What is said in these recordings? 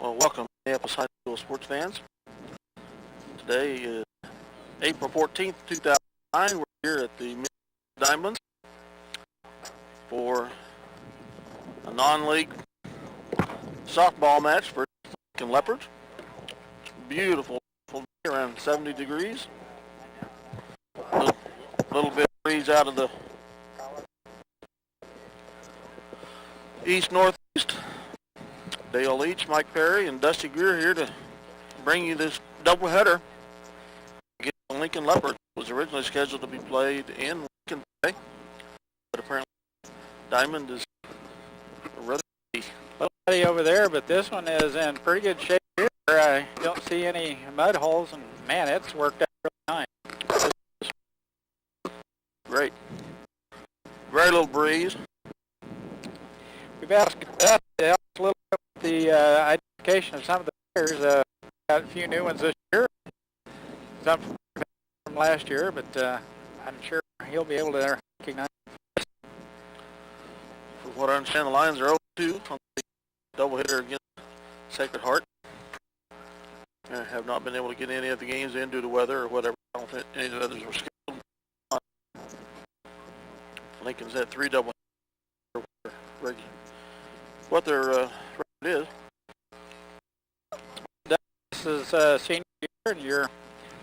Well, welcome, Minneapolis High School sports fans. Today is April 14th, 2009. We're here at the Minneapolis Diamonds for a non-league softball match for Lincoln Leopards. Beautiful day, around 70 degrees. Little bit of breeze out of the east-northeast. Dale Leach, Mike Perry, and Dusty Greer here to bring you this doubleheader against Lincoln Leopards. It was originally scheduled to be played in Lincoln today, but apparently Diamond is rather buddy over there, but this one is in pretty good shape here. I don't see any mud holes, and man, it's worked out really nice. Great. Very little breeze. We've asked that to help a little bit with the identification of some of the players. Got a few new ones this year, some from last year, but I'm sure he'll be able to recognize. From what I understand, the Lions are 0-2 on the doubleheader against Sacred Heart. I have not been able to get any of the games in due to weather or whatever. I don't think any of the others were scheduled. Lincoln's had 3 doubleheaders. What their record is. This is senior year, and you're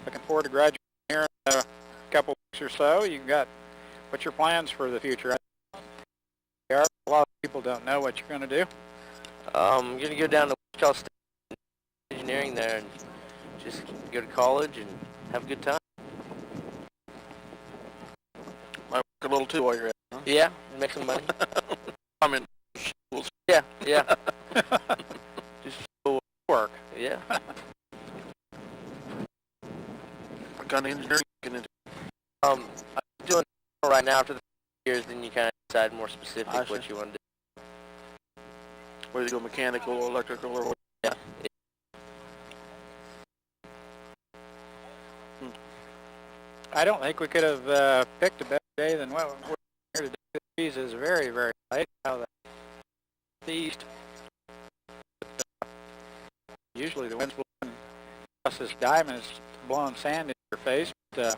looking forward to graduating here in a couple weeks or so. What's your plans for the future? A lot of people don't know what you're going to do. I'm going to go down to Wichita State Engineering there and just go to college and have a good time. Might work a little too while you're at it, huh? Yeah, make some money. I'm in schools. Yeah. Just work. Yeah. What kind of engineering you into? I'm doing right now after the years, then you kind of decide more specific what you want to do. Whether you go mechanical, electrical, or what? Yeah. I don't think we could have picked a better day than what we're here today. The breeze is very, very light out of the east. Usually the wind's blowing across this diamond, it's blowing sand in your face. But,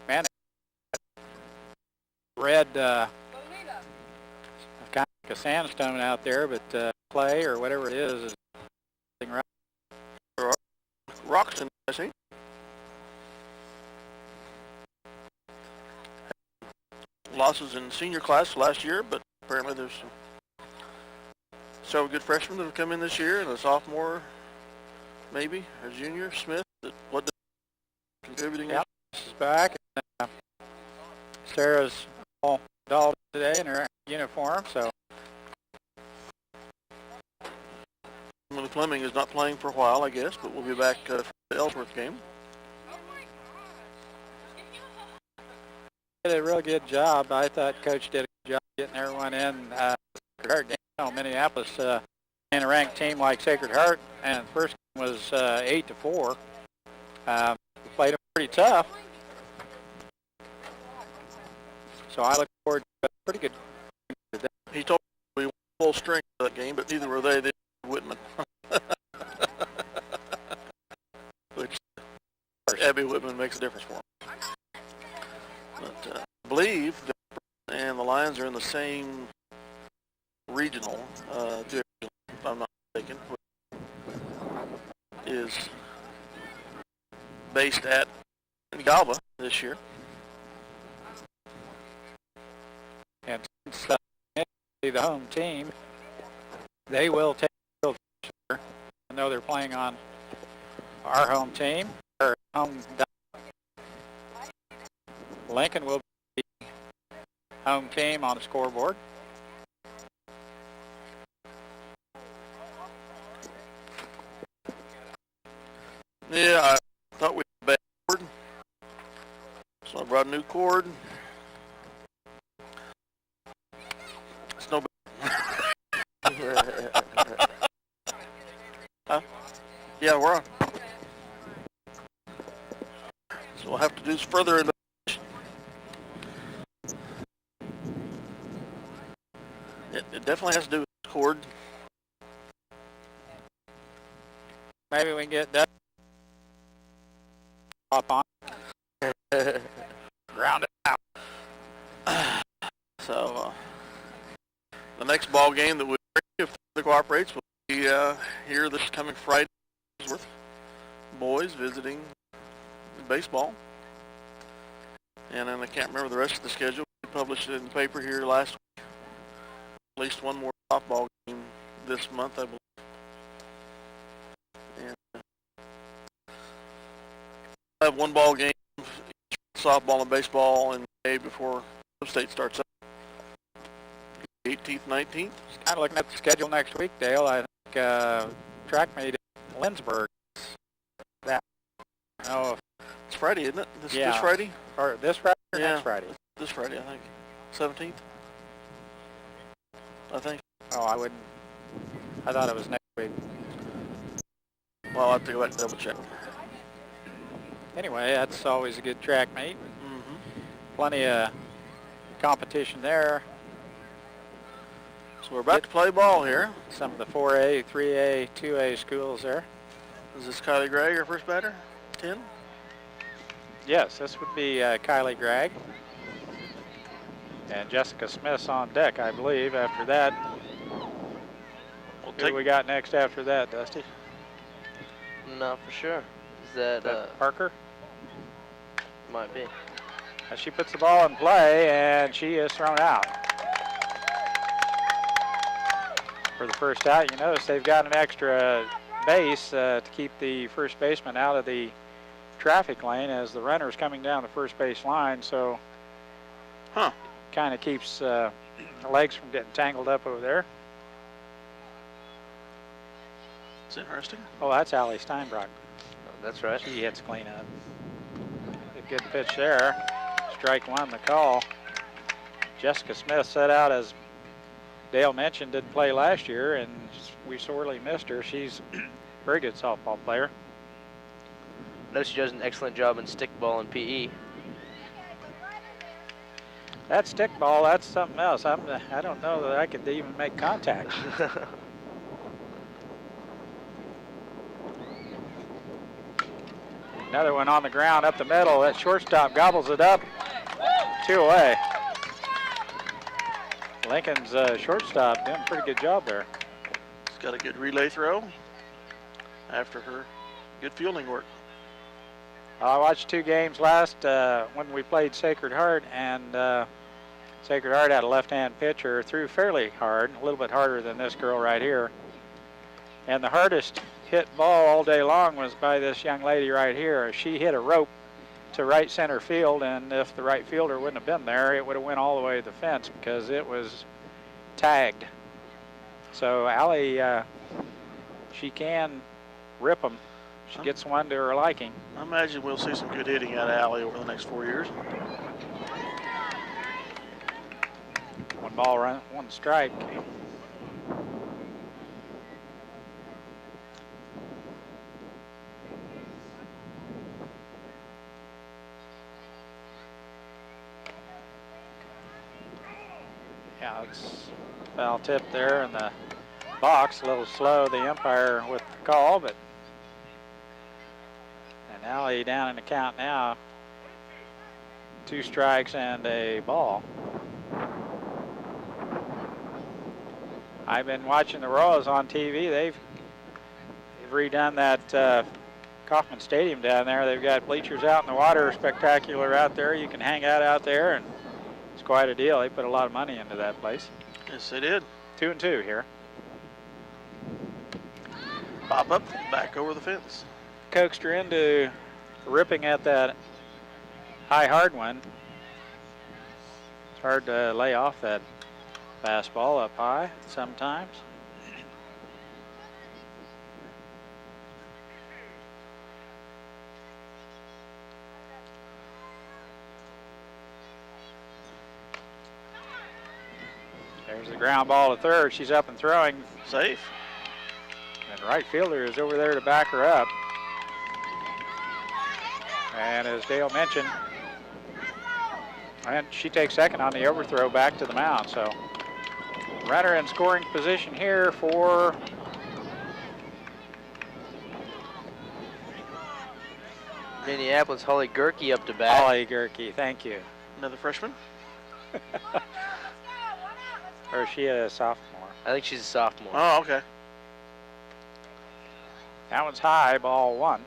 man, red, kind of like a sandstone out there, but clay or whatever it is right. There are rocks in, I see. Losses in senior class last year, but apparently there's several good freshmen that have come in this year, and a sophomore, maybe, or junior, Smith, that contributing. Yep, is back. And, Sarah's all dolled today in her uniform, so. Emily Fleming is not playing for a while, I guess, but we'll be back for the Ellsworth game. Did a real good job. I thought Coach did a good job getting everyone in. Minneapolis in a ranked team like Sacred Heart, and the first game was 8-4. We played them pretty tough, so I look forward to a pretty good game today. He told me we were full strength of that game, but neither were they. They were Whitman. Which Abby Whitman makes a difference for them. But I believe the and the Lions are in the same regional, if I'm not mistaken, which is based at Galva this year. And since the home team, they will take the field. I know they're playing on our home team, or home. Lincoln will be home team on the scoreboard. Yeah, I thought we had a bad cord, so I brought a new cord. It's no bad. Huh? Yeah, we're on. So we'll have to do this further investigation. It definitely has to do with the cord. maybe we can get that up on. Ground it out. So the next ball game that we if the cooperates will be here this coming Friday with boys visiting baseball. And then I can't remember the rest of the schedule. We published it in the paper here last week. At least one more softball game this month, I believe. And I have one ball game, softball and baseball, in May before state starts up. 18th, 19th. Kind of looking at the schedule next week, Dale. I think track meet in Lindsborg. That. Oh, It's Friday, isn't it? This Yeah. Friday? or this Friday or Yeah. next Friday? This Friday, I think. 17th? I think. Oh, I wouldn't. I thought it was next week. Well, I'll have to go back and double check. Anyway, that's always a good track meet. Mm-hmm. Plenty of competition there. So we're about to play ball here. Some of the 4A, 3A, 2A schools there. Is this Kylie Gray, our first batter? 10? Yes, this would be Kylie Gregg. And Jessica Smith's on deck, I believe, after that. We'll Who we got next after that, Dusty? Not for sure. Is that, Parker? might be. She puts the ball in play, and she is thrown out. For the first out, you notice they've got an extra base to keep the first baseman out of the traffic lane as the runner is coming down the first base line, so kind of keeps the legs from getting tangled up over there. It's interesting. Oh, that's Allie Steinbrock. Oh, that's right. She hits clean up. A good pitch there. Strike one, the call. Jessica Smith set out, as Dale mentioned, didn't play last year, and we sorely missed her. She's a very good softball player. No, she does an excellent job in stickball and PE. That stickball, that's something else. I don't know that I could even make contact. Another one on the ground up the middle. That shortstop gobbles it up. 2 away. Lincoln's shortstop doing a pretty good job there. She's got a good relay throw after her good fielding work. I watched 2 games last when we played Sacred Heart, and Sacred Heart had a left-hand pitcher, threw fairly hard, a little bit harder than this girl right here. And the hardest hit ball all day long was by this young lady right here. She hit a rope to right center field, and if the right fielder wouldn't have been there, it would have went all the way to the fence because it was tagged. So Allie, she can rip them. She gets one to her liking. I imagine we'll see some good hitting out of Allie over the next 4 years. 1 ball, 1 strike. Yeah, it's foul tip there in the box. A little slow, the umpire with the call, but and Allie down in the count now. 2 strikes and a ball. I've been watching the Royals on TV. They've redone that Kauffman Stadium down there. They've got bleachers out in the water, spectacular out there. You can hang out there, and it's quite a deal. They put a lot of money into that place. Yes, they did. 2-2 here. Pop up, back over the fence. Coaxed her into ripping at that high hard one. It's hard to lay off that fastball up high sometimes. There's the ground ball to third. She's up and throwing. Safe. And right fielder is over there to back her up. And as Dale mentioned, and she takes second on the overthrow back to the mound. So runner in scoring position here for Minneapolis, Holly Gerke up to bat. Holly Gerke, thank you. Another freshman? Or is she a sophomore? I think she's a sophomore. Oh, okay. That one's high, ball 1.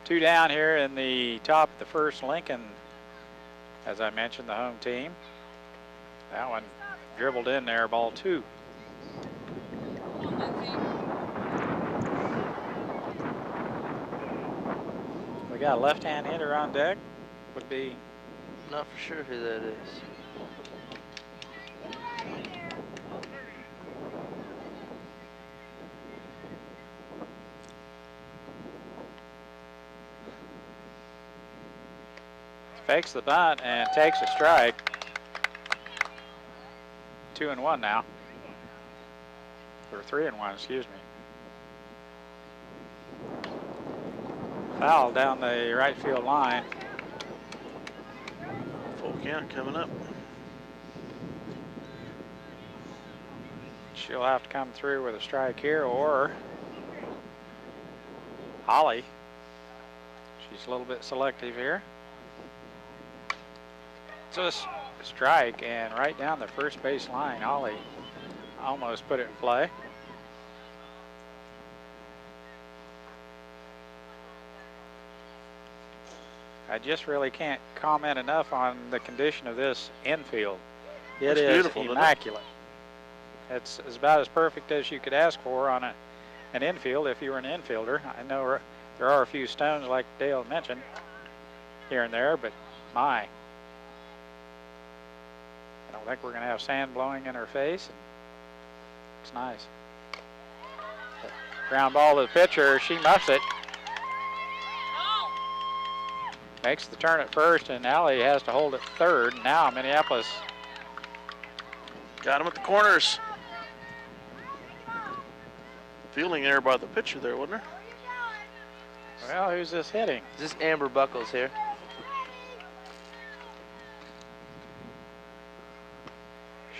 2 down here in the top of the first. Lincoln, as I mentioned, the home team. That one dribbled in there, ball 2. We got a left-hand hitter on deck. Would be Not for sure who that is. fakes the bunt and takes a strike. 2-1 now. Or 3-1, excuse me. Foul down the right field line. Full count coming up. She'll have to come through with a strike here, or Holly. She's a little bit selective here. Just a strike, and right down the first base line, Holly almost put it in play. I just really can't comment enough on the condition of this infield. It is beautiful, immaculate. It's about as perfect as you could ask for on an infield if you were an infielder. I know there are a few stones, like Dale mentioned, here and there, but my. I don't think we're going to have sand blowing in her face. It's nice. Ground ball to the pitcher. She muffs it. Makes the turn at first, and Allie has to hold at third. Now Minneapolis Got him at the corners. Fielding there by the pitcher there, wasn't there? Well, who's this hitting? Is this Amber Buckles here?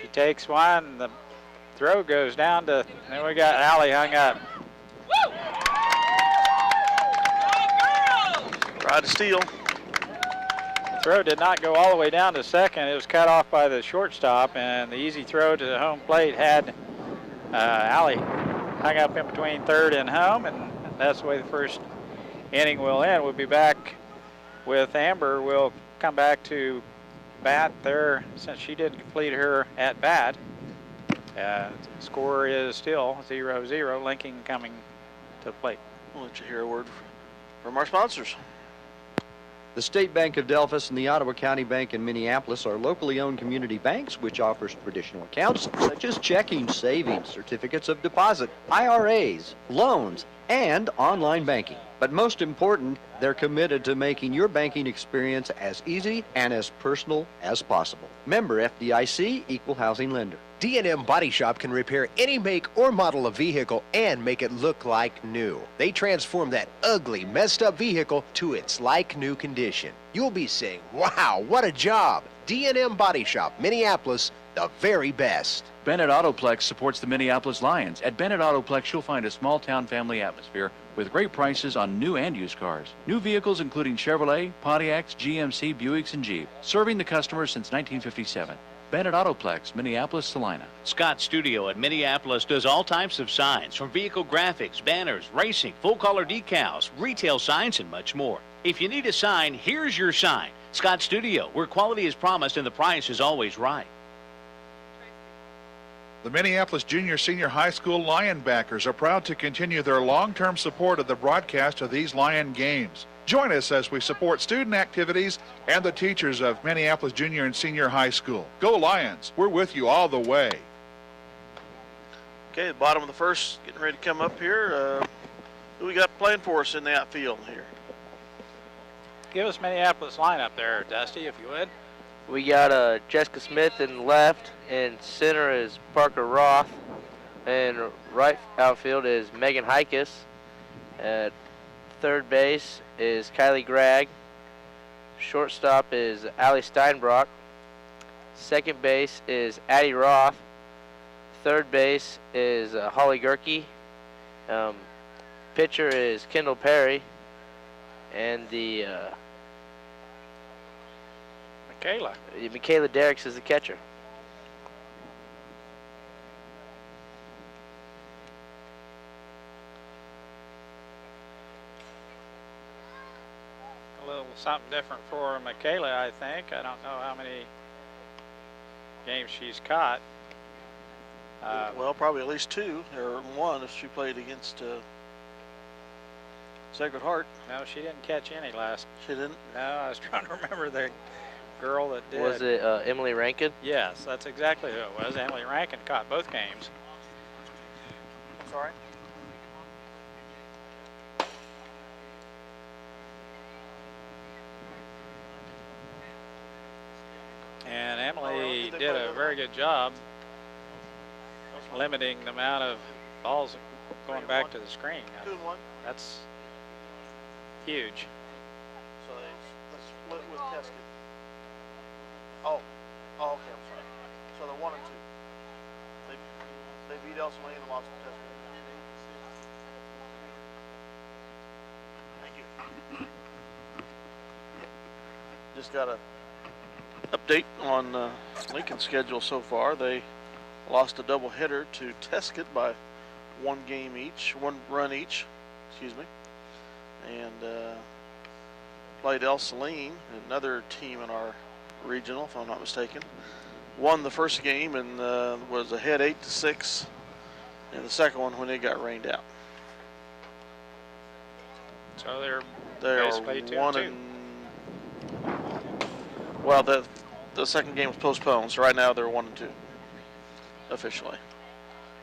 She takes one. The throw goes down to, and we got Allie hung up. Tried to steal. The throw did not go all the way down to second. It was cut off by the shortstop, and the easy throw to the home plate had Allie hung up in between third and home, and that's the way the first inning will end. We'll be back with Amber. We'll come back to bat there since she didn't complete her at bat. Score is still 0-0. Lincoln coming to the plate. We'll let you hear a word from our sponsors. The State Bank of Delphus and the Ottawa County Bank in Minneapolis are locally owned community banks which offers traditional accounts such as checking, savings, certificates of deposit, IRAs, loans, and online banking. But most important, they're committed to making your banking experience as easy and as personal as possible. Member FDIC, Equal Housing Lender. D&M Body Shop can repair any make or model of vehicle and make it look like new. They transform that ugly, messed up vehicle to its like new condition. You'll be saying, wow, what a job. D&M Body Shop, Minneapolis, the very best. Bennett Autoplex supports the Minneapolis Lions. At Bennett Autoplex, you'll find a small-town family atmosphere with great prices on new and used cars. New vehicles including Chevrolet, Pontiacs, GMC, Buicks, and Jeep. Serving the customers since 1957. Bennett Autoplex, Minneapolis, Salina. Scott Studio at Minneapolis does all types of signs, from vehicle graphics, banners, racing, full-color decals, retail signs, and much more. If you need a sign, here's your sign. Scott Studio, where quality is promised and the price is always right. The Minneapolis Junior Senior High School Lion backers are proud to continue their long-term support of the broadcast of these Lion games. Join us as we support student activities and the teachers of Minneapolis Junior and Senior High School. Go Lions! We're with you all the way. Okay, the bottom of the first, getting ready to come up here. Who we got playing for us in the outfield here? Give us Minneapolis lineup there, Dusty, if you would. We got Jessica Smith in left, and center is Parker Roth, and right outfield is Megan Heikus. At third base is Kylie Gregg. Shortstop is Allie Steinbrock. Second base is Addie Roth. Third base is Holly Gerke. pitcher is Kendall Perry, and the Michaela Derricks is the catcher. A little something different for Michaela, I think. I don't know how many games she's caught. Well, probably at least 2 or 1 if she played against Sacred Heart. No, she didn't catch any last. She didn't? No, I was trying to remember the girl that did. Was it Emily Rankin? Yes, that's exactly who it was. Emily Rankin caught both games. Sorry. And Emily did a very good job limiting the amount of balls going back to the screen. 2 and 1. That's huge. So they split with Tesket. Oh, okay, I'm sorry. So they're 1 and 2. They beat El Saline and lost to Tesket. Thank you. Just got a update on Lincoln's schedule so far. They lost a doubleheader to Tesket by 1 run each, excuse me, and played El Saline, another team in our regional, if I'm not mistaken. Won the first game and was ahead 8-6 in the second one when it got rained out. So they're basically 2 and 2. Well, the second game was postponed, so right now they're 1 and 2 officially,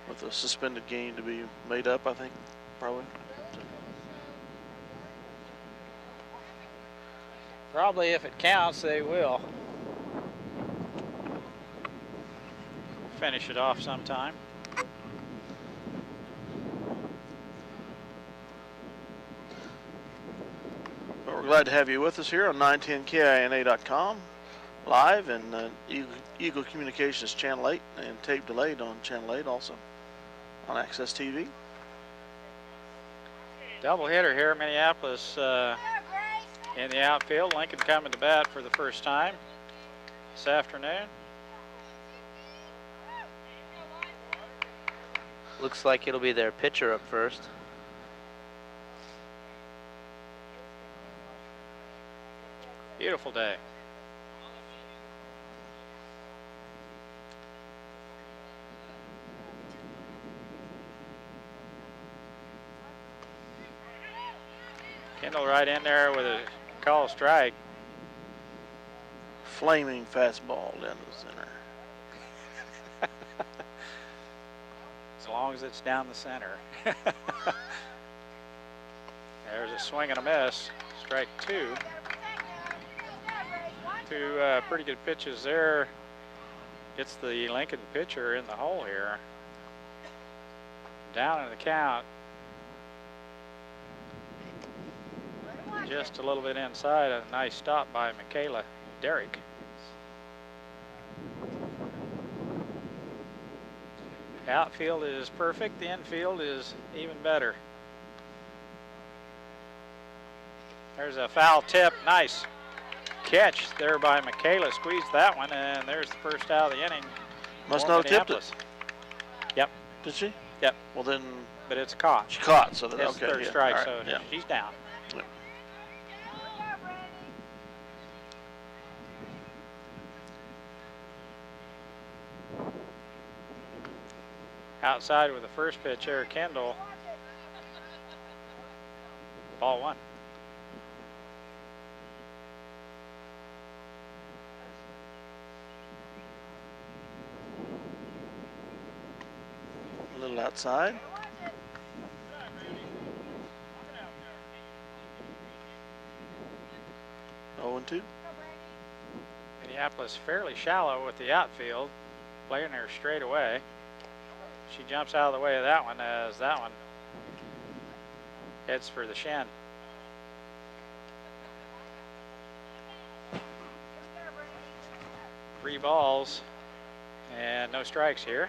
with a suspended game to be made up, I think, probably. Probably, if it counts, they will finish it off sometime. But we're glad to have you with us here on 910KINA.com, live, and Eagle Communications Channel 8, and tape delayed on Channel 8 also on Access TV. Double hitter here in Minneapolis in the outfield. Lincoln coming to bat for the first time this afternoon. Looks like it'll be their pitcher up first. Beautiful day. Kendall right in there with a call strike. Flaming fastball down the center. As long as it's down the center. There's a swing and a miss. Strike 2. 2 pretty good pitches there. Gets the Lincoln pitcher in the hole here. Down in the count. Just a little bit inside. A nice stop by Michaela Derrick. The outfield is perfect. The infield is even better. There's a foul tip. Nice catch there by Michaela. Squeezed that one, and there's the first out of the inning. Must for not have tipped it. Minneapolis. Yep. Did she? Yep. Well then, But it's caught. she caught, so then, It's okay. third Yeah. strike, All so right, yeah. she's down. Yep. Outside with the first pitch there, Kendall. Ball 1. A little outside. Oh, and 2. Minneapolis fairly shallow with the outfield, playing her straight away. She jumps out of the way of that one as that one heads for the shin. Three balls and no strikes here.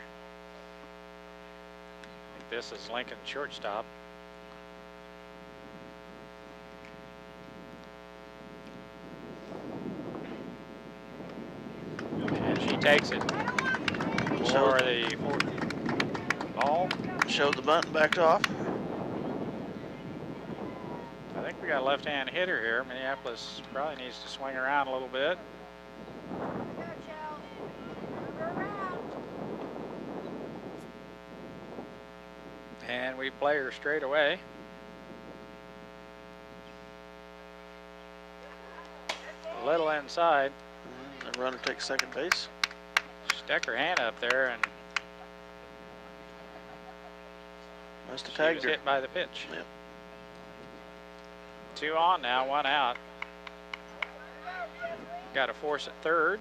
I think this is Lincoln shortstop. takes it for the ball. Showed the bunt and backed off. I think we got a left-hand hitter here. Minneapolis probably needs to swing around a little bit. And we play her straight away. A little inside. The runner takes second base. Stuck her hand up there and Must have she was tagged her. hit by the pitch. Yep. 2 on now, 1 out. Got a force at third.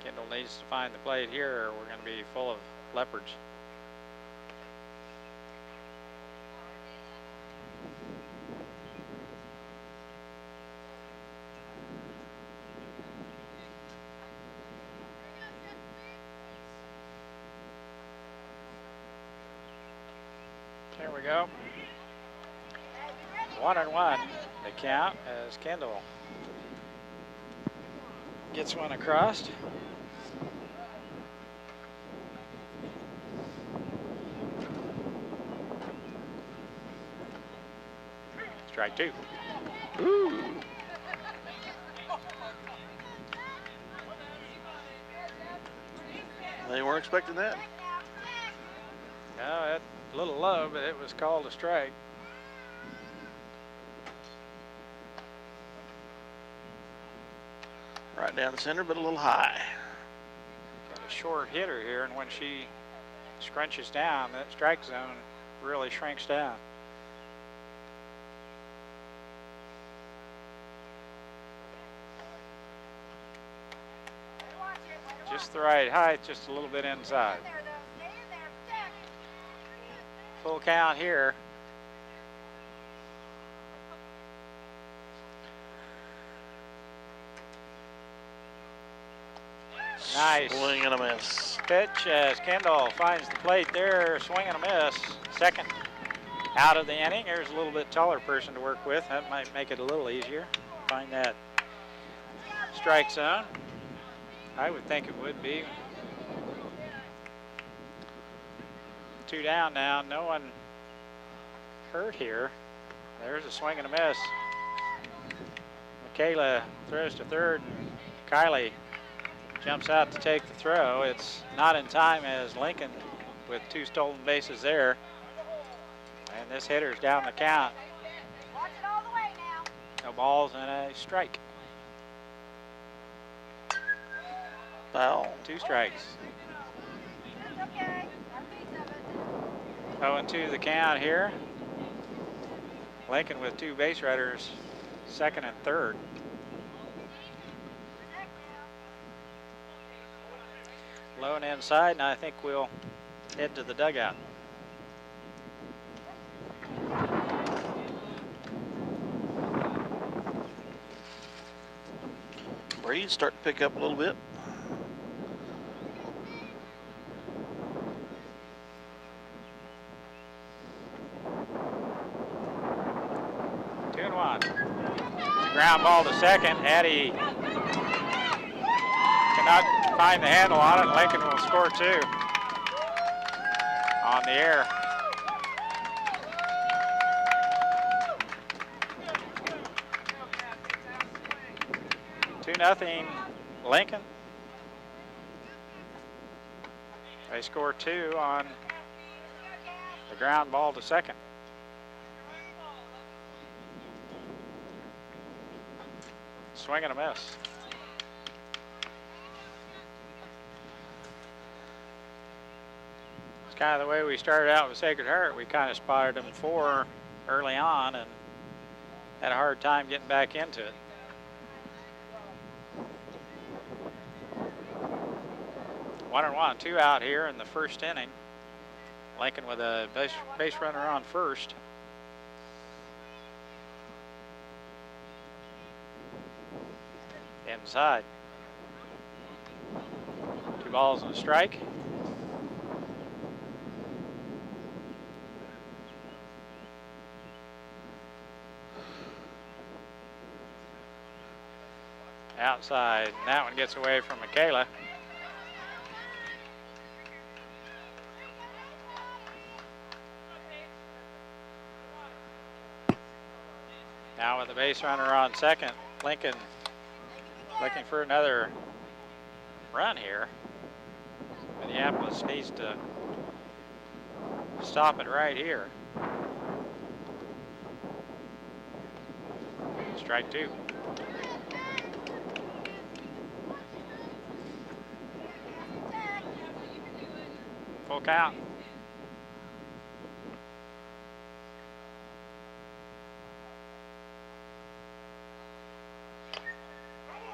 Kendall needs to find the plate here or we're going to be full of leopards. There we go. 1-1 the count as Kendall gets one across. Strike 2. Ooh. They weren't expecting that. No, that's a little low, but it was called a strike. Right down the center, but a little high. Got a short hitter here, and when she scrunches down, that strike zone really shrinks down. Just the right height, just a little bit inside. Full count here. Nice Swing and a miss. pitch as Kendall finds the plate there. Swing and a miss. Second out of the inning. There's a little bit taller person to work with. That might make it a little easier. Find that strike zone. I would think it would be. 2 down now. No one hurt here. There's a swing and a miss. Michaela throws to third. Kylie jumps out to take the throw. It's not in time as Lincoln with 2 stolen bases there. And this hitter's down the count. Watch it all the way now. No balls and a strike. Foul. 2 strikes. That's okay. Our piece of it. 0-2 the count here. Lincoln with 2 base runners, second and third. Low and inside, and I think we'll head to the dugout. Breeze start to pick up a little bit. Ground ball to second. Addie cannot find the handle on it. Lincoln will score 2 on the air. Two nothing Lincoln. They score 2 on the ground ball to second. Swing and a miss. It's kind of the way we started out with Sacred Heart. We kind of spotted them 4 early on and had a hard time getting back into it. One and one, 2 out here in the first inning. Lincoln with a base runner on first. Inside. 2 balls and a strike. outside. And that one gets away from Michaela. Now with the base runner on second, Lincoln looking for another run here. Minneapolis needs to stop it right here. Strike two. Full count.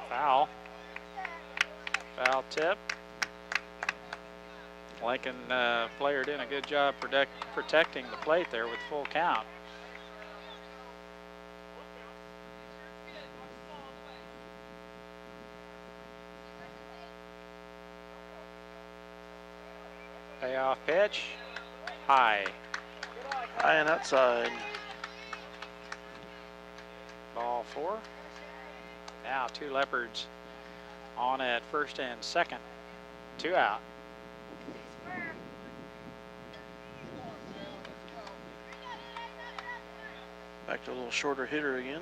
Foul. Foul tip. Lincoln player did a good job protecting the plate there with full count. Payoff pitch. High. High and outside. Ball four. Now two Leopards on at first and second. Two out. Back to a little shorter hitter again.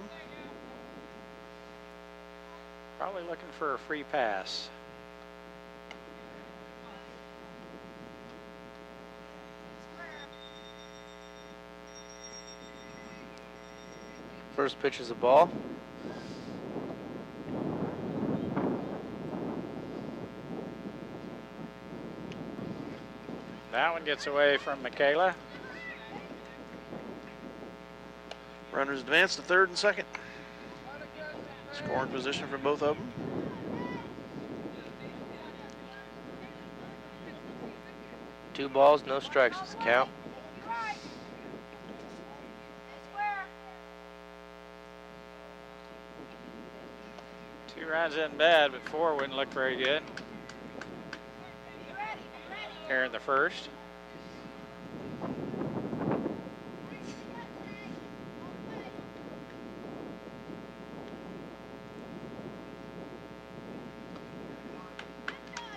Probably looking for a free pass. First pitch is a ball. That one gets away from Michaela. Runners advance to third and second. Scoring position for both of them. Two balls, no strikes is the count. Two runs isn't bad, but four wouldn't look very good. Here in the first.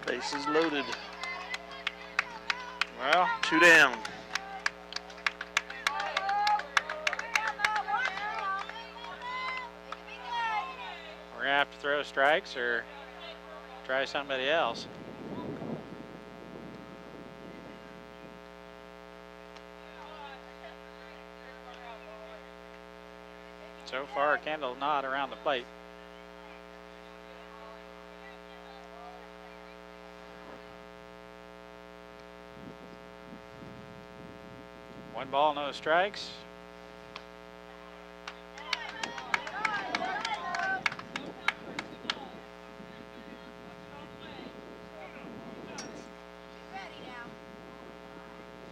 Bases loaded. Well, Two down. we're gonna have to throw strikes or try somebody else. So far, Kendall not around the plate. One ball, no strikes.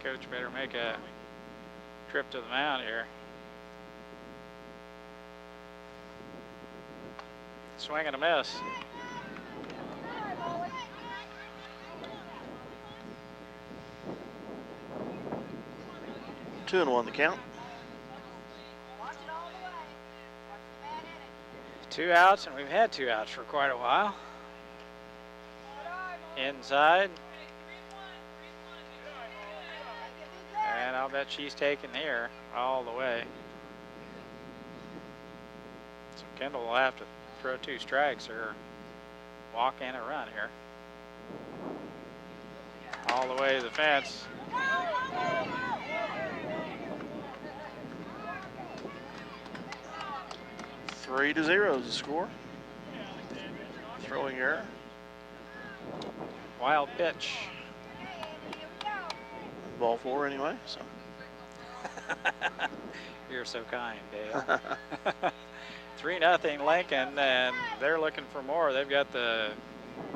Coach better make a trip to the mound here. Swing and a miss. Two and one to count. Two outs, and we've had two outs for quite a while. Inside. And I'll bet she's taking here all the way. So Kendall will have to throw two strikes or walk in a run here. All the way to the fence. 3-0 is the score. Throwing error. Wild pitch. Ball four anyway, so. You're so kind, Dale. 3-0 Lincoln, and they're looking for more. They've got the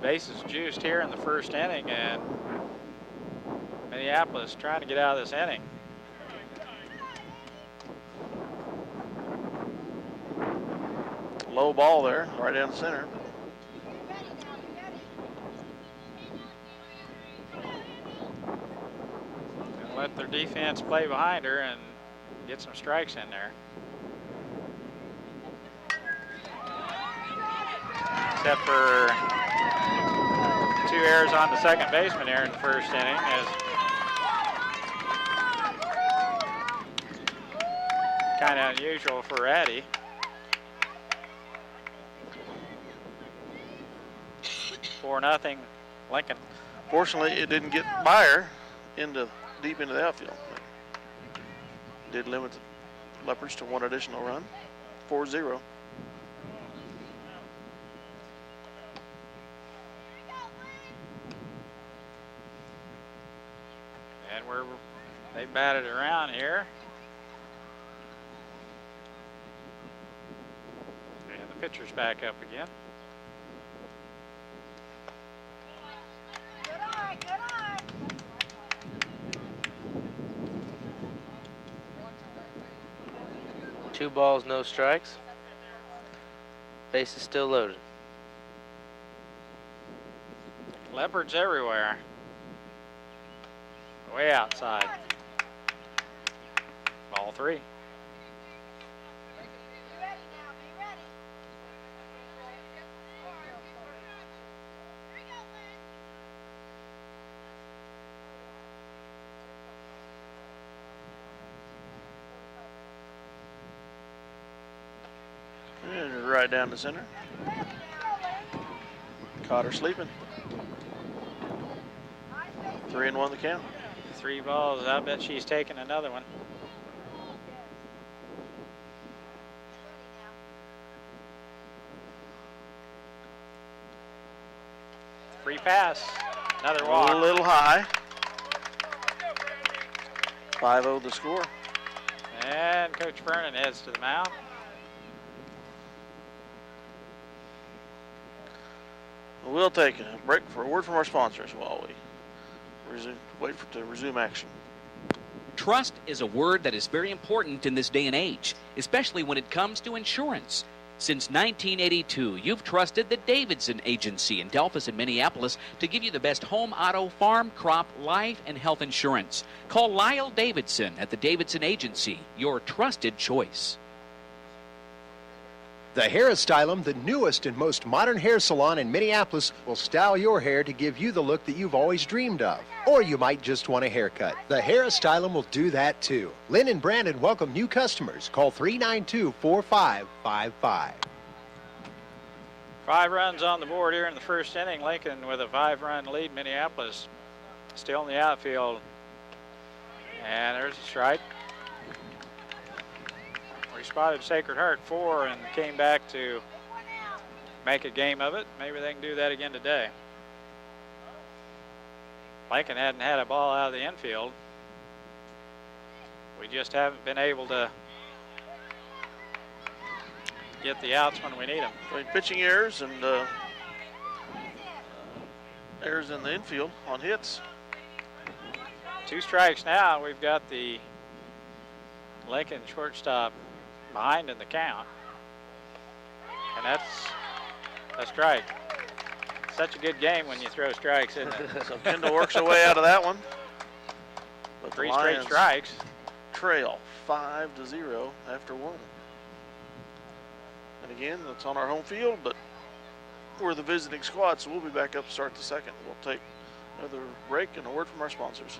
bases juiced here in the first inning, and Minneapolis trying to get out of this inning. Low ball there, right down the center. And let their defense play behind her and get some strikes in there. except for 2 errors on the second baseman here in the first inning. As kind of unusual for Ratty. 4-0 Lincoln. Fortunately, it didn't get Meyer deep into the outfield. It did limit the Leopards to 1 additional run, 4-0. And they batted around here. And the pitcher's back up again. Good eye, good eye. 2 balls, no strikes. Base is still loaded. Leopards everywhere. Way outside. Ball 3. Be ready now, be ready. Here we go, Lynn. And right down the center. Caught her sleeping. 3-1 the count. 3 balls. I bet she's taking another one. Free pass. Another walk. A little high. 5-0 the score. And Coach Vernon heads to the mound. We'll take a break for a word from our sponsors while we wait to resume action. Trust is a word that is very important in this day and age, especially when it comes to insurance. Since 1982, you've trusted the Davidson Agency in Delphus and Minneapolis to give you the best home, auto, farm, crop, life, and health insurance. Call Lyle Davidson at the Davidson Agency, your trusted choice. The Hairstylum, the newest and most modern hair salon in Minneapolis, will style your hair to give you the look that you've always dreamed of. Or you might just want a haircut. The Hairstylum will do that too. Lynn and Brandon welcome new customers. Call 392-4555. 5 runs on the board here in the first inning. Lincoln with a 5-run lead. Minneapolis still in the outfield. And there's a strike. We spotted Sacred Heart 4 and came back to make a game of it. Maybe they can do that again today. Lincoln hadn't had a ball out of the infield. We just haven't been able to get the outs when we need them. Pitching errors and errors in the infield on hits. 2 strikes now. We've got the Lincoln shortstop behind in the count. And that's a strike. Such a good game when you throw strikes, isn't it? So Kendall works her way out of that one. But 3 straight strikes. Trail 5-0 after 1. And again, that's on our home field, but we're the visiting squad, so we'll be back up to start the second. We'll take another break and a word from our sponsors.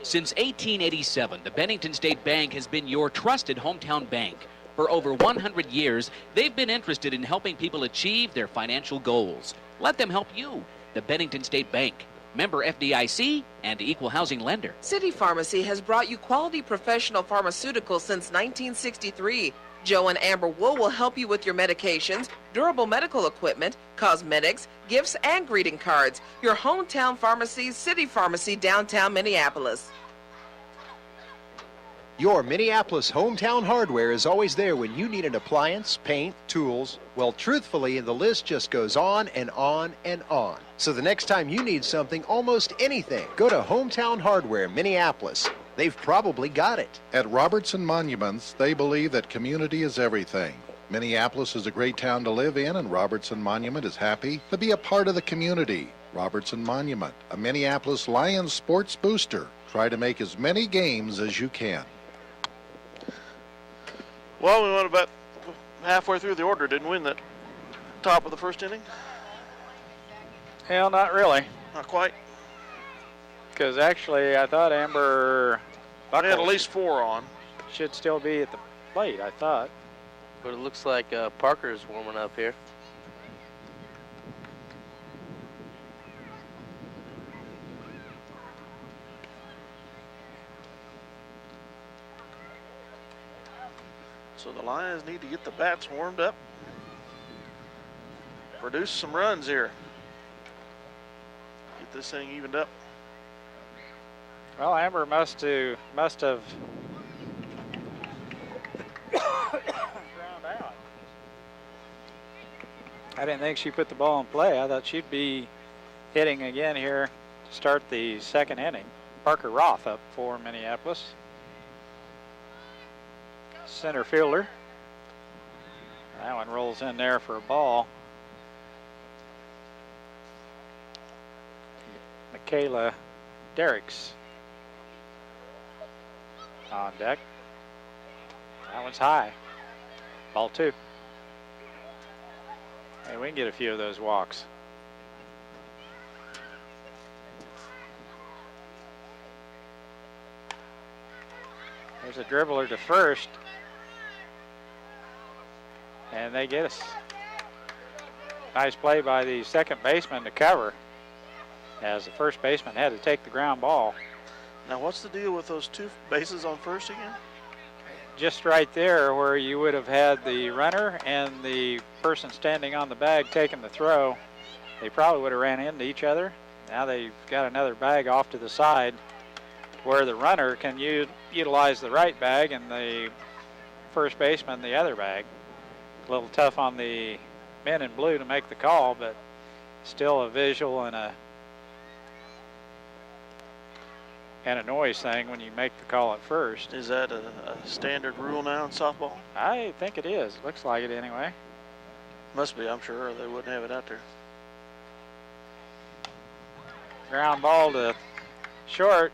Since 1887, the Bennington State Bank has been your trusted hometown bank. For over 100 years, they've been interested in helping people achieve their financial goals. Let them help you. The Bennington State Bank, member FDIC, and equal housing lender. City Pharmacy has brought you quality professional pharmaceuticals since 1963. Joe and Amber Wool will help you with your medications, durable medical equipment, cosmetics, gifts, and greeting cards. Your hometown pharmacy, City Pharmacy, downtown Minneapolis. Your Minneapolis hometown hardware is always there when you need an appliance, paint, tools. Well, truthfully, the list just goes on and on and on. So the next time you need something, almost anything, go to Hometown Hardware, Minneapolis. They've probably got it. At Robertson Monuments, they believe that community is everything. Minneapolis is a great town to live in, and Robertson Monument is happy to be a part of the community. Robertson Monument, a Minneapolis Lions sports booster. Try to make as many games as you can. Well, we went about halfway through the order didn't win that top of the first inning? Hell, not really. Not quite. Because actually, I thought Amber They had at Buckles least 4 on. should still be at the plate, I thought. But it looks like Parker's warming up here. So the Lions need to get the bats warmed up. Produce some runs here. Get this thing evened up. Well, Amber must have ground out. I didn't think she put the ball in play. I thought she'd be hitting again here to start the second inning. Parker Roth up for Minneapolis. Center fielder. That one rolls in there for a ball. Michaela Derricks on deck. That one's high. Ball 2. Hey, we can get a few of those walks. There's a dribbler to first. And they get us. Nice play by the second baseman to cover, as the first baseman had to take the ground ball. Now what's the deal with those 2 bases on first again? Just right there where you would have had the runner and the person standing on the bag taking the throw, they probably would have ran into each other. Now they've got another bag off to the side where the runner can utilize the right bag and the first baseman the other bag. A little tough on the men in blue to make the call, but still a visual and a noise thing when you make the call at first. Is that a standard rule now in softball? I think it is. Looks like it anyway. Must be, I'm sure, or they wouldn't have it out there. Ground ball to short.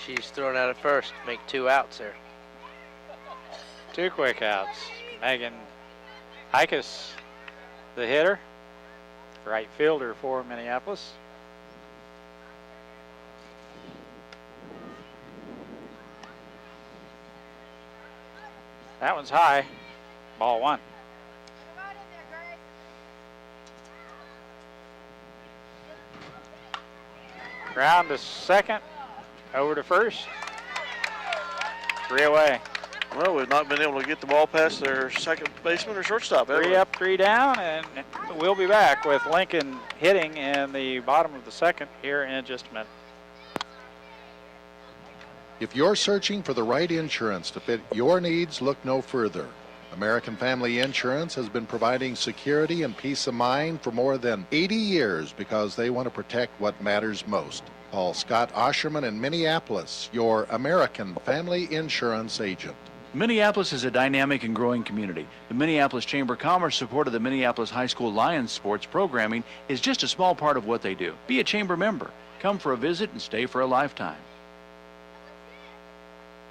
She's throwing out at first. Make 2 outs there. 2 quick outs. Megan Hikus, the hitter, right fielder for Minneapolis. That one's high. Ball 1. Ground to second. Over to first. 3 away. Well, we've not been able to get the ball past their second baseman or shortstop. 3 up, 3 down, and we'll be back with Lincoln hitting in the bottom of the second here in just a minute. If you're searching for the right insurance to fit your needs, look no further. American Family Insurance has been providing security and peace of mind for more than 80 years because they want to protect what matters most. Call Scott Osherman in Minneapolis, your American Family Insurance agent. Minneapolis is a dynamic and growing community. The Minneapolis Chamber of Commerce support of the Minneapolis High School Lions sports programming is just a small part of what they do. Be a chamber member. Come for a visit and stay for a lifetime.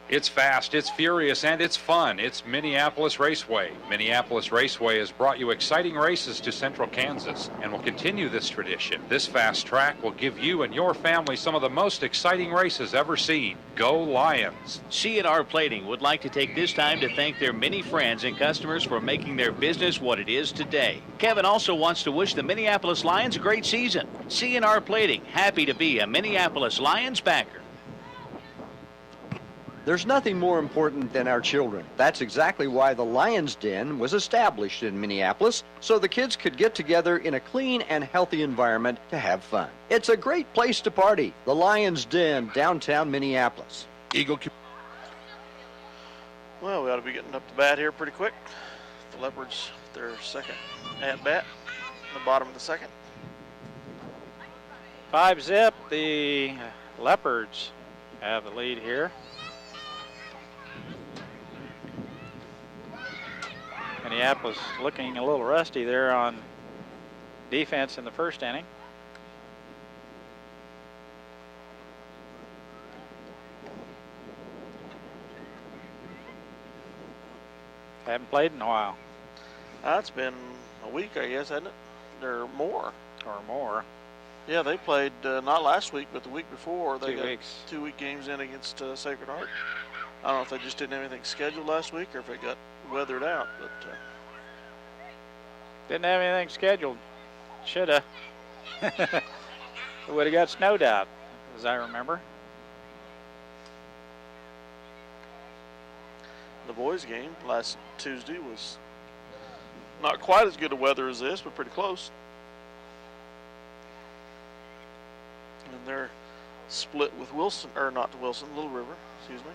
It's fast, it's furious, and it's fun. It's Minneapolis Raceway. Minneapolis Raceway has brought you exciting races to central Kansas and will continue this tradition. This fast track will give you and your family some of the most exciting races ever seen. Go Lions! C&R Plating would like to take this time to thank their many friends and customers for making their business what it is today. Kevin also wants to wish the Minneapolis Lions a great season. C&R Plating, happy to be a Minneapolis Lions backer. There's nothing more important than our children. That's exactly why the Lion's Den was established in Minneapolis, so the kids could get together in a clean and healthy environment to have fun. It's a great place to party. The Lion's Den, downtown Minneapolis. Well, we ought to be getting up to bat here pretty quick. The Leopards, their second at bat, the bottom of the second. 5-zip, the Leopards have the lead here. Minneapolis looking a little rusty there on defense in the first inning. Haven't played in a while. It's been a week, I guess, hasn't it? Or more. Or more. Yeah, they played not last week, but the week before. They 2 got weeks. 2-week games in against Sacred Heart. I don't know if they just didn't have anything scheduled last week or if it got weathered out, but Didn't have anything scheduled. Shoulda. It would have got snowed out, as I remember. the boys' game last Tuesday was not quite as good a weather as this, but pretty close. And they're split with Wilson, or not Wilson, Little River, excuse me.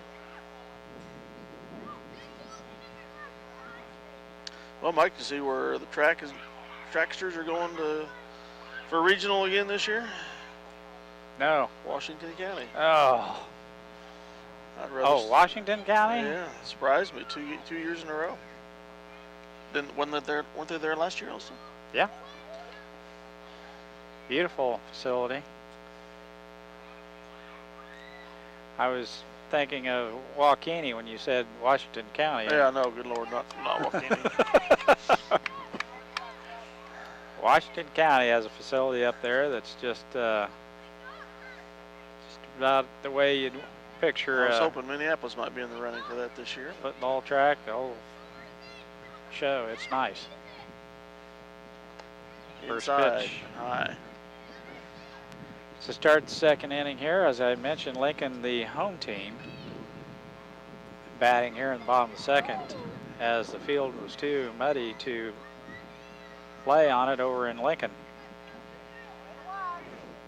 Well, Mike, to see where the tracksters are going for regional again this year? No. Washington County. Oh. I'd rather Washington County? Yeah, surprised me. Two years in a row. Weren't they there last year also? Yeah. Beautiful facility. I was thinking of Waukene when you said Washington County. Yeah, no, good Lord, not Waukene. Washington County has a facility up there that's just about the way you'd picture. I was hoping Minneapolis might be in the running for that this year. Football track, the whole show. It's nice. First Inside, pitch. high. To start the second inning here, as I mentioned, Lincoln, the home team, batting here in the bottom of the second, as the field was too muddy to play on it over in Lincoln.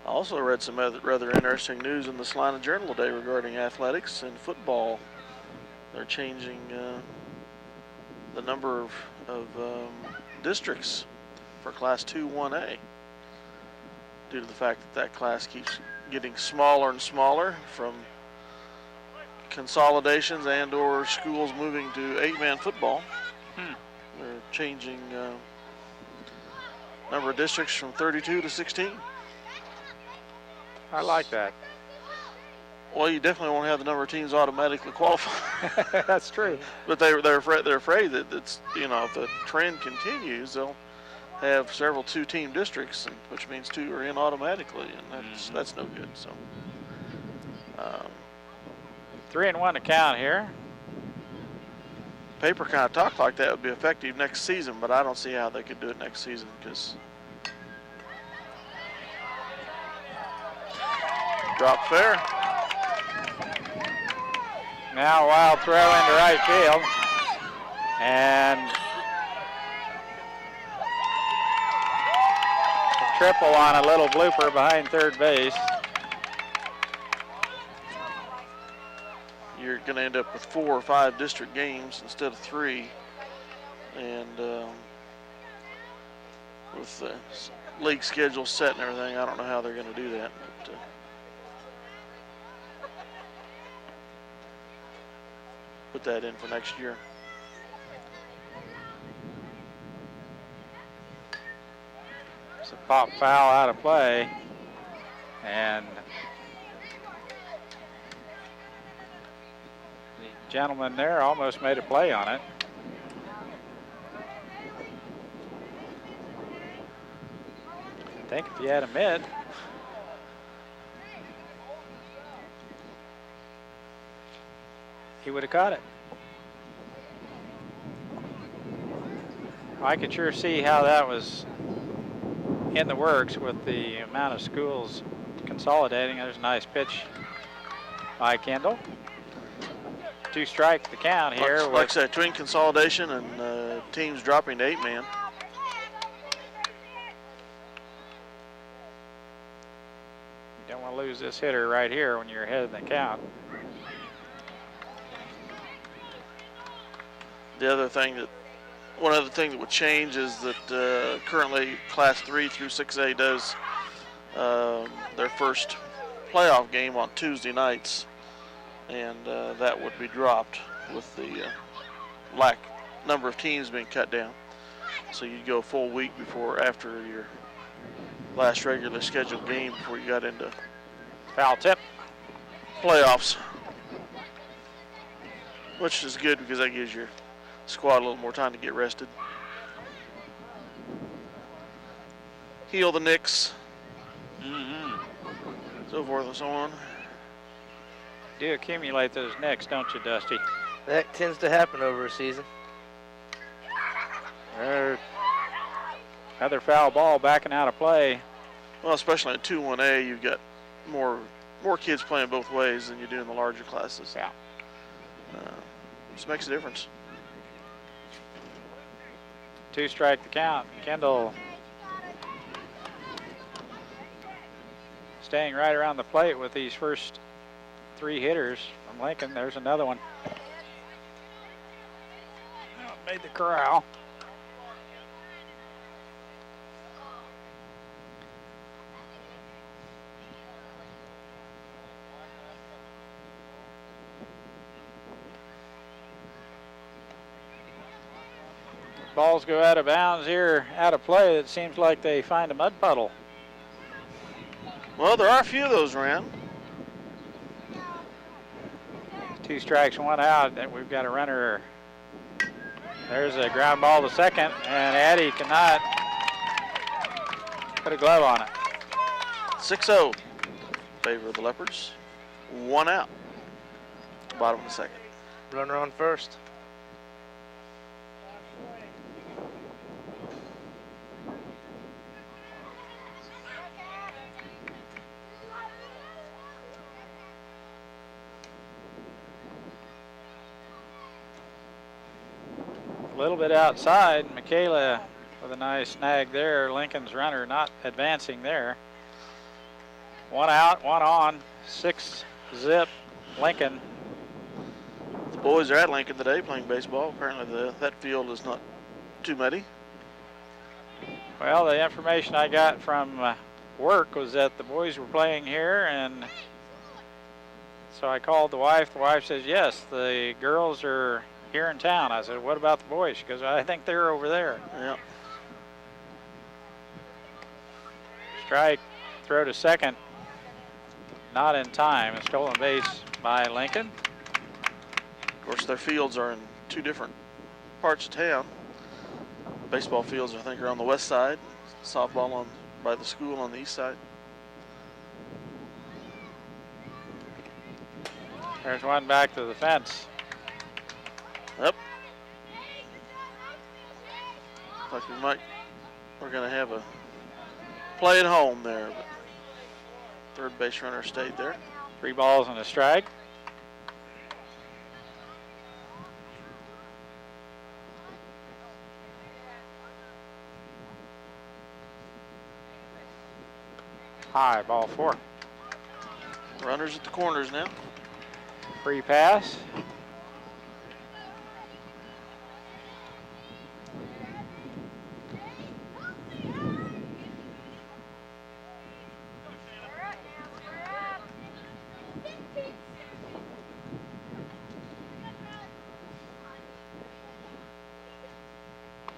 I also read some rather interesting news in the Salina Journal today regarding athletics and football. They're changing the number of districts for Class 2 1A due to the fact that class keeps getting smaller and smaller from consolidations and or schools moving to 8-man football. They're changing number of districts from 32 to 16. I like that. Well, you definitely won't have the number of teams automatically qualify. That's true. But they're afraid that it's, if the trend continues, they'll have several 2-team districts, which means 2 are in automatically, and that's no good. So 3-1 to count here. Paper kind of talked like that would be effective next season, but I don't see how they could do it next season because drop fair. Now a wild throw into right field, and a triple on a little blooper behind third base. You're going to end up with 4 or 5 district games instead of 3, and with the league schedule set and everything, I don't know how they're going to do that. But, put that in for next year. It's a pop foul out of play, and the gentleman there almost made a play on it. I think if he had a mid, he would have caught it. I could sure see how that was in the works with the amount of schools consolidating. There's a nice pitch by Kendall. 2 strikes the count here. Like I said, between consolidation and teams dropping to 8-man. You don't want to lose this hitter right here when you're ahead of the count. One other thing that would change is that currently Class 3 through 6A does their first playoff game on Tuesday nights, and that would be dropped with the number of teams being cut down. So you'd go a full week after your last regularly scheduled game before you got into foul tip playoffs, which is good because that gives your squad a little more time to get rested. Heal the nicks. So forth and so on. Do accumulate those nicks, don't you, Dusty? That tends to happen over a season. Another foul ball backing out of play. Well, especially in 2-1A, you've got more kids playing both ways than you do in the larger classes. Yeah. Just makes a difference. 2 strike the count. Kendall staying right around the plate with these first 3 hitters from Lincoln. There's another one. Oh, made the corral. Balls go out of bounds here, out of play. It seems like they find a mud puddle. Well, there are a few of those around. 2 strikes, 1 out. And we've got a runner. There's a ground ball to second, and Addy cannot put a glove on it. 6-0. Favor of the Leopards. 1 out. Bottom of the second. Runner on first. A little bit outside. Michaela with a nice snag there. Lincoln's runner not advancing there. 1 out, 1 on. 6-zip Lincoln. The boys are at Lincoln today playing baseball. Apparently that field is not too muddy. Well, the information I got from work was that the boys were playing here, and so I called the wife. The wife says, yes, the girls are here in town. I said, what about the boys? She goes, I think they're over there. Yeah. Strike, throw to second. Not in time. A stolen base by Lincoln. Of course, their fields are in 2 different parts of town. Baseball fields, I think, are on the west side. Softball by the school on the east side. There's one back to the fence. Yep. Looks like we're going to have a play at home there. But third base runner stayed there. 3 balls and a strike. High, ball 4. Runners at the corners now. Free pass.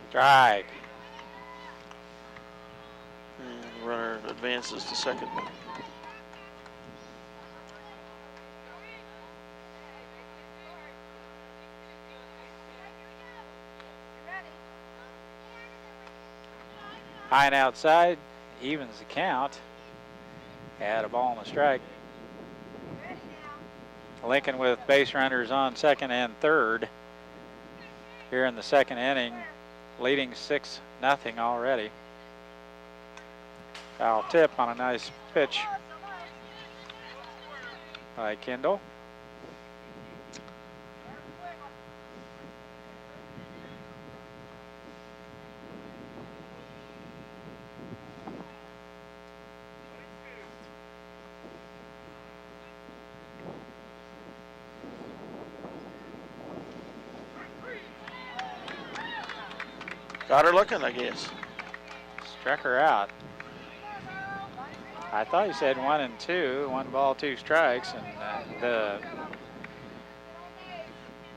Strike. And the runner advances to second. High and outside, evens the count. Had a ball and a strike. Lincoln with base runners on second and third here in the second inning, leading 6-0 already. Foul tip on a nice pitch by Kendall. Got her looking, I guess. Struck her out. I thought you said 1 and 2, 1 ball, 2 strikes, and the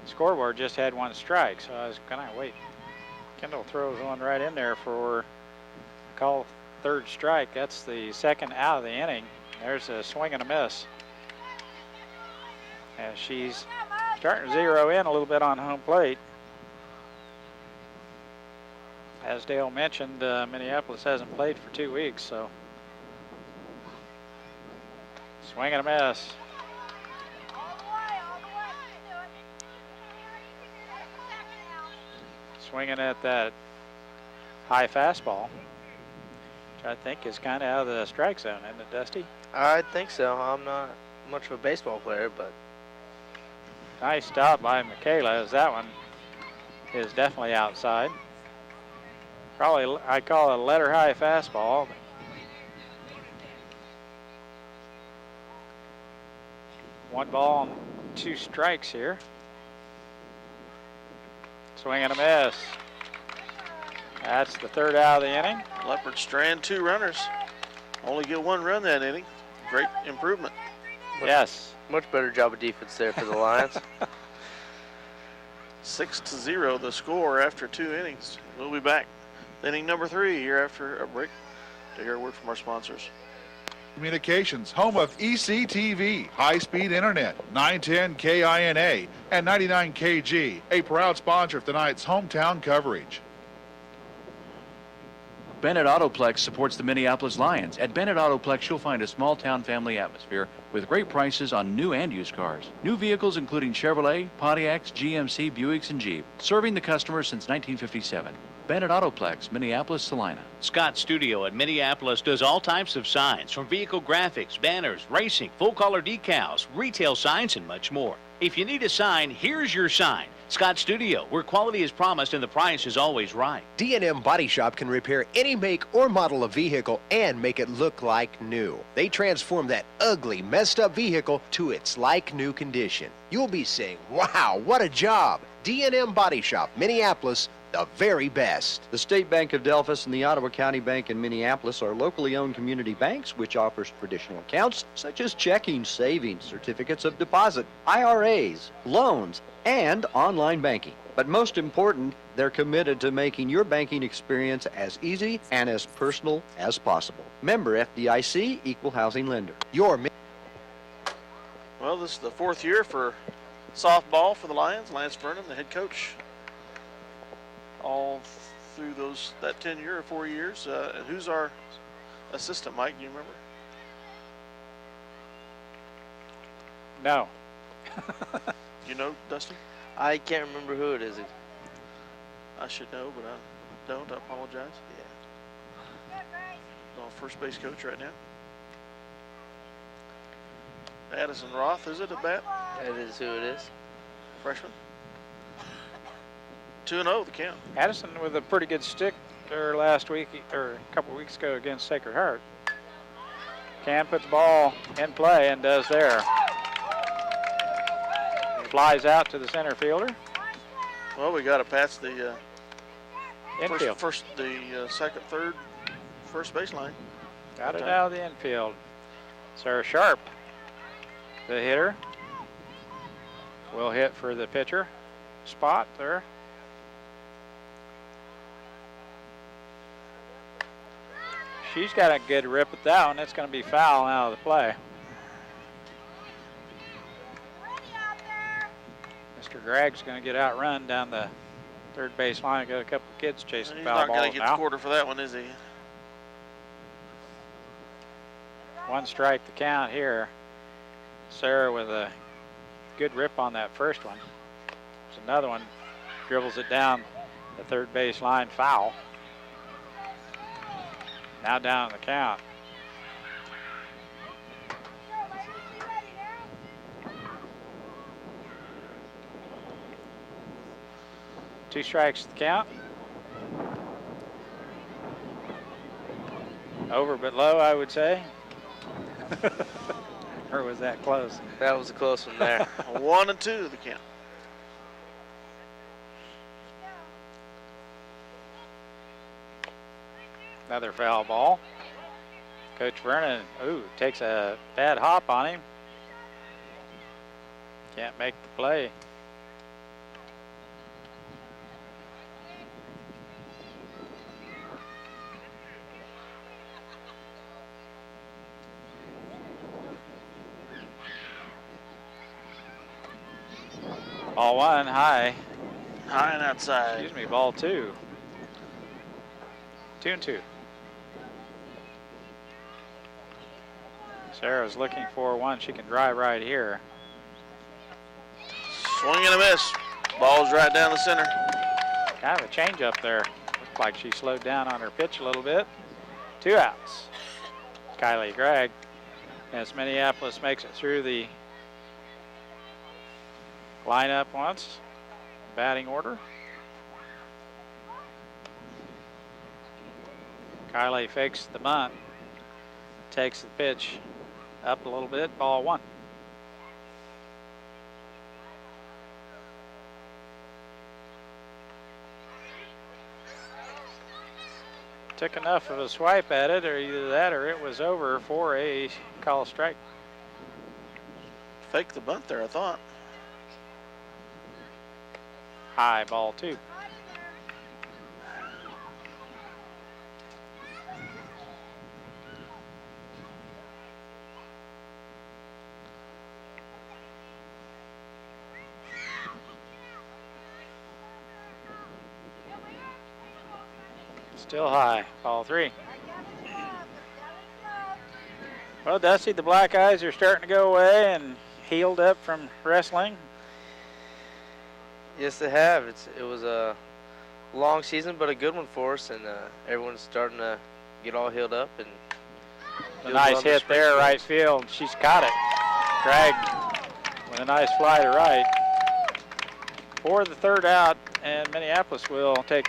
scoreboard just had 1 strike, so I was gonna wait. Kendall throws one right in there for call 3rd strike. That's the 2nd out of the inning. There's a swing and a miss. And she's starting to zero in a little bit on home plate. As Dale mentioned, Minneapolis hasn't played for 2 weeks, so swing and a miss. Swinging at that high fastball, which I think is kind of out of the strike zone, isn't it, Dusty? I think so. I'm not much of a baseball player, but Nice stop by Michaela, as that one is definitely outside. Probably, I call it a letter high fastball. One ball and 2 strikes here. Swing and a miss. That's the 3rd out of the inning. Leopards strand 2 runners. Only get 1 run that inning. Great improvement. Yes. much better job of defense there for the Lions. 6-0 the score after 2 innings. We'll be back. Inning number 3 here after a break to hear a word from our sponsors. Communications, home of ECTV, high-speed internet, 910 KINA and 99 KG, a proud sponsor of tonight's hometown coverage. Bennett Autoplex supports the Minneapolis Lions. At Bennett Autoplex, you'll find a small-town family atmosphere with great prices on new and used cars. New vehicles including Chevrolet, Pontiacs, GMC, Buicks, and Jeep. Serving the customers since 1957. Bennett Autoplex, Minneapolis, Salina. Scott Studio at Minneapolis does all types of signs, from vehicle graphics, banners, racing, full-color decals, retail signs, and much more. If you need a sign, here's your sign. Scott Studio, where quality is promised and the price is always right. D&M Body Shop can repair any make or model of vehicle and make it look like new. They transform that ugly, messed up vehicle to its like-new condition. You'll be saying, wow, what a job! D&M Body Shop, Minneapolis, the very best. The State Bank of Delphos and the Ottawa County Bank in Minneapolis are locally owned community banks which offers traditional accounts such as checking, savings, certificates of deposit, IRAs, loans, and online banking. But most important, they're committed to making your banking experience as easy and as personal as possible. Member FDIC, Equal Housing Lender. Well, this is the 4th year for softball for the Lions. Lance Vernon, the head coach, all through that 10-year or 4 years. Who's our assistant, Mike? Do you remember? No. You know, Dustin? I can't remember who it is. I should know, but I don't. I apologize. Yeah. No, first base coach right now. Addison Roth, is it at bat? That is who it is. Freshman. 2-0 the count. Addison with a pretty good stick there last week, or a couple weeks ago against Sacred Heart. Cam puts the ball in play and does there. Flies out to the center fielder. Well, we got to pass the Infield. second, third, first baseline. Got it out of the infield. Sarah Sharp, the hitter, will hit for the pitcher spot there. She's got a good rip at that one. It's going to be foul out of the play. Mr. Gregg's going to get outrun down the third base line. Got a couple of kids chasing He's foul not balls going to get now. the quarter for that one, is he? 1 strike to count here. Sarah with a good rip on that first one. There's another one. Dribbles it down the third base line, foul. Now down the count. Two strikes to count. Over but low, I would say. Or was that close? That was a close one there. 1-2 the count. Another foul ball. Coach Vernon, takes a bad hop on him. Can't make the play. Ball 1, high. High and outside. Excuse me, ball 2. 2-2. Sarah's looking for one she can drive right here. Swing and a miss. Ball's right down the center. Kind of a change up there. Looked like she slowed down on her pitch a little bit. 2 outs. Kylie Gregg, as Minneapolis makes it through the lineup once. Batting order. Kylie fakes the bunt. Takes the pitch up a little bit. Ball 1. Took enough of a swipe at it, or either that or it was over for a call strike. Fake the bunt there, I thought. High, ball 2. Still high, ball 3. Well, Dusty, the black eyes are starting to go away and healed up from wrestling. Yes, they have. It was a long season, but a good one for us, and everyone's starting to get all healed up. And a nice hit there, right field. She's caught it. Gregg with a nice fly to right. For the 3rd out, and Minneapolis will take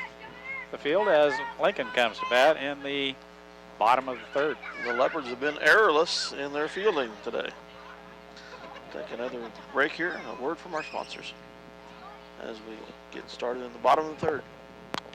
the field as Lincoln comes to bat in the bottom of the 3rd. The Leopards have been errorless in their fielding today. Take another break here, and a word from our sponsors as we get started in the bottom of the 3rd.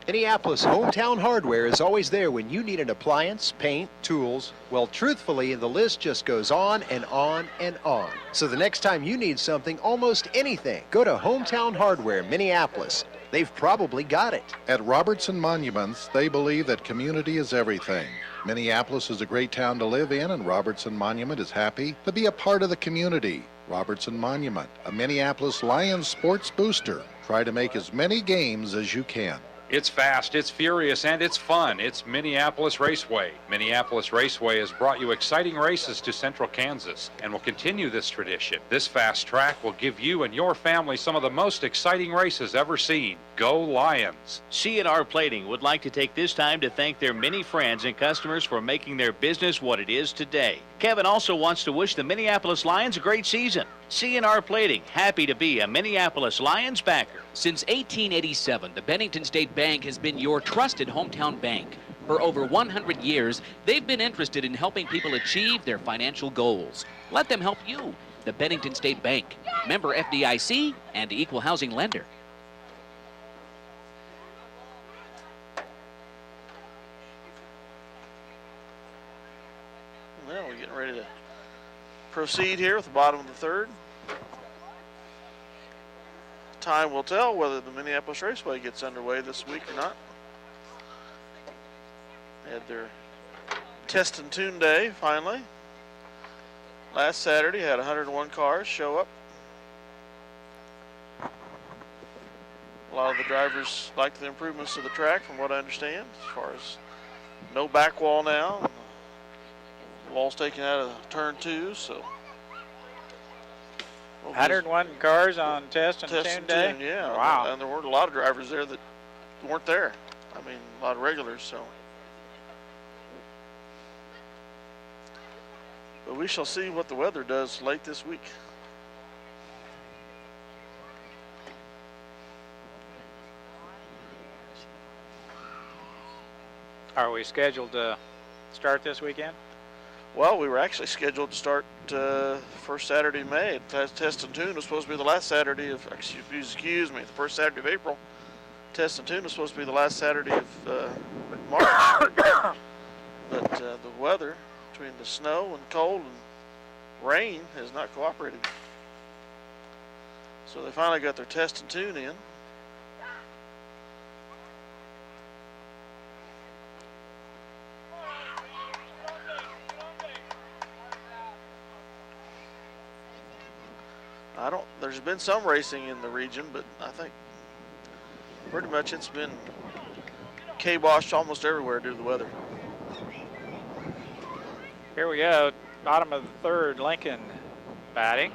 Minneapolis Hometown Hardware is always there when you need an appliance, paint, tools. Well, truthfully, the list just goes on and on and on. So the next time you need something, almost anything, go to Hometown Hardware, Minneapolis. They've probably got it. At Robertson Monuments, they believe that community is everything. Minneapolis is a great town to live in, and Robertson Monument is happy to be a part of the community. Robertson Monument, a Minneapolis Lions sports booster. Try to make as many games as you can. It's fast, it's furious, and it's fun. It's Minneapolis Raceway. Minneapolis Raceway has brought you exciting races to central Kansas and will continue this tradition. This fast track will give you and your family some of the most exciting races ever seen. Go Lions! C&R Plating would like to take this time to thank their many friends and customers for making their business what it is today. Kevin also wants to wish the Minneapolis Lions a great season. C&R Plating, happy to be a Minneapolis Lions backer. Since 1887, the Bennington State Bank has been your trusted hometown bank. For over 100 years, they've been interested in helping people achieve their financial goals. Let them help you. The Bennington State Bank, member FDIC and equal housing lender. Well, we're getting ready to proceed here with the bottom of the 3rd. Time will tell whether the Minneapolis Raceway gets underway this week or not. They had their test and tune day finally. Last Saturday had 101 cars show up. A lot of the drivers liked the improvements to the track from what I understand, as far as no back wall now. The wall's taken out of turn 2, so 101 cars on test and tune day? Yeah. Wow. And there weren't a lot of drivers there that weren't there. I mean, a lot of regulars, so. But we shall see what the weather does late this week. Are we scheduled to start this weekend? Well, we were actually scheduled to start first Saturday in May. Test and tune was supposed to be the last Saturday of, excuse me, the first Saturday of April. Test and tune was supposed to be the last Saturday of March. But the weather, between the snow and cold and rain, has not cooperated. So they finally got their test and tune in. There's been some racing in the region, but I think pretty much it's been K-Bosh almost everywhere due to the weather. Here we go. Bottom of the third, Lincoln batting.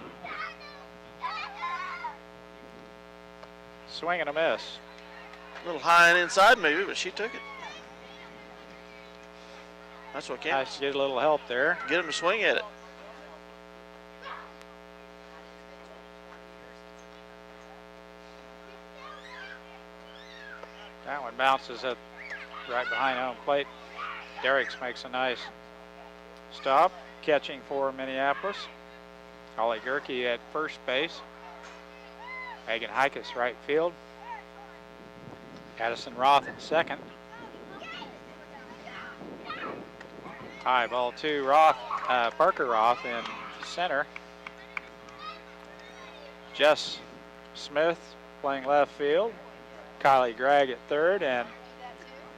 Swing and a miss. A little high and inside maybe, but she took it. That's what counts. Nice to get a little help there. Get him to swing at it. That one bounces up right behind home plate. Derricks makes a nice stop. Catching for Minneapolis. Holly Gerke at first base. Megan Hikus right field. Addison Roth at second. High ball 2, Roth, Parker Roth in center. Jess Smith playing left field. Kylie Gregg at third and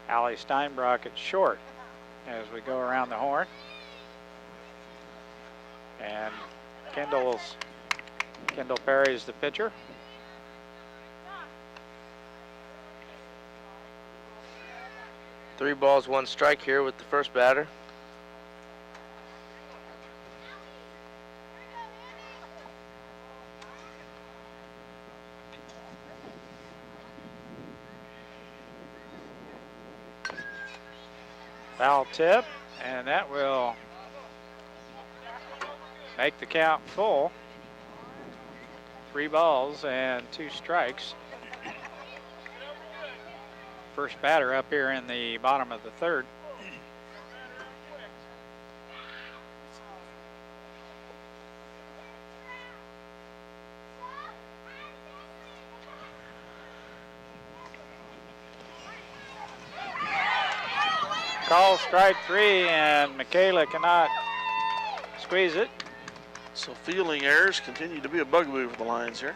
Allie Steinbrock at short as we go around the horn. And Kendall Perry is the pitcher. Three balls, one strike here with the first batter. Foul tip, and that will make the count full. 3 balls and 2 strikes. First batter up here in the bottom of the third. Call strike 3, and Michaela cannot squeeze it. So fielding errors continue to be a bugaboo for the Lions here.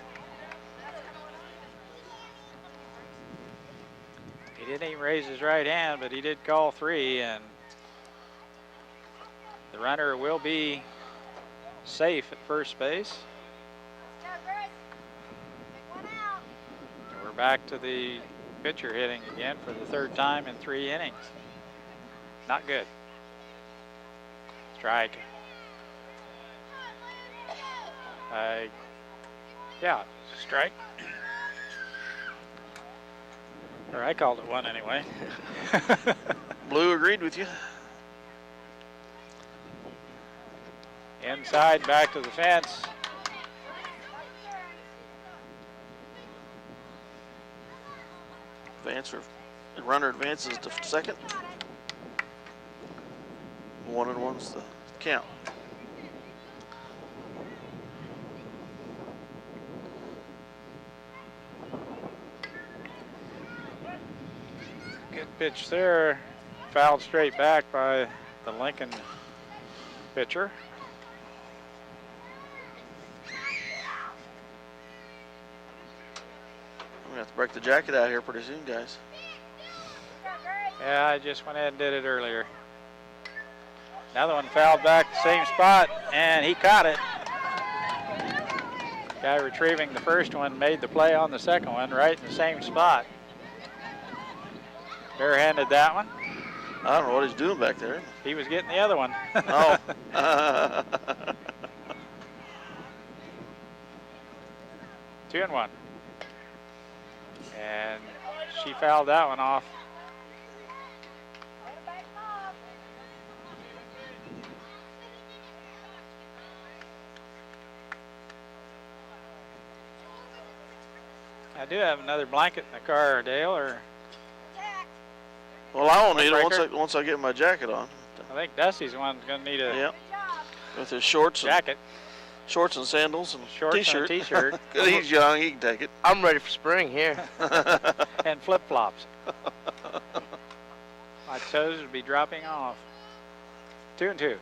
He didn't even raise his right hand, but he did call 3, and the runner will be safe at first base. And we're back to the pitcher hitting again for the 3rd time in 3 innings. Not good. Strike. Yeah, strike. Or I called it 1 anyway. Blue agreed with you. Inside, back to the fence. The runner advances to second. 1-1's the count. Good pitch there. Fouled straight back by the Lincoln pitcher. I'm gonna have to break the jacket out here pretty soon, guys. Yeah, I just went ahead and did it earlier. Another one fouled back the same spot, and he caught it. Guy retrieving the first one made the play on the second one right in the same spot. Barehanded that one. I don't know what he's doing back there. He was getting the other one. Oh. 2-1. And she fouled that one off. I do have another blanket in the car, Dale, or Well, I won't need it once I get my jacket on. I think Dusty's the one going to need a Yep. With his shorts jacket. Shorts and sandals and Shorts t-shirt. and a t-shirt. He's young, he can take it. I'm ready for spring here. And flip-flops. My toes would be dropping off. 2-2.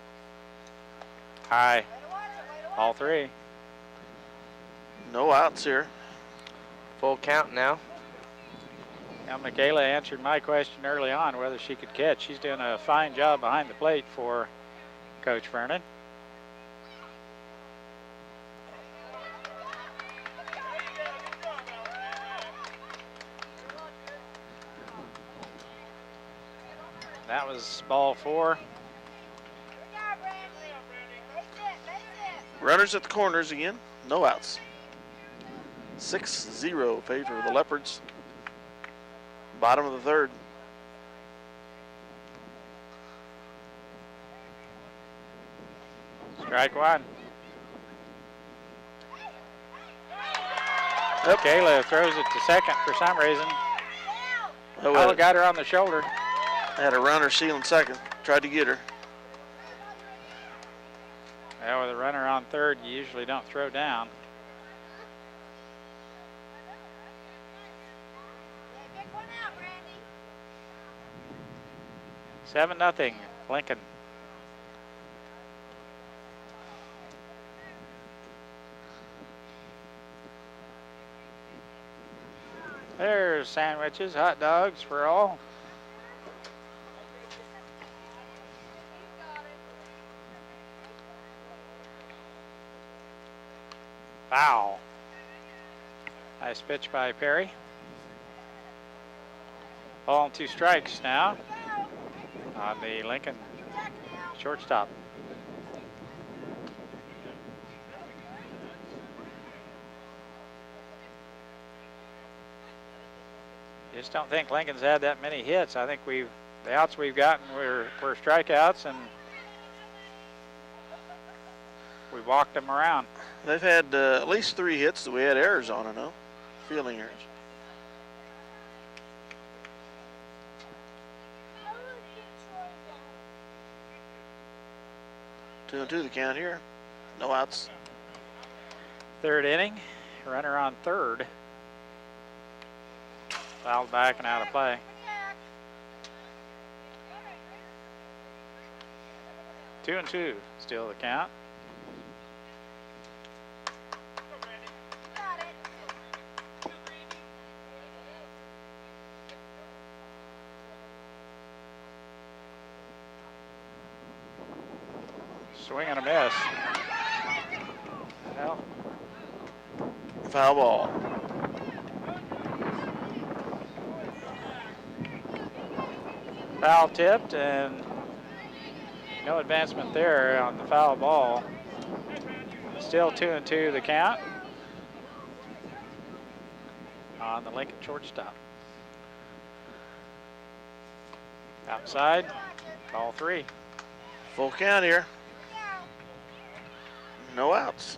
High. All 3. No outs here. Full count now. Now, Michaela answered my question early on whether she could catch. She's doing a fine job behind the plate for Coach Vernon. That was ball 4. Runners at the corners again. No outs. 6-0 favor of the Leopards. Bottom of the third. Strike 1. Kayla throws it to second for some reason. Kayla got her on the shoulder. Had a runner sealing second. Tried to get her. Yeah, with a runner on third, you usually don't throw down. Pick one out, Randy. 7-0, Lincoln. There's sandwiches, hot dogs for all. Foul. Nice pitch by Perry. Ball and 2 strikes now on the Lincoln shortstop. Just don't think Lincoln's had that many hits. I think the outs we've gotten were strikeouts, and we walked them around. They've had at least 3 hits that we had errors on, I know. Fielding errors. 2-2 the count here. No outs. 3rd inning, runner on 3rd. Fouled back and out of play. 2-2, still the count. Swing and a miss. Well, foul ball. Foul tipped, and no advancement there on the foul ball. Still 2-2 the count on the Lincoln shortstop. Outside, ball 3. Full count here. No outs.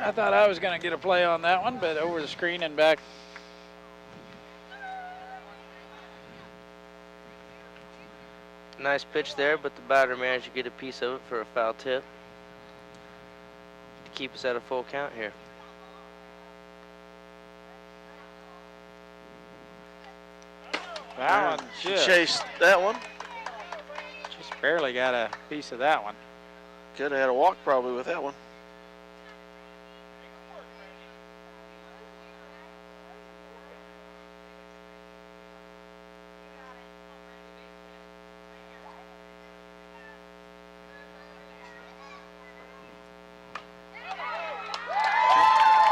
I thought I was going to get a play on that one, but over the screen and back. Nice pitch there, but the batter managed to get a piece of it for a foul tip. Keep us at a full count here. That one She chased that one. Just barely got a piece of that one. Could have had a walk probably with that one.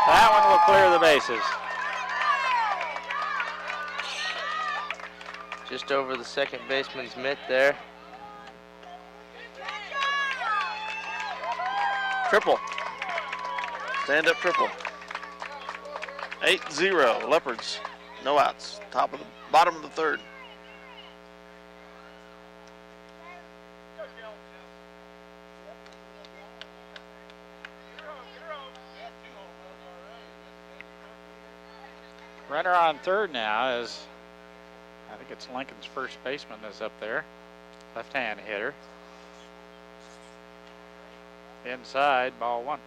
That one will clear the bases. Just over the second baseman's mitt there. Triple. Stand up triple. 8-0 Leopards. No outs. Bottom of the third. Runner on third now is, I think it's Lincoln's first baseman is up there. Left-hand hitter. Inside, ball 1.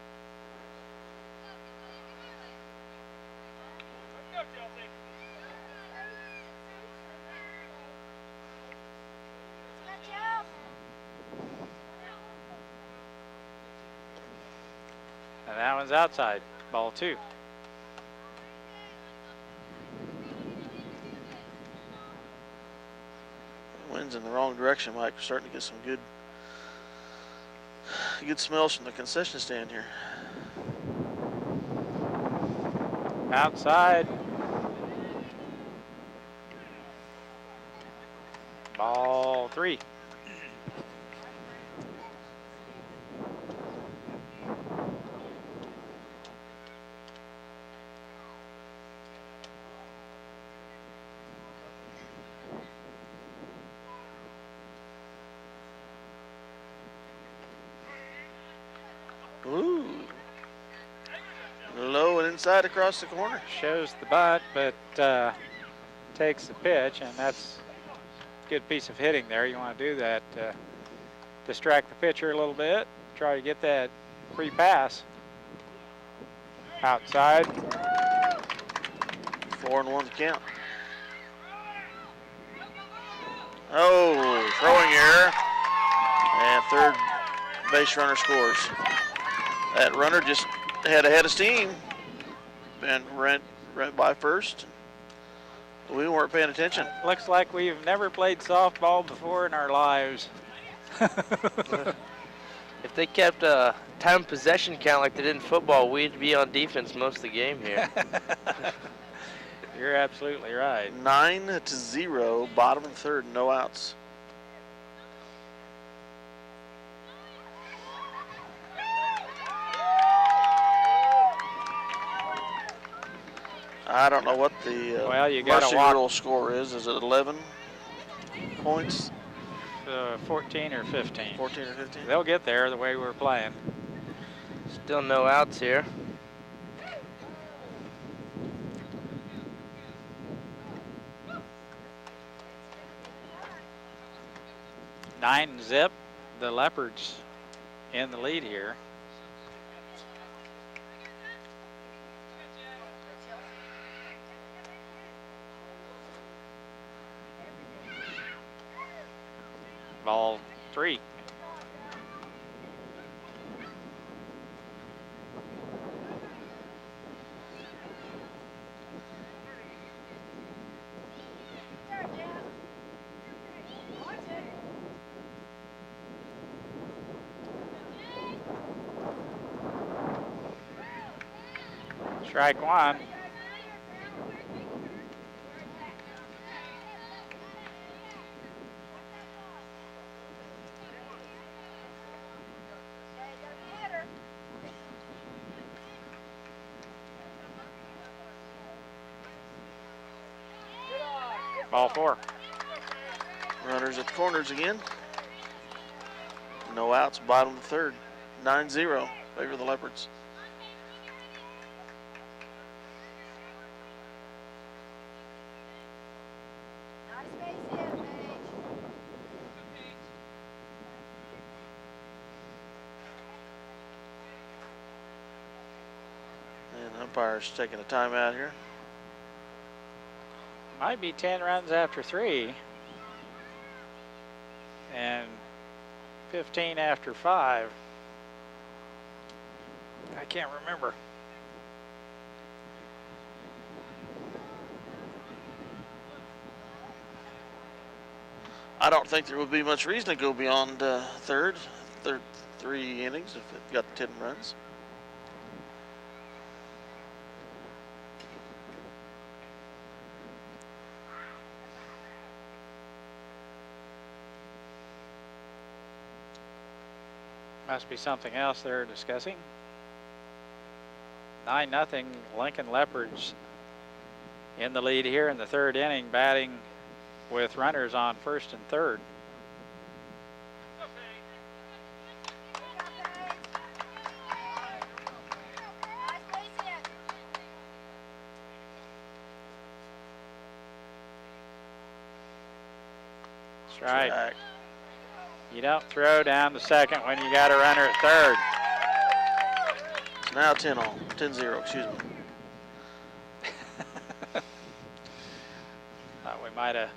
And that one's outside, ball 2. Wind's in the wrong direction, Mike. We're starting to get some good Pretty good smells from the concession stand here. Outside. Ball 3. Ooh. Low and inside across the corner. Shows the bunt, but takes the pitch, and that's a good piece of hitting there. You want to do that. Distract the pitcher a little bit. Try to get that free pass. Outside. 4-1 to count. Oh, throwing error. And third base runner scores. That runner just had a head of steam and ran by first. We weren't paying attention. Looks like we've never played softball before in our lives. If they kept a time possession count like they did in football, we'd be on defense most of the game here. You're absolutely right. 9-0, bottom of the third, no outs. I don't know what the well, you gotta Mercy walk. Rule score is. Is it 11 points? 14 or 15. 14 or 15? They'll get there the way we're playing. Still no outs here. Nine zip. The Leopards in the lead here. Ball 3. Strike 1. Ball 4. Runners at the corners again. No outs, bottom of the third. 9-0, favor the Leopards. And umpire's taking a timeout here. Might be 10 runs after 3. And 15 after 5. I can't remember. I don't think there would be much reason to go beyond third 3 innings if it got 10 runs. Must be something else they're discussing. 9-0, Lincoln Leopards in the lead here in the third inning, batting with runners on first and third. Strike. You don't throw down the second when you got a runner at third. It's now 10-0, excuse me. Thought we might have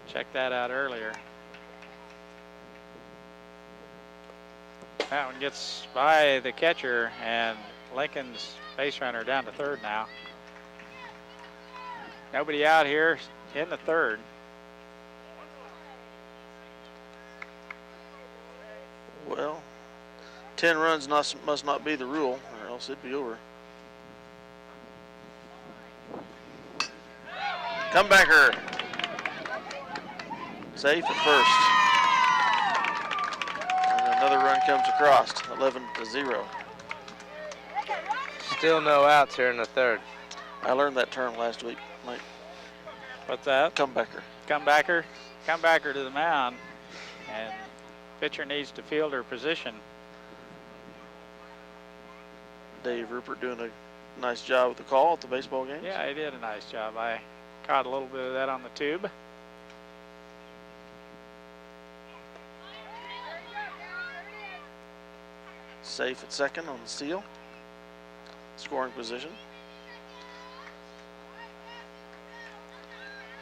checked that out earlier. That one gets by the catcher, and Lincoln's base runner down to third now. Nobody out here in the third. 10 runs must not be the rule, or else it'd be over. Comebacker. Safe at first. And another run comes across, 11-0. Still no outs here in the third. I learned that term last week, Mike. What's that? Comebacker. Comebacker. Comebacker to the mound. And pitcher needs to field her position. Dave Rupert doing a nice job with the call at the baseball games. Yeah, he did a nice job. I caught a little bit of that on the tube. Safe at second on the steal. Scoring position.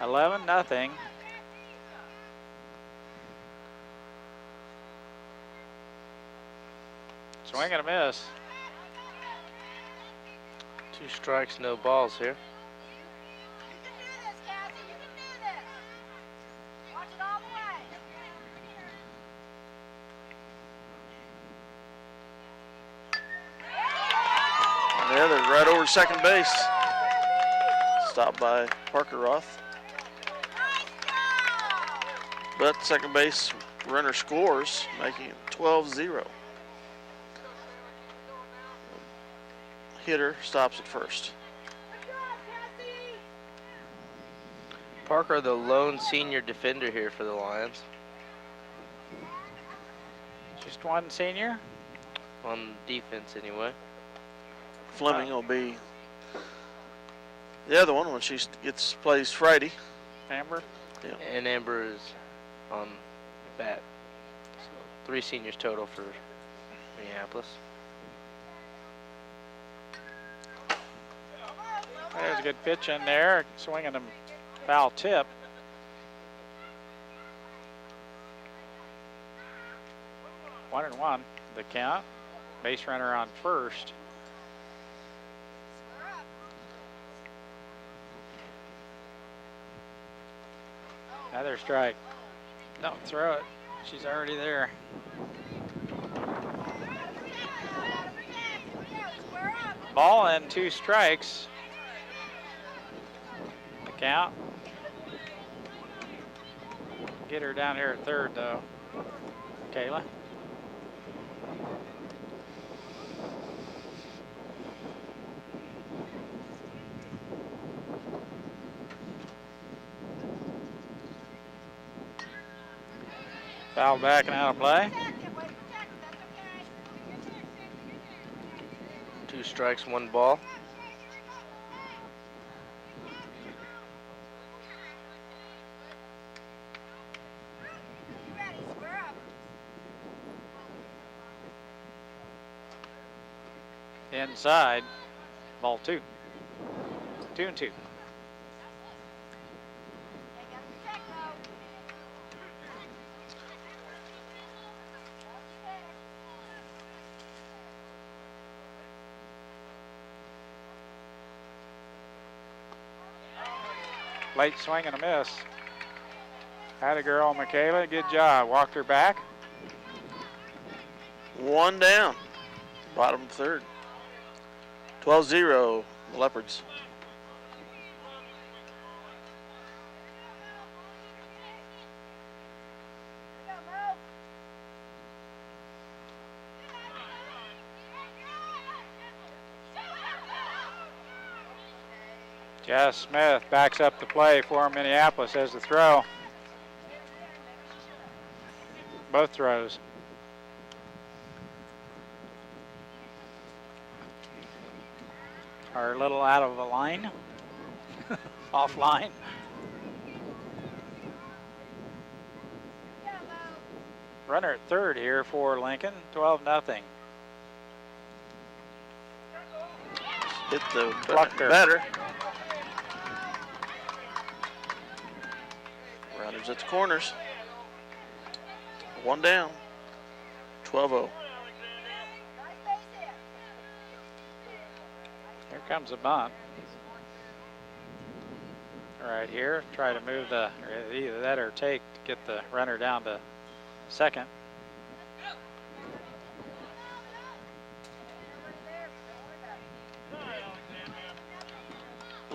11-0. Swing and a miss. 2 strikes, no balls here. You can do this, Cassie. You can do this. Watch it all the way. Yeah, they're right over second base. Stopped by Parker Roth. But second base runner scores, making it 12-0. Hitter stops at first. Parker, the lone senior defender here for the Lions. Just one senior? On defense, anyway. Fleming will be the other one when she plays Friday. Amber? Yeah. And Amber is on bat. So 3 seniors total for Minneapolis. There's a good pitch in there. Swinging a foul tip. One and one, the count. Base runner on first. Another strike. Don't throw it. She's already there. Ball and 2 strikes. The count. Get her down here at third, though. Kayla. Foul back and out of play. 2 strikes, 1 ball. Inside, ball 2. 2-2. Late swing and a miss. Had a girl, Michaela. Good job. Walked her back. 1 down. Bottom of the third. 12-0, the Leopards. Jess Smith backs up the play for Minneapolis as the throw. Both throws. Are a little out of a line, offline. Runner at third here for Lincoln, 12-0. Hit the Plucker. batter. Runners at the corners. 1 down. 12-0. Here comes a bunt. Right here, try to move the, either that or take to get the runner down to second.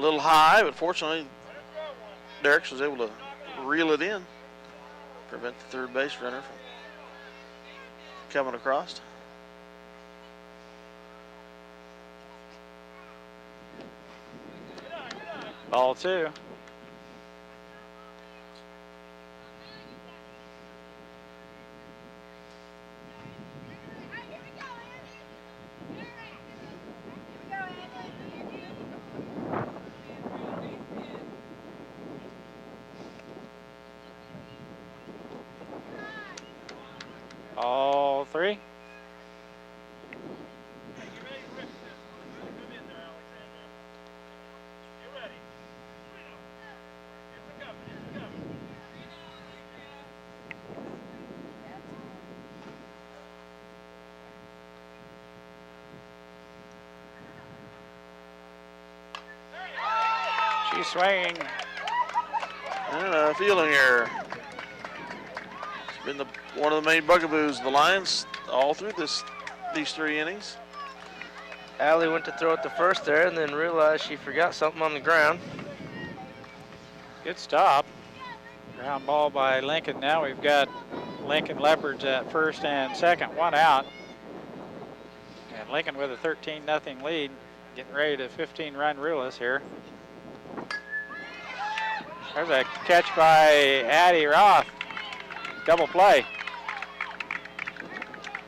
little high, but fortunately, Derricks was able to reel it in, prevent the third base runner from coming across. Ball 2. All 3. She's swinging. And a fielding error. It's been one of the main bugaboos of the Lions all through these 3 innings. Allie went to throw it to first there and then realized she forgot something on the ground. Good stop. Ground ball by Lincoln. Now we've got Lincoln Leopards at first and second, 1 out. And Lincoln with a 13-0 lead, getting ready to 15-run rulers here. There's a catch by Addie Roth. Double play.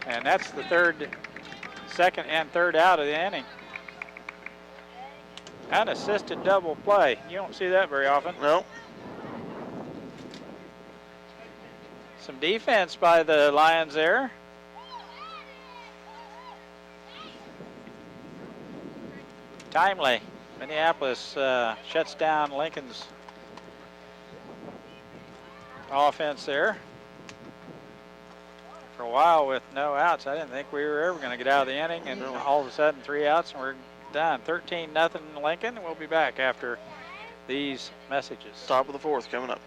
And that's the second and third out of the inning. Unassisted double play. You don't see that very often. No. Some defense by the Lions there. Timely. Minneapolis shuts down Lincoln's offense there. For a while with no outs, I didn't think we were ever going to get out of the inning, and all of a sudden 3 outs and we're done. 13-0 Lincoln, and we'll be back after these messages. Top of the 4th coming up.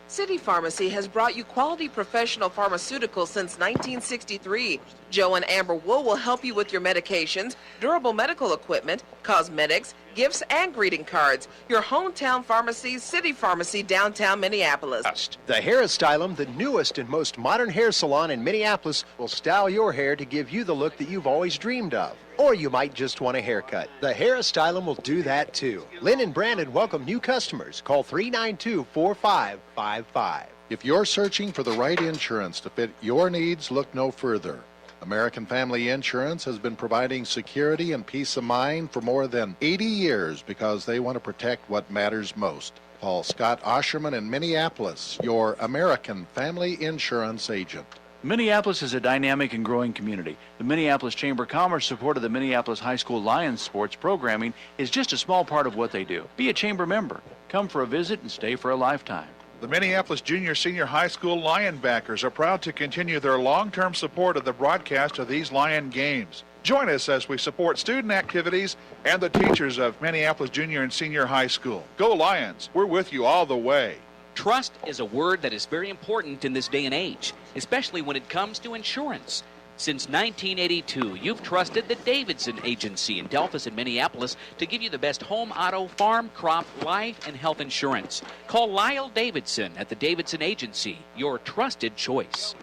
City Pharmacy has brought you quality professional pharmaceuticals since 1963. Joe and Amber Wool will help you with your medications, durable medical equipment, cosmetics, gifts, and greeting cards. Your hometown pharmacy, City Pharmacy, downtown Minneapolis. The Hairstylum, the newest and most modern hair salon in Minneapolis, will style your hair to give you the look that you've always dreamed of. Or you might just want a haircut. The Hairstylum will do that too. Lynn and Brandon welcome new customers. Call 392-4555. If you're searching for the right insurance to fit your needs, look no further. American Family Insurance has been providing security and peace of mind for more than 80 years because they want to protect what matters most. Call Scott Osherman in Minneapolis, your American Family Insurance agent. Minneapolis is a dynamic and growing community. The Minneapolis Chamber of Commerce support of the Minneapolis High School Lions sports programming is just a small part of what they do. Be a chamber member. Come for a visit and stay for a lifetime. The Minneapolis Junior Senior High School Lion backers are proud to continue their long-term support of the broadcast of these Lion games. Join us as we support student activities and the teachers of Minneapolis Junior and Senior High School. Go Lions! We're with you all the way. Trust is a word that is very important in this day and age, especially when it comes to insurance. Since 1982, you've trusted the Davidson Agency in Delphos and Minneapolis to give you the best home, auto, farm, crop, life, and health insurance. Call Lyle Davidson at the Davidson Agency, your trusted choice.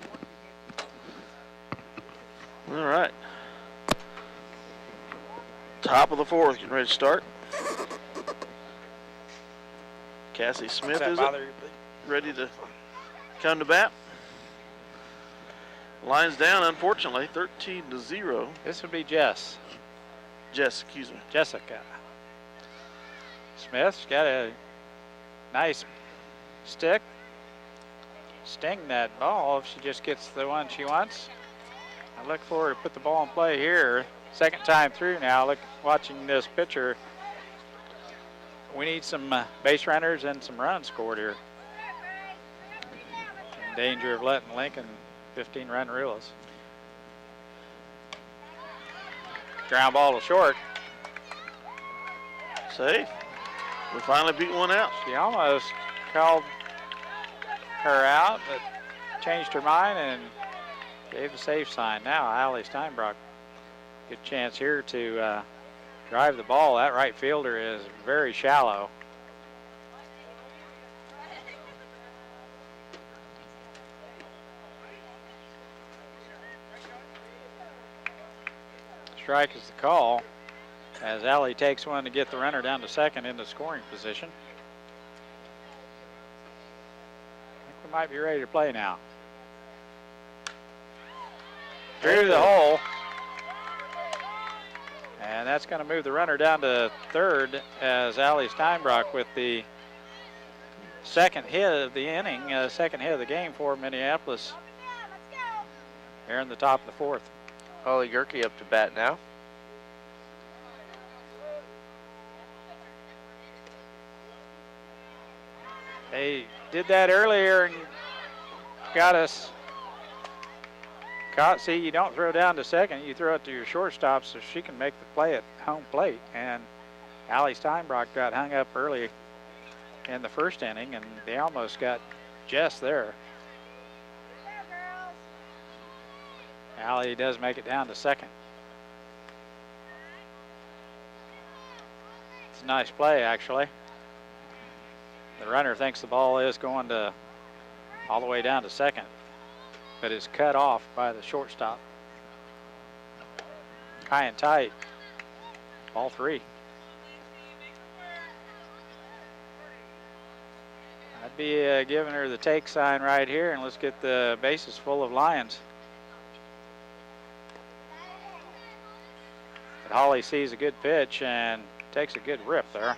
All right. Top of the 4th, getting ready to start. Cassie Smith is ready to come to bat. Line's down, unfortunately, 13-0. This would be Jess. Excuse me. Jessica. Smith's got a nice stick. Sting that ball if she just gets the one she wants. I look forward to put the ball in play here. Second time through now, watching this pitcher. We need some base runners and some runs scored here. In danger of letting Lincoln 15-run reels. Ground ball to short. Safe. We finally beat one out. She almost called her out, but changed her mind and gave the safe sign. Now Allie Steinbrock, good chance here to drive the ball. That right fielder is very shallow. Strike is the call as Allie takes one to get the runner down to second into scoring position. I think we might be ready to play now. Through the hole. And that's going to move the runner down to third as Allie Steinbrock with the second hit of the inning, second hit of the game for Minneapolis here in the top of the fourth. Holly Gerke up to bat now. They did that earlier and got us caught. See, you don't throw down to second, you throw it to your shortstop so she can make the play at home plate. And Allie Steinbrock got hung up early in the first inning, and they almost got Jess there. Allie does make it down to second. It's a nice play, actually. The runner thinks the ball is going to all the way down to second, but is cut off by the shortstop. High and tight, all three. I'd be giving her the take sign right here, and let's get the bases full of Lions. But Holly sees a good pitch and takes a good rip there.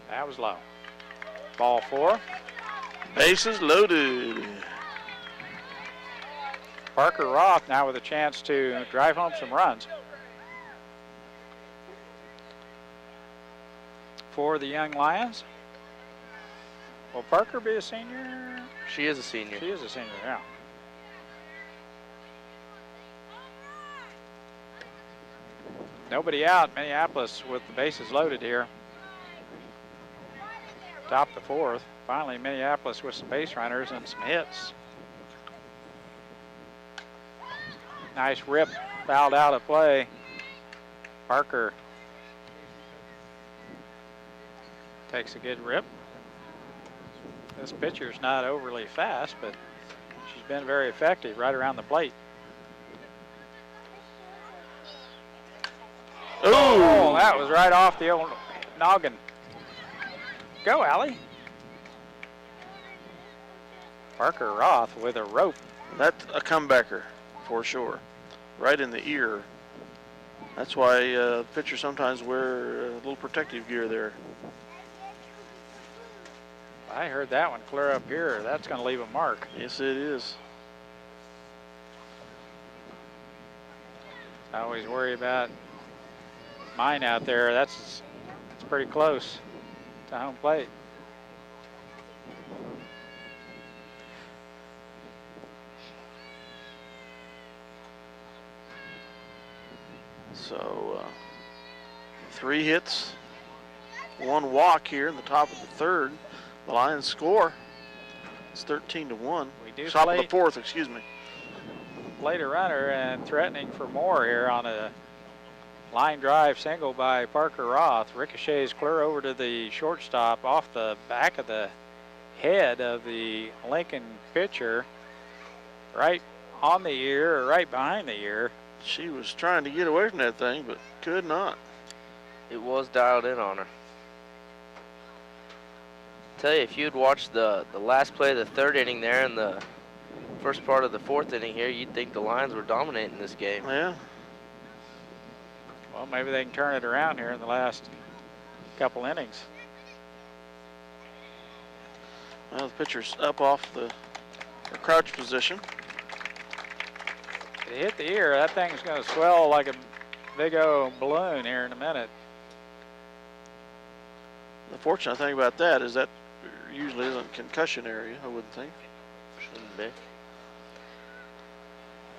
That was low. Ball four. Bases loaded. Parker Roth now with a chance to drive home some runs for the young Lions. Will Parker be a senior? She is a senior. She is a senior, yeah. Nobody out. Minneapolis with the bases loaded here. Top of the fourth. Finally, Minneapolis with some base runners and some hits. Nice rip, fouled out of play. Parker takes a good rip. This pitcher's not overly fast, but she's been very effective right around the plate. Oh, that was right off the old noggin. Go, Allie. Parker Roth with a rope. That's a comebacker for sure. Right in the ear. That's why pitchers sometimes wear a little protective gear there. I heard that one clear up here. That's going to leave a mark. Yes, it is. I always worry about mine out there. It's pretty close to home plate. So 3 hits, 1 walk here in the top of the third. The Lions score. It's 13-1. We do top of the fourth, excuse me. Played a runner and threatening for more here on a line drive single by Parker Roth. Ricochets clear over to the shortstop off the back of the head of the Lincoln pitcher, right on the ear or right behind the ear. She was trying to get away from that thing, but could not. It was dialed in on her. Tell you, if you'd watched the last play of the third inning there and the first part of the fourth inning here, you'd think the Lions were dominating this game. Yeah. Well, maybe they can turn it around here in the last couple innings. Well, the pitcher's up off the crouch position. It hit the ear. That thing's going to swell like a big old balloon here in a minute. The fortunate thing about that is that usually isn't concussion area, I wouldn't think. Shouldn't be.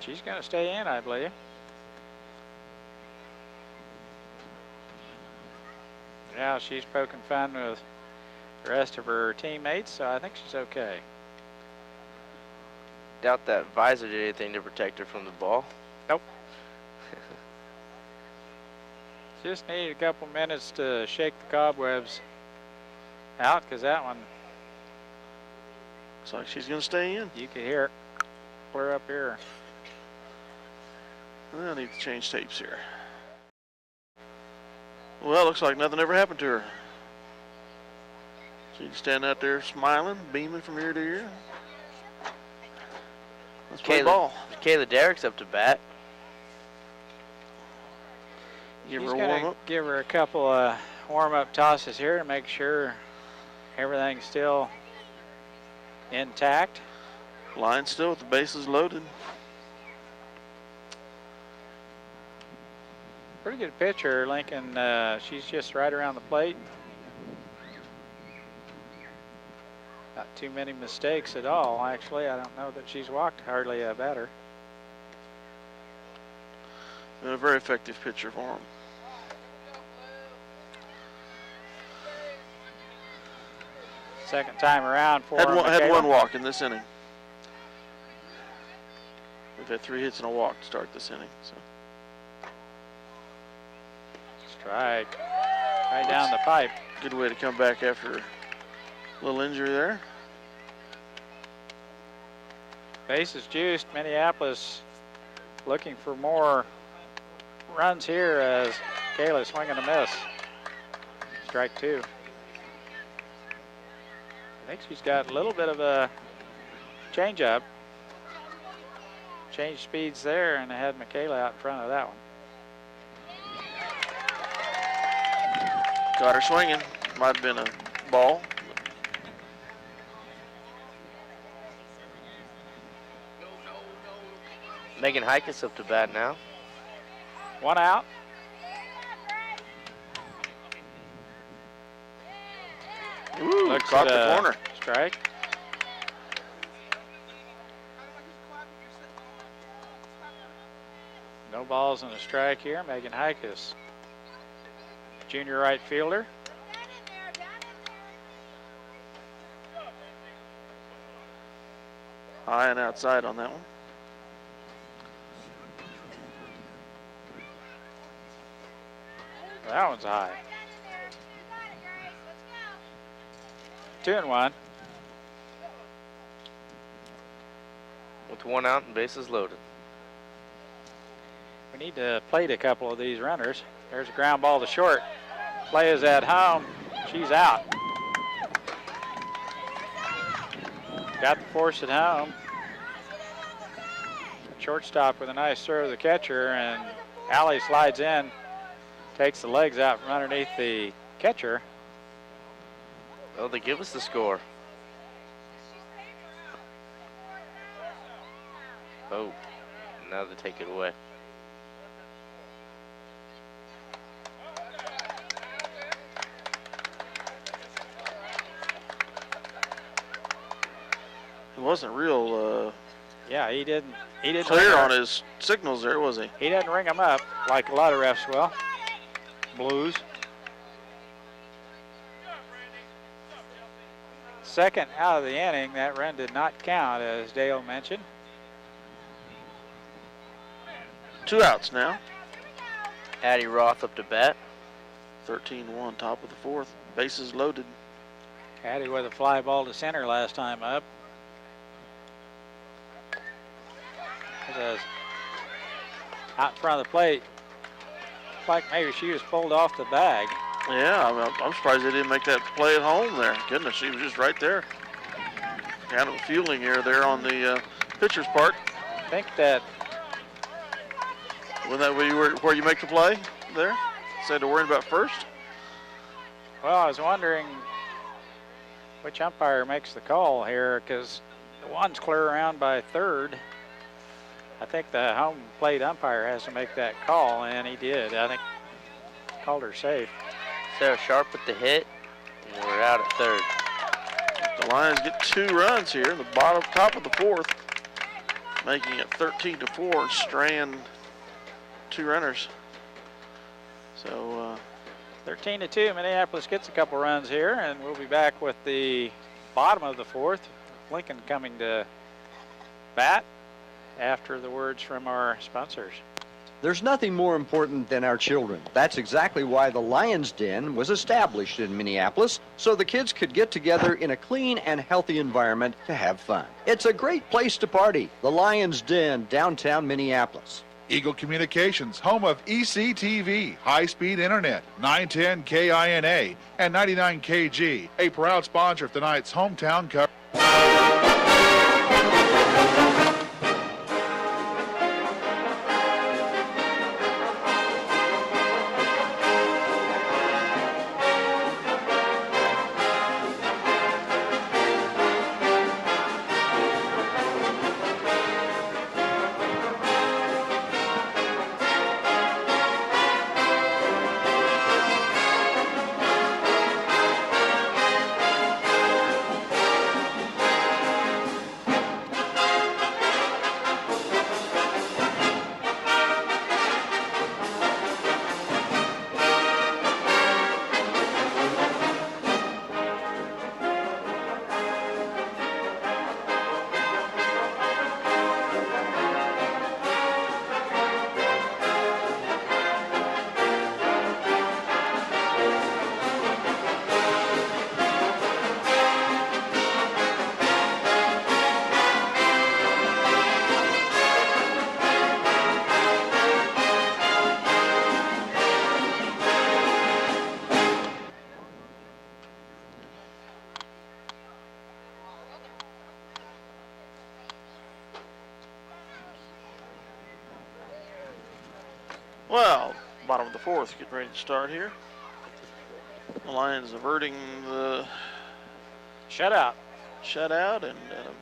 She's going to stay in, I believe. Yeah, she's poking fun with the rest of her teammates, so I think she's okay. Doubt that visor did anything to protect her from the ball. Nope. Just need a couple minutes to shake the cobwebs out, because that one, looks like she's going to stay in. you could hear it clear up here. I need to change tapes here. Well, looks like nothing ever happened to her. She's standing out there smiling, beaming from ear to ear. Let's play ball. Kayla Derrick's up to bat. Give He's her a gonna warm-up. give her a couple of warm-up tosses here to make sure everything's still intact. Line still with the bases loaded. Pretty good pitcher, Lincoln. She's just right around the plate. Not too many mistakes at all, actually. I don't know that she's walked hardly a batter. Been a very effective pitcher for him. Second time around for Had Michaela. one walk in this inning. We've had 3 hits and a walk to start this inning. So. Strike. Right down the pipe. Good way to come back after a little injury there. Bases juiced. Minneapolis looking for more runs here as Kayla swinging a miss. Strike 2. I think she's got a little bit of a change-up. Change speeds there, and they had Michaela out in front of that one. Got her swinging. Might have been a ball. Megan Hikus up to bat now. 1 out. Ooh, Looks caught at the a corner. Strike. No balls and a strike here. Megan Hikus, junior right fielder. High and outside on that one. That one's high. 2-1. With 1 out and bases loaded. We need to plate a couple of these runners. There's a ground ball to short. Play is at home. She's out. Got the force at home. Shortstop with a nice throw to the catcher, and Allie slides in, takes the legs out from underneath the catcher. Oh, they give us the score. Oh, now they take it away. He wasn't real Yeah, he didn't clear on his signals there, was he? He didn't ring them up like a lot of refs will. Blues. Second out of the inning. That run did not count, as Dale mentioned. 2 outs now. Addie Roth up to bat. 13-1, top of the 4th. Bases loaded. Addie with a fly ball to center last time up. Out in front of the plate. Looks like maybe she was pulled off the bag. Yeah, I'm surprised they didn't make that play at home there. Goodness, she was just right there. Kind of a fielding error there on the pitcher's part. I think that. Wasn't that where you make the play there? Instead of worrying about first? Well, I was wondering which umpire makes the call here, because the one's clear around by third. I think the home plate umpire has to make that call, and he did. I think called her safe. Sarah Sharp with the hit, and we're out at third. The Lions get 2 runs here in the top of the 4th, making it 13-4. Strand 2 runners. So 13-2, Minneapolis gets a couple runs here, and we'll be back with the bottom of the fourth. Lincoln coming to bat after the words from our sponsors. There's nothing more important than our children. That's exactly why the Lion's Den was established in Minneapolis, so the kids could get together in a clean and healthy environment to have fun. It's a great place to party, the Lion's Den, downtown Minneapolis. Eagle Communications, home of ECTV, high-speed internet, 910 KINA, and 99 KG, a proud sponsor of tonight's hometown coverage. Well, bottom of the fourth, getting ready to start here. The Lions averting the Shutout. shutout and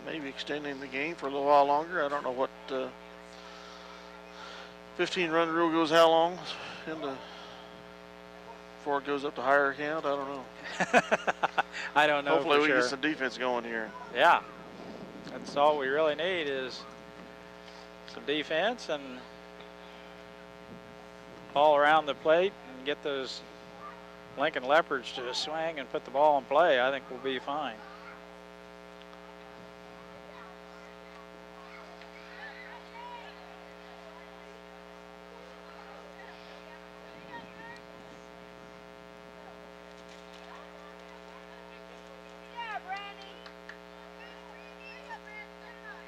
maybe extending the game for a little while longer. I don't know what 15-run rule goes how long before it goes up to higher count. I don't know. I don't know. Hopefully for we sure. get some defense going here. Yeah, that's all we really need is some defense and ball around the plate and get those Lincoln Leopards to swing and put the ball in play. I think we'll be fine. Yeah, Brandy.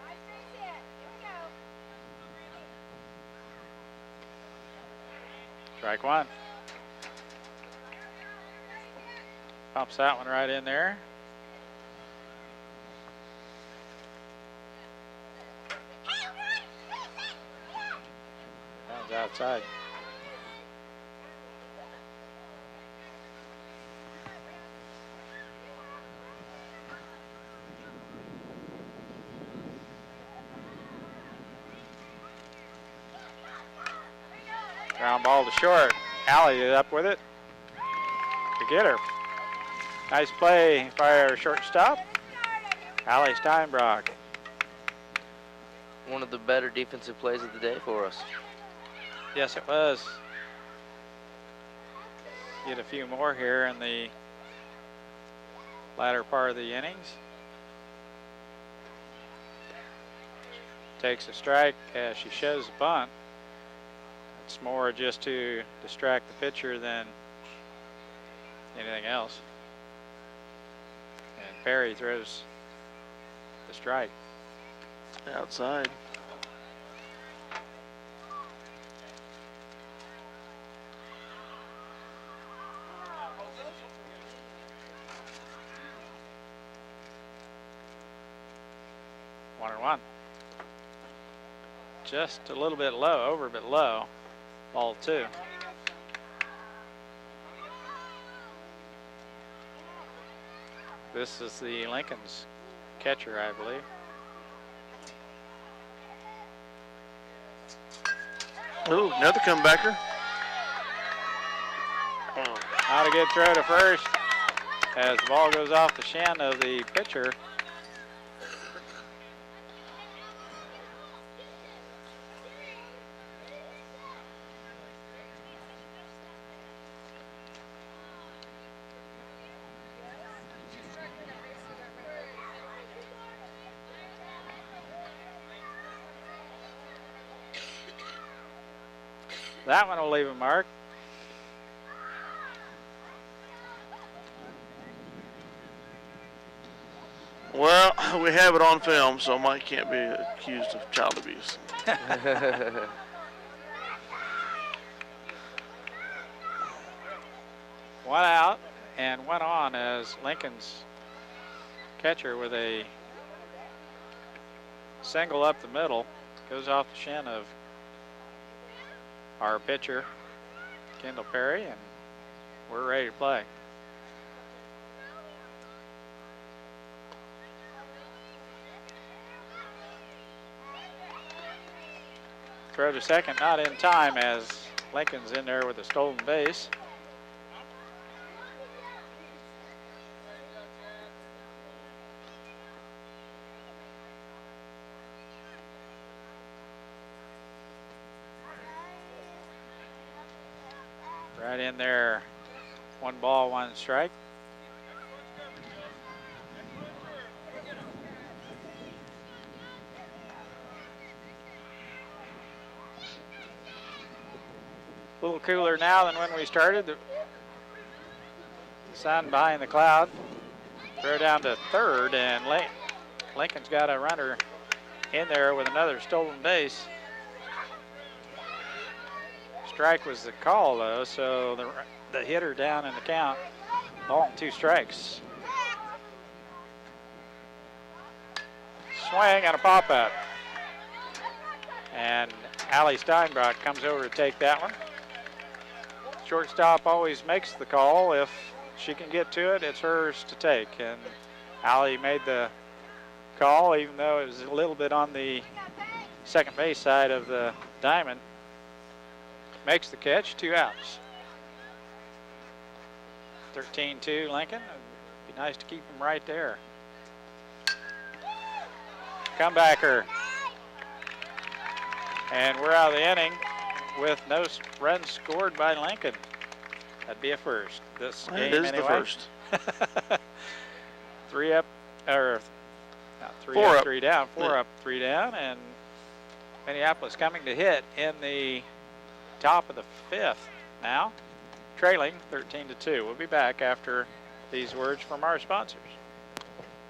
Nice base hit. Here we go. Strike one. Pumps that one right in there. Comes outside. Ground ball to short. Alley is up with it to get her. Nice play by our shortstop, Allie Steinbrock. One of the better defensive plays of the day for us. Yes, it was. Get a few more here in the latter part of the innings. Takes a strike as she shows the bunt. It's more just to distract the pitcher than anything else. And Perry throws the strike. Outside. One and one. Just a little bit low, over a bit low. Ball two. This is the Lincoln's catcher, I believe. Ooh, another comebacker. Not a good throw to first as the ball goes off the shin of the pitcher. That one will leave a mark. Well, we have it on film, so Mike can't be accused of child abuse. One out and one on as Lincoln's catcher with a single up the middle goes off the shin of our pitcher, Kendall Perry, and we're ready to play. Throw to second, not in time as Lincoln's in there with a stolen base. Right in there, 1 ball, 1 strike. A little cooler now than when we started. The sun behind the cloud. Throw down to third, and Lincoln's got a runner in there with another stolen base. Strike was the call, though, so the hitter down in the count. Ball and 2 strikes. Swing and a pop-up. And Allie Steinbrock comes over to take that one. Shortstop always makes the call. If she can get to it, it's hers to take. And Allie made the call, even though it was a little bit on the second base side of the diamond. Makes the catch, 2 outs. 13-2 Lincoln. It'd be nice to keep them right there. Comebacker. And we're out of the inning with no runs scored by Lincoln. That'd be a first. This game is anyway. The first. 3 up, or not 3 4 up, up. 3 down. 4 up, 3 down, and Minneapolis coming to hit in the top of the 5th now, trailing 13-2. We'll be back after these words from our sponsors.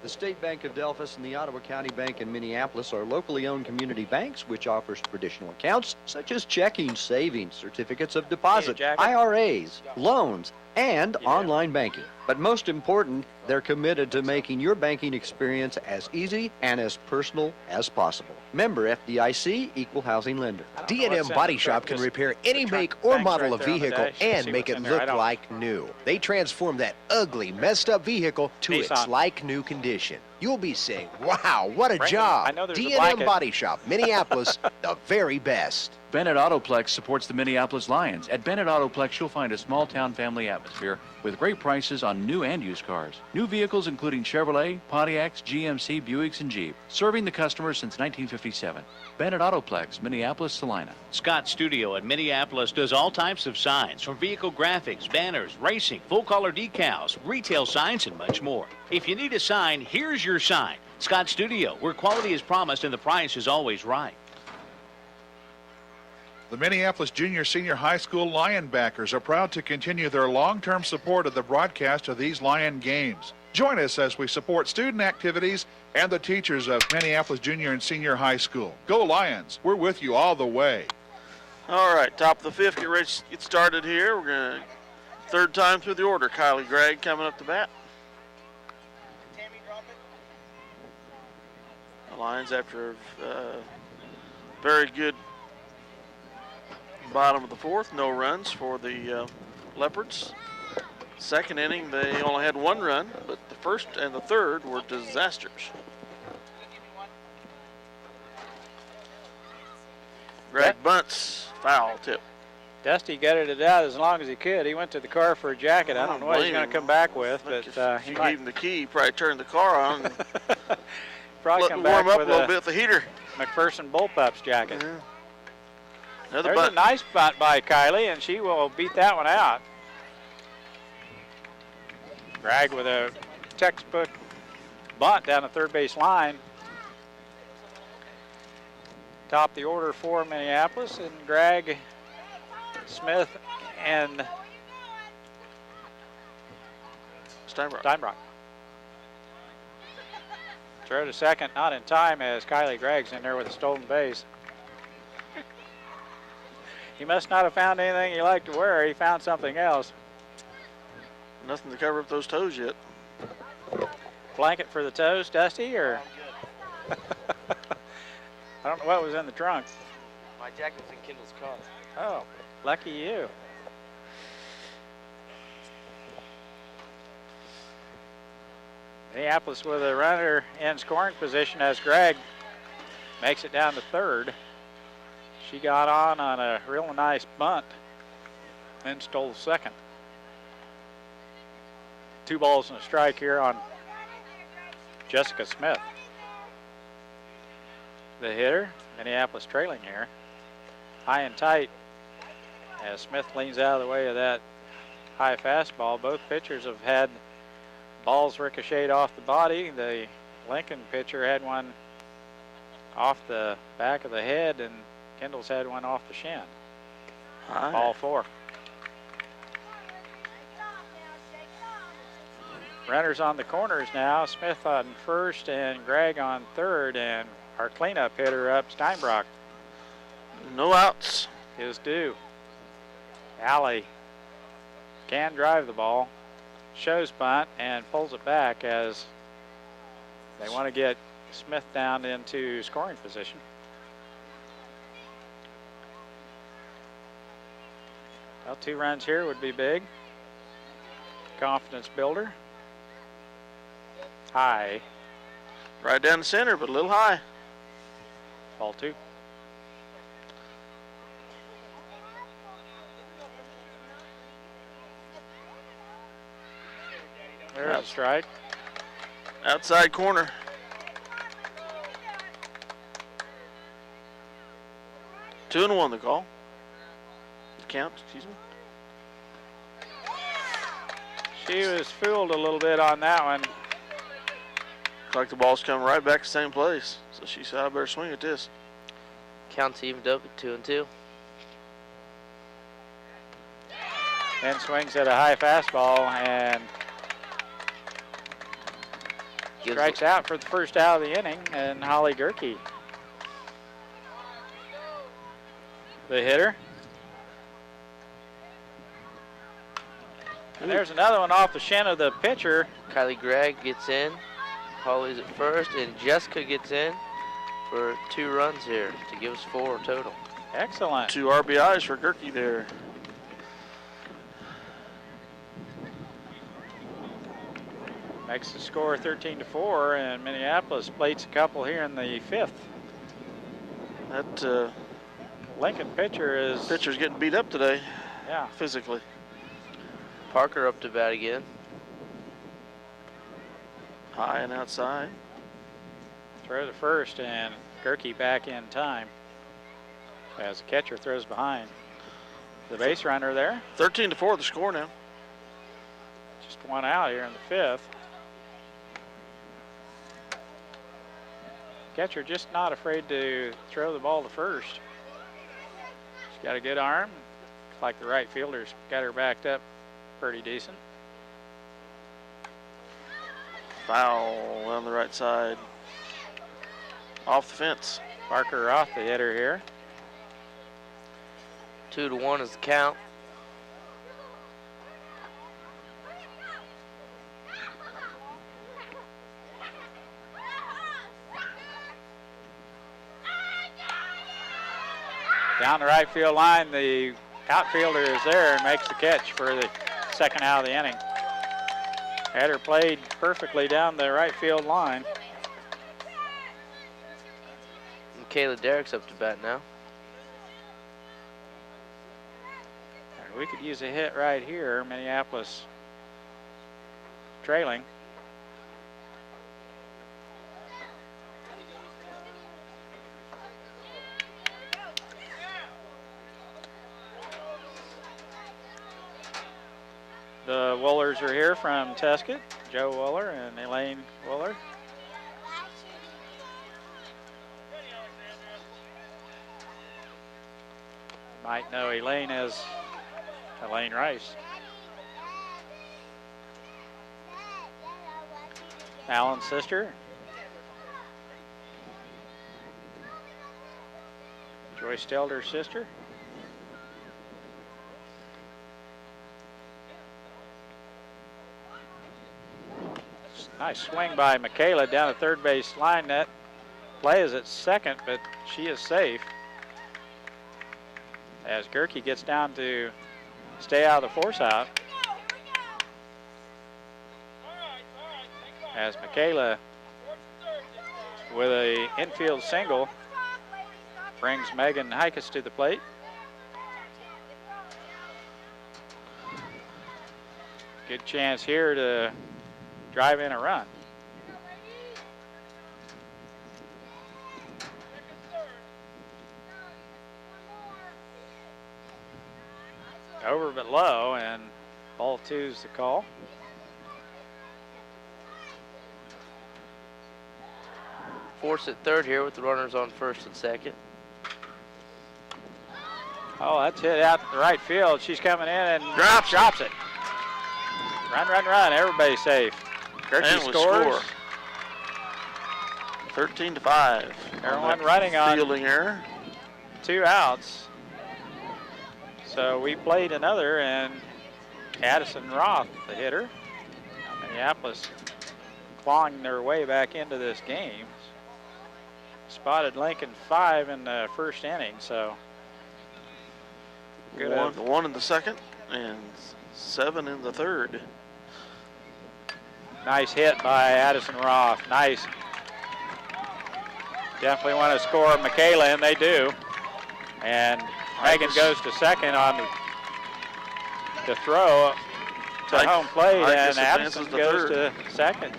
The State Bank of Delphos and the Ottawa County Bank in Minneapolis are locally owned community banks which offers traditional accounts such as checking, savings, certificates of deposit, jacket? IRAs, loans, and online banking. But most important, they're committed to making your banking experience as easy and as personal as possible. Member FDIC, Equal Housing Lender. D&M Body Shop can repair any make or model of vehicle and make it look like new. They transform that ugly, messed up vehicle to its like new condition. You'll be saying, wow, what a job. D&M Body Shop, Minneapolis, the very best. Bennett Autoplex supports the Minneapolis Lions. At Bennett Autoplex, you'll find a small-town family atmosphere with great prices on new and used cars. New vehicles including Chevrolet, Pontiacs, GMC, Buicks, and Jeep. Serving the customers since 1957. Bennett Autoplex, Minneapolis, Salina. Scott Studio at Minneapolis does all types of signs, from vehicle graphics, banners, racing, full-color decals, retail signs, and much more. If you need a sign, here's your sign. Scott Studio, where quality is promised and the price is always right. The Minneapolis Junior Senior High School Lionbackers are proud to continue their long-term support of the broadcast of these Lion games. Join us as we support student activities and the teachers of Minneapolis Junior and Senior High School. Go Lions! We're with you all the way. All right, top of the 5th, get ready to get started here. We're going to, third time through the order, Kylie Gregg coming up to bat. The Lions, after a very good bottom of the 4th, no runs for the Leopards. Second inning, they only had 1 run, but the 1st and the 3rd were disasters. Greg bunts, foul tip. Dusty gutted it out as long as he could. He went to the car for a jacket. I don't know what he's going to come back with, but he gave him the key. He probably turned the car on and probably let come him back warm up a with little bit with the heater. McPherson Bullpups jacket. Yeah. There's a nice bunt by Kylie, and she will beat that one out. Greg with a textbook bunt down the third base line. Top the order for Minneapolis, and Greg Smith and Steinbrock. Throw to second, not in time as Kylie Gregg's in there with a stolen base. He must not have found anything he liked to wear. He found something else. Nothing to cover up those toes yet. Blanket for the toes, Dusty, or? I don't know what was in the trunk. My jacket was in Kendall's car. Oh, lucky you. Minneapolis with a runner in scoring position as Gregg makes it down to third. She got on a real nice bunt and stole second. 2 balls and a strike here on Jessica Smith. The hitter, Minneapolis trailing here. High and tight as Smith leans out of the way of that high fastball. Both pitchers have had balls ricocheted off the body. The Lincoln pitcher had one off the back of the head, and Kendall's had one off the shin. All 4. Runners on the corners now. Smith on first and Gregg on third, and our cleanup hitter up, Steinbrock. No outs. Is due. Alley can drive the ball, shows bunt, and pulls it back as they want to get Smith down into scoring position. Well, 2 runs here would be big. Confidence builder. High. Right down the center, but a little high. Ball 2. There's a strike. Outside corner. Two and 1 the call. The count, excuse me. She was fooled a little bit on that one. Looks like the ball's coming right back to the same place. So she said, I better swing at this. Count's evened up at 2-2. Then swings at a high fastball and strikes out for the first out of the inning, and Holly Gerke, the hitter. And there's another one off the shin of the pitcher. Kylie Gregg gets in. Holly's at first, and Jessica gets in for 2 runs here to give us 4 total. Excellent. 2 RBIs for Gerke there. Makes the score 13-4, and Minneapolis plates a couple here in the 5th. That Lincoln pitcher's getting beat up today. Yeah. Physically. Parker up to bat again. High and outside. Throw to first, and Gerke back in time as the catcher throws behind. The base runner there. 13-4 the score now. Just 1 out here in the 5th. Catcher just not afraid to throw the ball to first. She's got a good arm. Looks like the right fielder's got her backed up pretty decent. Foul on the right side. Off the fence. Parker off the hitter here. 2-1 is the count. Down the right field line, the outfielder is there and makes the catch for the second out of the inning. Had her played perfectly down the right field line. And Kayla Derrick's up to bat now. We could use a hit right here. Minneapolis trailing. The Woolers are here from Tuscott. Joe Wooler and Elaine Wooler. Might know Elaine as Elaine Rice. Alan's sister. Joyce Stelder's sister. Nice swing by Michaela down the third base line. That play is at second, but she is safe. As Gerke gets down to stay out of the force out. As Michaela with a infield single brings Megan Hikus to the plate. Good chance here to drive in a run. Over but low, and ball 2's the call. Force at third here with the runners on first and second. Oh, that's hit out the right field. She's coming in and drops it. Run, run, run. Everybody's safe. Gerke scores. 13-5. Everyone running on fielding error. 2 outs. So we played another, and Addison Roth, the hitter. Minneapolis clawing their way back into this game. Spotted Lincoln 5 in the first inning, so good. One in the second and 7 in the third. Nice hit by Addison Roth. Nice. Definitely want to score Michaela, and they do. And Megan goes to second on the throw to home plate, and Addison goes to second.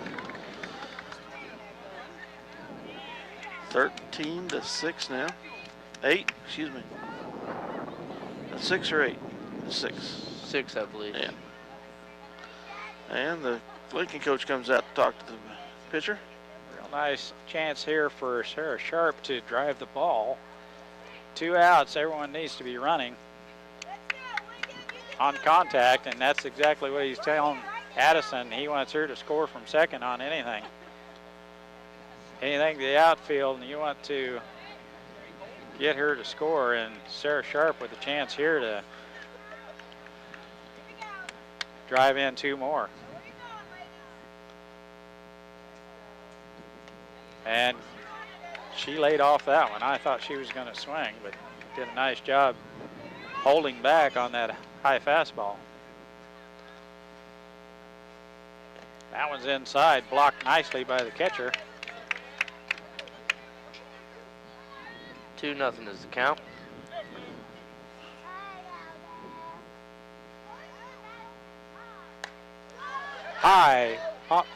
13-6 now. 8, excuse me. 6 or 8? 6. 6, I believe. Yeah. And the Lincoln coach comes out to talk to the pitcher. Real nice chance here for Sarah Sharp to drive the ball. 2 outs, everyone needs to be running on contact, and that's exactly what he's telling Addison. He wants her to score from second on anything. Anything to the outfield, and you want to get her to score, and Sarah Sharp with a chance here to drive in 2 more. And she laid off that one. I thought she was going to swing, but did a nice job holding back on that high fastball. That one's inside, blocked nicely by the catcher. 2-0 is the count. High, pop,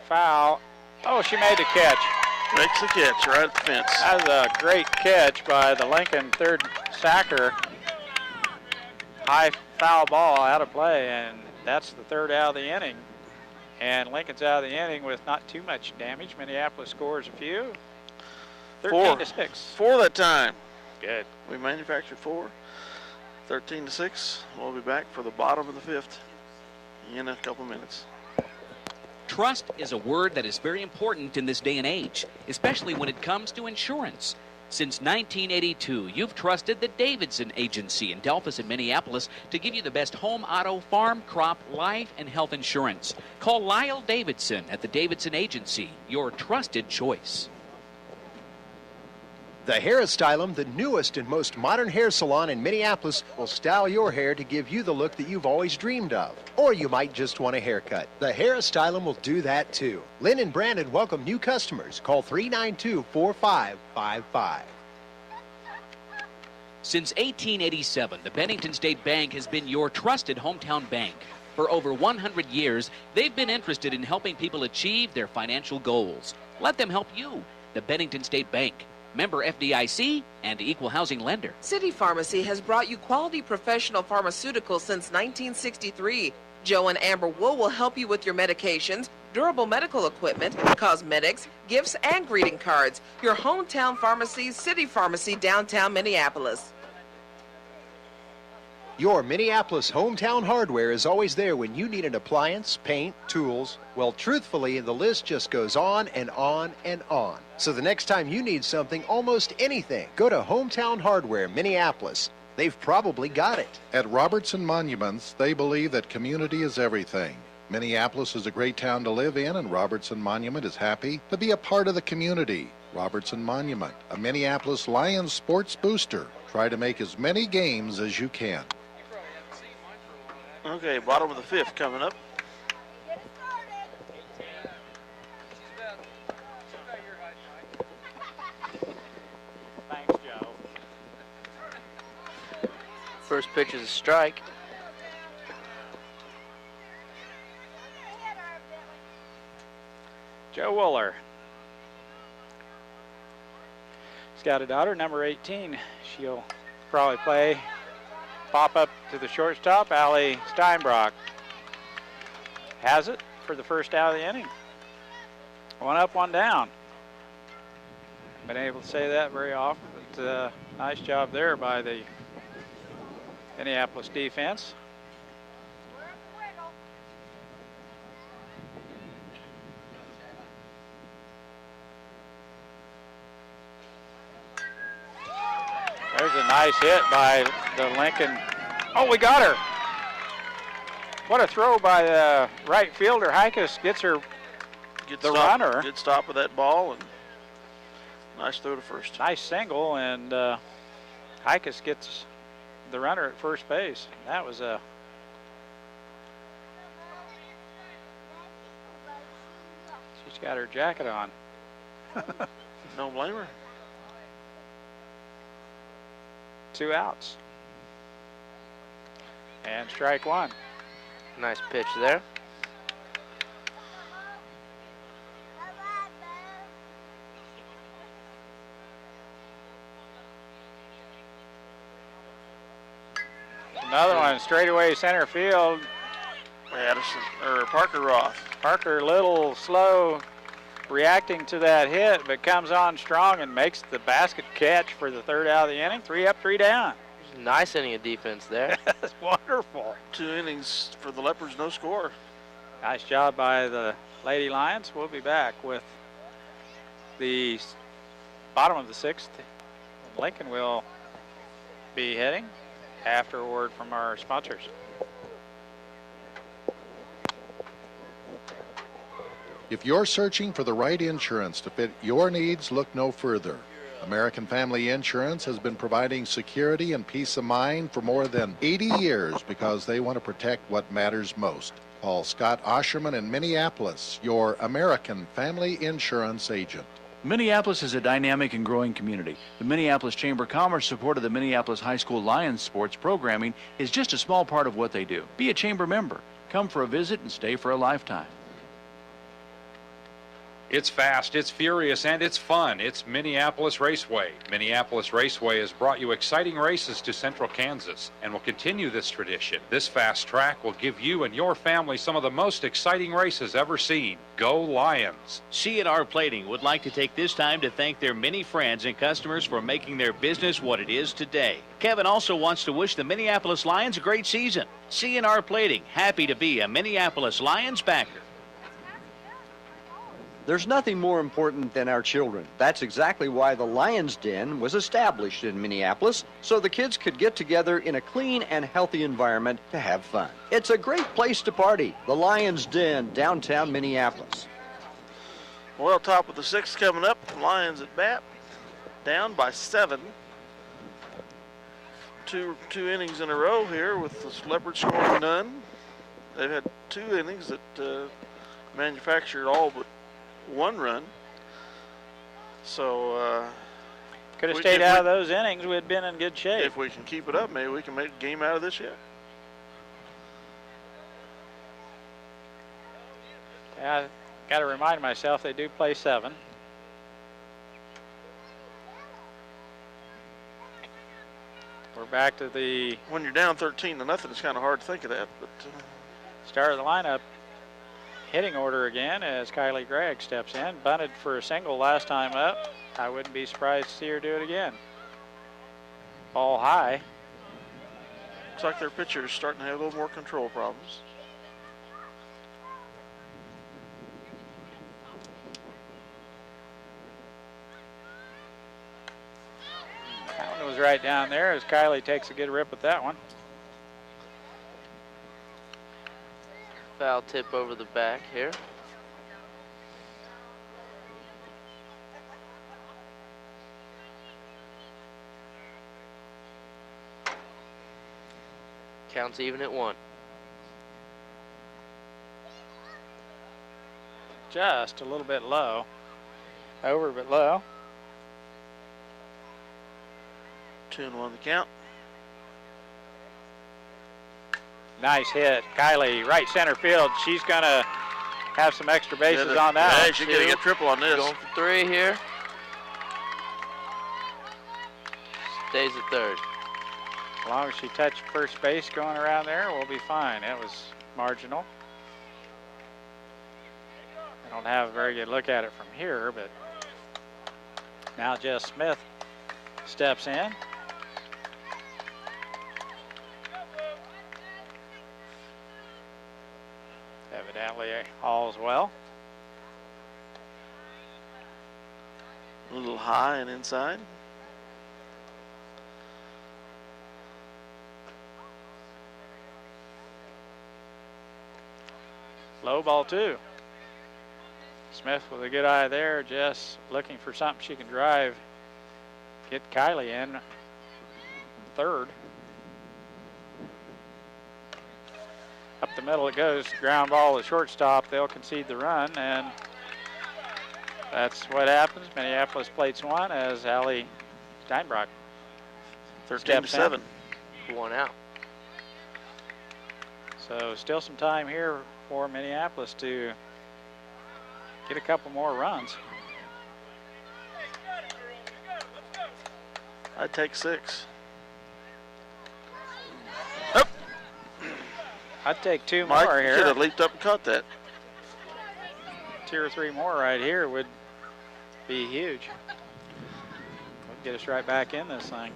foul. Oh, she made the catch. Makes the catch right at the fence. That was a great catch by the Lincoln third sacker. High foul ball out of play, and that's the third out of the inning. And Lincoln's out of the inning with not too much damage. Minneapolis scores a few. 13-6. 4 that time. Good. We manufactured 4. 13-6. We'll be back for the bottom of the 5th in a couple minutes. Trust is a word that is very important in this day and age, especially when it comes to insurance. Since 1982, you've trusted the Davidson Agency in Delphus and Minneapolis to give you the best home, auto, farm, crop, life, and health insurance. Call Lyle Davidson at the Davidson Agency, your trusted choice. The Hairstylum, the newest and most modern hair salon in Minneapolis, will style your hair to give you the look that you've always dreamed of. Or you might just want a haircut. The Hairstylum will do that too. Lynn and Brandon welcome new customers. Call 392-4555. Since 1887, the Bennington State Bank has been your trusted hometown bank. For over 100 years, they've been interested in helping people achieve their financial goals. Let them help you. The Bennington State Bank. Member FDIC and equal housing lender. City Pharmacy has brought you quality professional pharmaceuticals since 1963. Joe and Amber Wool will help you with your medications, durable medical equipment, cosmetics, gifts, and greeting cards. Your hometown pharmacy, City Pharmacy, downtown Minneapolis. Your Minneapolis hometown hardware is always there when you need an appliance, paint, tools. Well, truthfully, the list just goes on and on and on. So the next time you need something, almost anything, go to Hometown Hardware, Minneapolis. They've probably got it. At Robertson Monuments, they believe that community is everything. Minneapolis is a great town to live in, and Robertson Monument is happy to be a part of the community. Robertson Monument, a Minneapolis Lions sports booster. Try to make as many games as you can. Okay, bottom of the fifth coming up. Thanks, Joe. First pitch is a strike. Joe Wooler. He's got a daughter, number 18. She'll probably play pop up to the shortstop, Allie Steinbrock. Has it for the first out of the inning. One up, one down. Been able to say that very often, but nice job there by the Minneapolis defense. There's a nice hit by the Lincoln. Oh, we got her. What a throw by the right fielder. Hikus gets her the runner. Good stop of that ball, and nice throw to first. Nice single, and Hikus gets the runner at first base. That was a... She's got her jacket on. Don't blame her. 2 outs. And strike one. Nice pitch there. Another one straight away center field. Addison or Parker Roth. Parker a little slow reacting to that hit, but comes on strong and makes the basket catch for the third out of the inning. 3 up, 3 down. Nice inning of defense there. That's wonderful. 2 innings for the Leopards, no score. Nice job by the Lady Lions. We'll be back with the bottom of the 6th. Lincoln will be heading after a word from our sponsors. If you're searching for the right insurance to fit your needs, look no further. American Family Insurance has been providing security and peace of mind for more than 80 years because they want to protect what matters most. Call Scott Osherman in Minneapolis, your American Family Insurance agent. Minneapolis is a dynamic and growing community. The Minneapolis Chamber of Commerce support of the Minneapolis High School Lions sports programming is just a small part of what they do. Be a chamber member. Come for a visit and stay for a lifetime. It's fast, it's furious, and it's fun. It's Minneapolis Raceway. Minneapolis Raceway has brought you exciting races to central Kansas and will continue this tradition. This fast track will give you and your family some of the most exciting races ever seen. Go Lions! C&R Plating would like to take this time to thank their many friends and customers for making their business what it is today. Kevin also wants to wish the Minneapolis Lions a great season. C&R Plating, happy to be a Minneapolis Lions backer. There's nothing more important than our children. That's exactly why the Lion's Den was established in Minneapolis, so the kids could get together in a clean and healthy environment to have fun. It's a great place to party. The Lion's Den, downtown Minneapolis. Well, top of the 6th coming up. Lions at bat. Down by 7. Two innings in a row here with the Leopards scoring none. They've had 2 innings that manufactured all but 1 run. So could have stayed out of those innings, we'd been in good shape. If we can keep it up, maybe we can make a game out of this yet. Yeah, got to remind myself they do play 7. We're back to the... When you're down 13-0, it's kind of hard to think of that. But start of the lineup. Hitting order again as Kylie Gregg steps in. Bunted for a single last time up. I wouldn't be surprised to see her do it again. Ball high. Looks like their pitcher is starting to have a little more control problems. That one was right down there as Kylie takes a good rip with that one. Foul tip over the back here. Counts even at 1. Just a little bit low. Over but low. 2-1 the count. Nice hit. Kylie, right center field. She's going to have some extra bases on that Yeah, one. she's going to get triple on this. Going for 3 here. Stays at third. As long as she touched first base going around there, we'll be fine. It was marginal. I don't have a very good look at it from here, but now Jess Smith steps in. Evidently all's well. A little high and inside. Low ball 2. Smith with a good eye there. Jess looking for something she can drive. Get Kylie in third. Up the middle it goes. Ground ball to shortstop. They'll concede the run, and that's what happens. Minneapolis plates 1 as Allie Steinbrock 13-7. 1 out. So still some time here for Minneapolis to get a couple more runs. I'd take 6. I'd take 2 Mike more here. should have leaped up and caught that. 2 or 3 more right here would be huge. Would get us right back in this thing.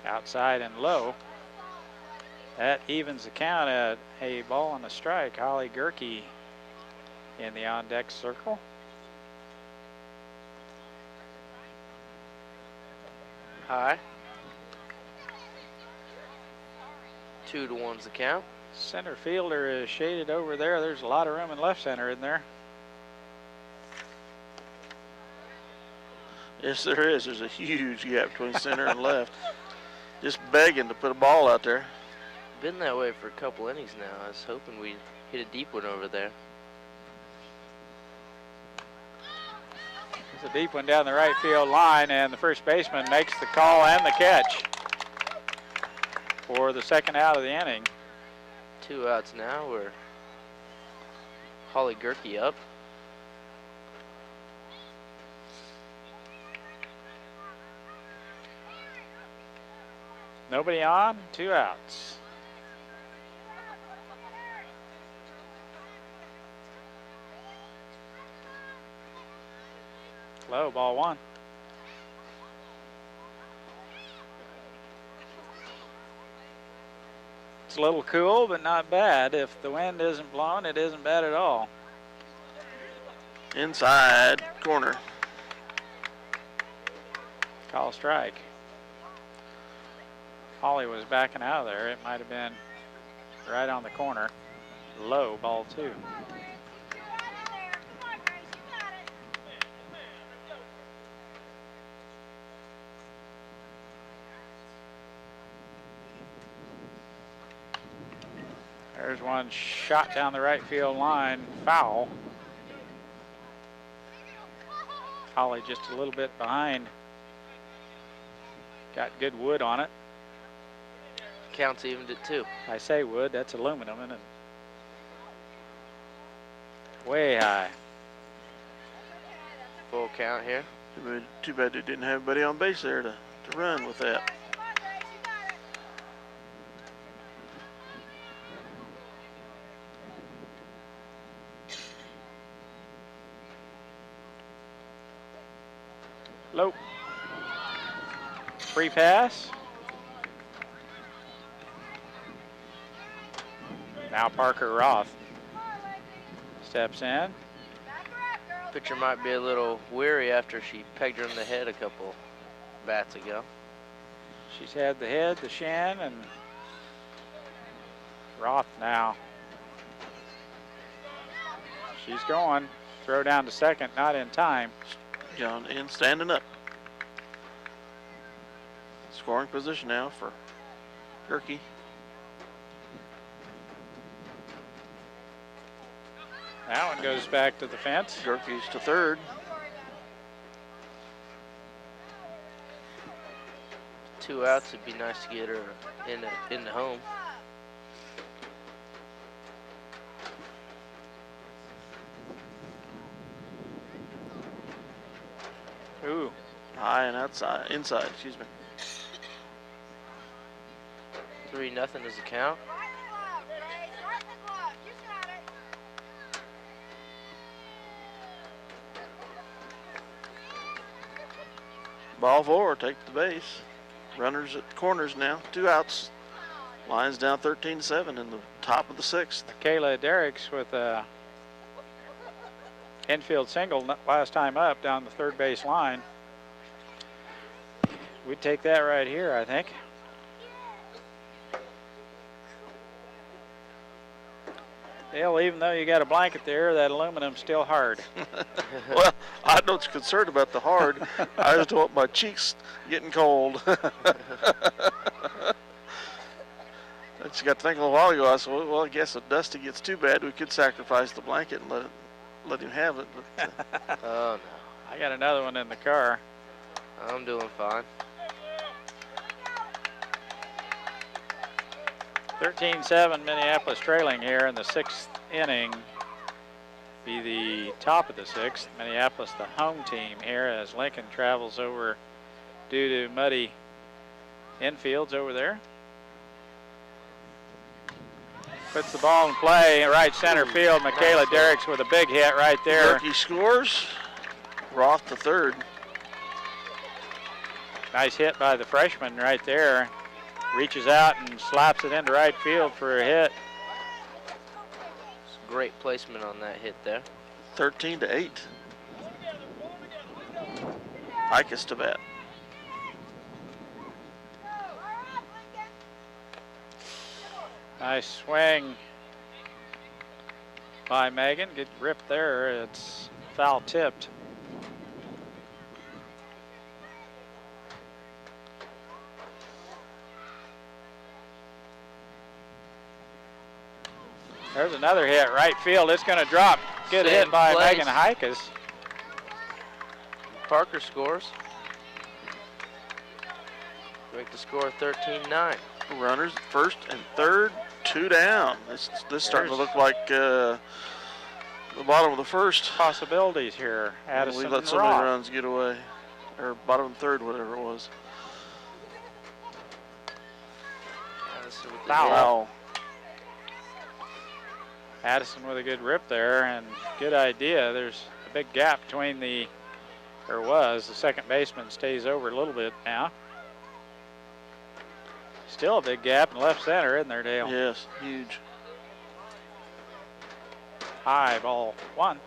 Outside and low. That evens the count at a ball and a strike. Holly Gerke in the on-deck circle. High. 2-1's the count. Center fielder is shaded over there. There's a lot of room in left center, isn't there? Yes, there is. There's a huge gap between center and left. Just begging to put a ball out there. Been that way for a couple innings now. I was hoping we'd hit a deep one over there. It's a deep one down the right field line, and the first baseman makes the call and the catch for the second out of the inning. 2 outs now. We're Holly Gerke up. Nobody on, 2 outs. Low, ball 1. It's a little cool, but not bad. If the wind isn't blowing, it isn't bad at all. Inside corner. Call strike. Holly was backing out of there. It might have been right on the corner. Low, ball 2. There's one shot down the right field line, foul. Holly just a little bit behind. Got good wood on it. Counts evened at 2. I say wood, that's aluminum, isn't it? Way high. Full count here. Too bad they didn't have anybody on base there to run with that. Lope. Free pass. Now Parker Roth steps in. Pitcher might be a little weary after she pegged her in the head a couple bats ago. She's had the head, the shin, and Roth now. She's going. Throw down to second, not in time. John in, standing up. Scoring position now for Gerke. That one goes back to the fence. Gerke's to third. Two outs, it'd be nice to get her in the home. Ooh. High and outside, inside, excuse me. 3-0 is the count. Ball four, take the base. Runners at the corners now, 2 outs. Lions down 13-7 in the top of the 6th. Michaela Derricks with a infield single last time up down the third base line. We'd take that right here, I think. Dale, even though you got a blanket there, that aluminum's still hard. Well, I'm not concerned about the hard. I just want my cheeks getting cold. I just got to think a little while ago. I said, well, I guess if Dusty gets too bad, we could sacrifice the blanket and let him have it. But, Oh, no. I got another one in the car. I'm doing fine. 13-7 Minneapolis trailing here in the 6th inning. Be the top of the 6th. Minneapolis the home team here as Lincoln travels over due to muddy infields over there. Puts the ball in play, right center field. Michaela Derricks with a big hit right there. Gerke scores. Roth to third. Nice hit by the freshman right there. Reaches out and slaps it into right field for a hit. Great placement on that hit there. 13-8. Icus to bat. Nice swing by Megan. Good rip there. It's foul tipped. There's another hit, right field. It's going to drop. Good Same hit by place. Megan Hikas. Parker scores. Make the score 13-9. Runners first and third, 2 down. This starting to look like the bottom of the first. Possibilities here. Addison We let so many runs get away, or bottom of the third, whatever it was. Addison with the Foul. hit. Foul. Addison with a good rip there and good idea. There's a big gap between the second baseman stays over a little bit now. Still a big gap in left center, isn't there, Dale? Yes, huge. High ball 1.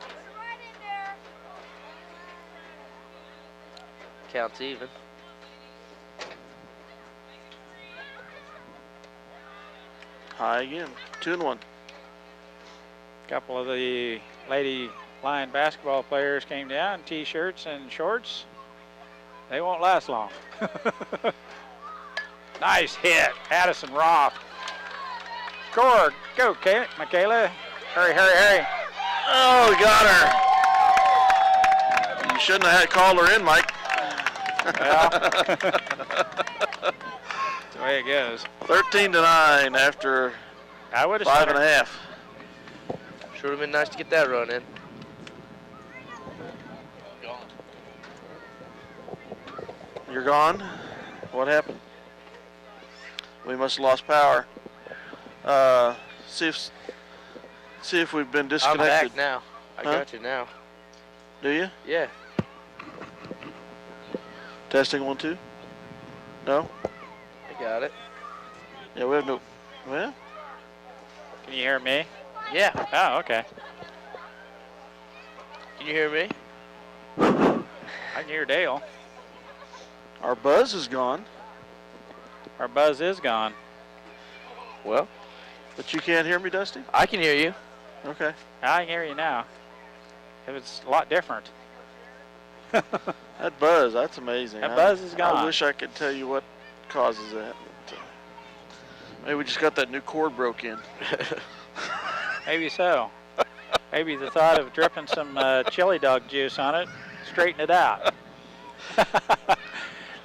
Counts even. High again, 2-1. Couple of the Lady Lion basketball players came down in t-shirts and shorts. They won't last long. Nice hit, Addison Roth. Score, go Michaela. Hurry, hurry, hurry. Oh, got her. You shouldn't have had called her in, Mike. Well, that's the way it goes. 13-9 after I would have 5.5. Sure would have been nice to get that run in. You're gone? What happened? We must have lost power. See if we've been I'm disconnected. back now. I got you now. Do you? Yeah. Testing 1, 2. No? I got it. Yeah, we have no. Well, Can you hear me? Yeah. Oh, okay. Can you hear me? I can hear Dale. our buzz is gone, Our buzz is gone. Well, but you can't hear me, Dusty? I can hear you. Okay. I can hear you now. It was a lot different. That buzz, that's amazing. That buzz is gone. I wish I could tell you what causes that. But, maybe we just got that new cord broke in. Maybe so. Maybe the thought of dripping some chili dog juice on it, straighten it out.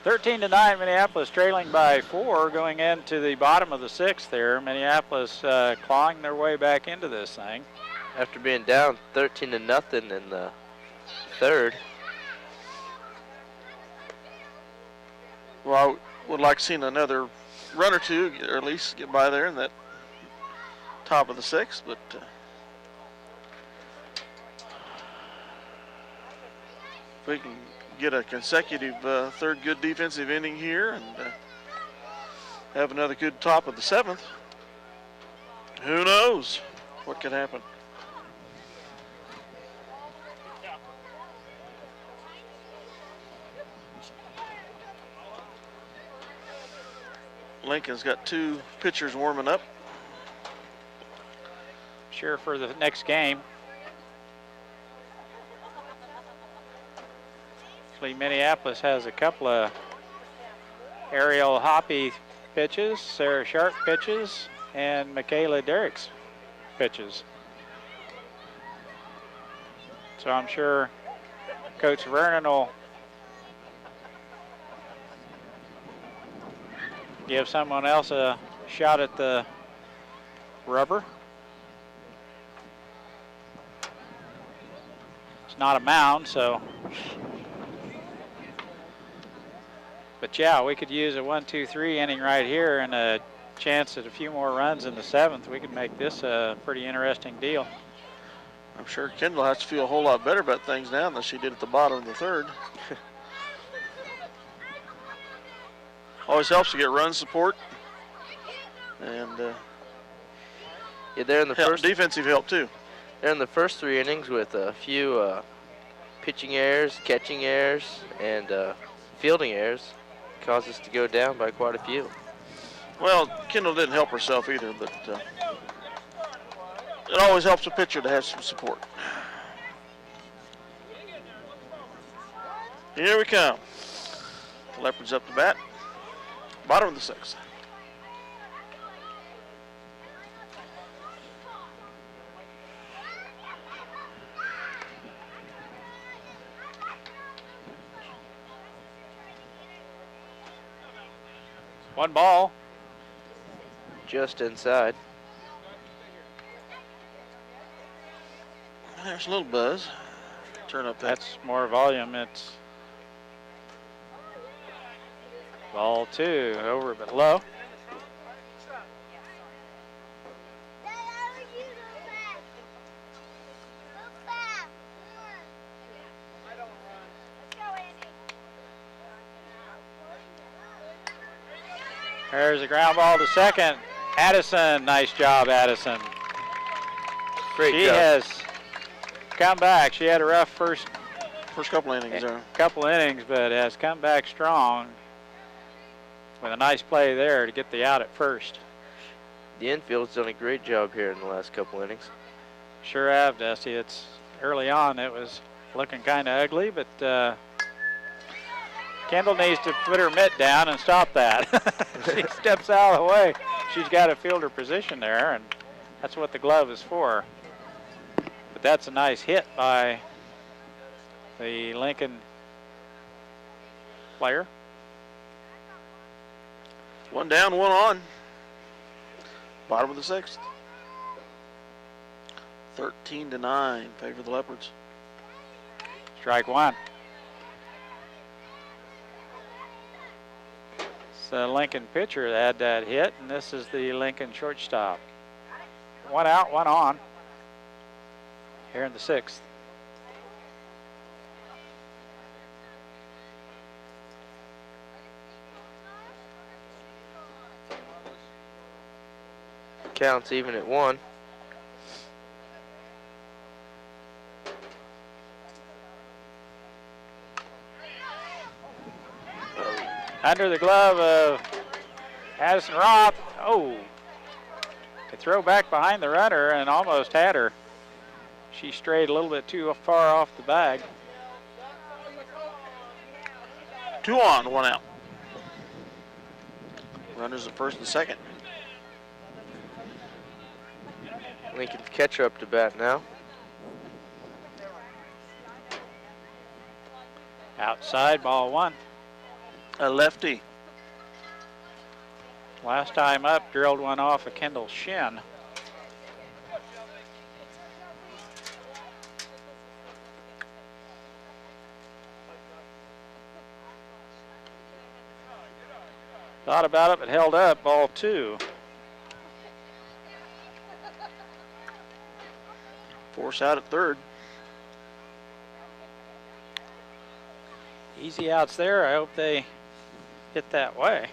13-9, Minneapolis trailing by 4 going into the bottom of the 6th there. Minneapolis clawing their way back into this thing. After being down 13-0 in the 3rd. Well, I would like seeing another run or two, or at least get by there in that top of the 6th, but if we can get a consecutive third good defensive inning here and have another good top of the 7th, who knows what could happen. Lincoln's got 2 pitchers warming up. Sure, for the next game. Actually, Minneapolis has a couple of Ariel Hoppy pitches, Sarah Sharp pitches, and Michaela Derrick's pitches. So I'm sure Coach Vernon will give someone else a shot at the rubber. It's not a mound, so. But yeah, we could use a 1-2-3 inning right here and a chance at a few more runs in the 7th. We could make this a pretty interesting deal. I'm sure Kendall has to feel a whole lot better about things now than she did at the bottom of the 3rd. Always helps to get run support. And yeah, they're in the first defensive help too. They're in the first 3 innings with a few pitching errors, catching errors, and fielding errors. Caused us to go down by quite a few. Well, Kendall didn't help herself either, but it always helps a pitcher to have some support. Here we come. The Leopards up to bat. Bottom of the 6th. One ball. Just inside. There's a little buzz. Turn up that. That's more volume. It's ball 2, over but low. There's a ground ball to second. Addison, nice job, Addison. Great she job. has come back. She had a rough first couple innings there. Couple innings, but has come back strong with a nice play there to get the out at first. The infield's done a great job here in the last couple innings. Sure have, Dusty. It's early on. It was looking kind of ugly, but Kendall needs to put her mitt down and stop that. She steps out of the way. She's got to field her position there, and that's what the glove is for. But that's a nice hit by the Lincoln player. One down, one on. Bottom of the 6th. 13-9, favor the Leopards. Strike 1. It's the Lincoln pitcher that had that hit, and this is the Lincoln shortstop. One out, one on here in the 6th. Counts even at 1. Under the glove of Addison Roth. Oh, a throw back behind the runner and almost had her. She strayed a little bit too far off the bag. 2 on, 1 out. Runners at first and second. Lincoln's catcher up to bat now. Outside, ball 1. A lefty. Last time up, drilled one off of Kendall's shin. Thought about it, but held up, ball 2. Force out at third. Easy outs there. I hope they hit that way.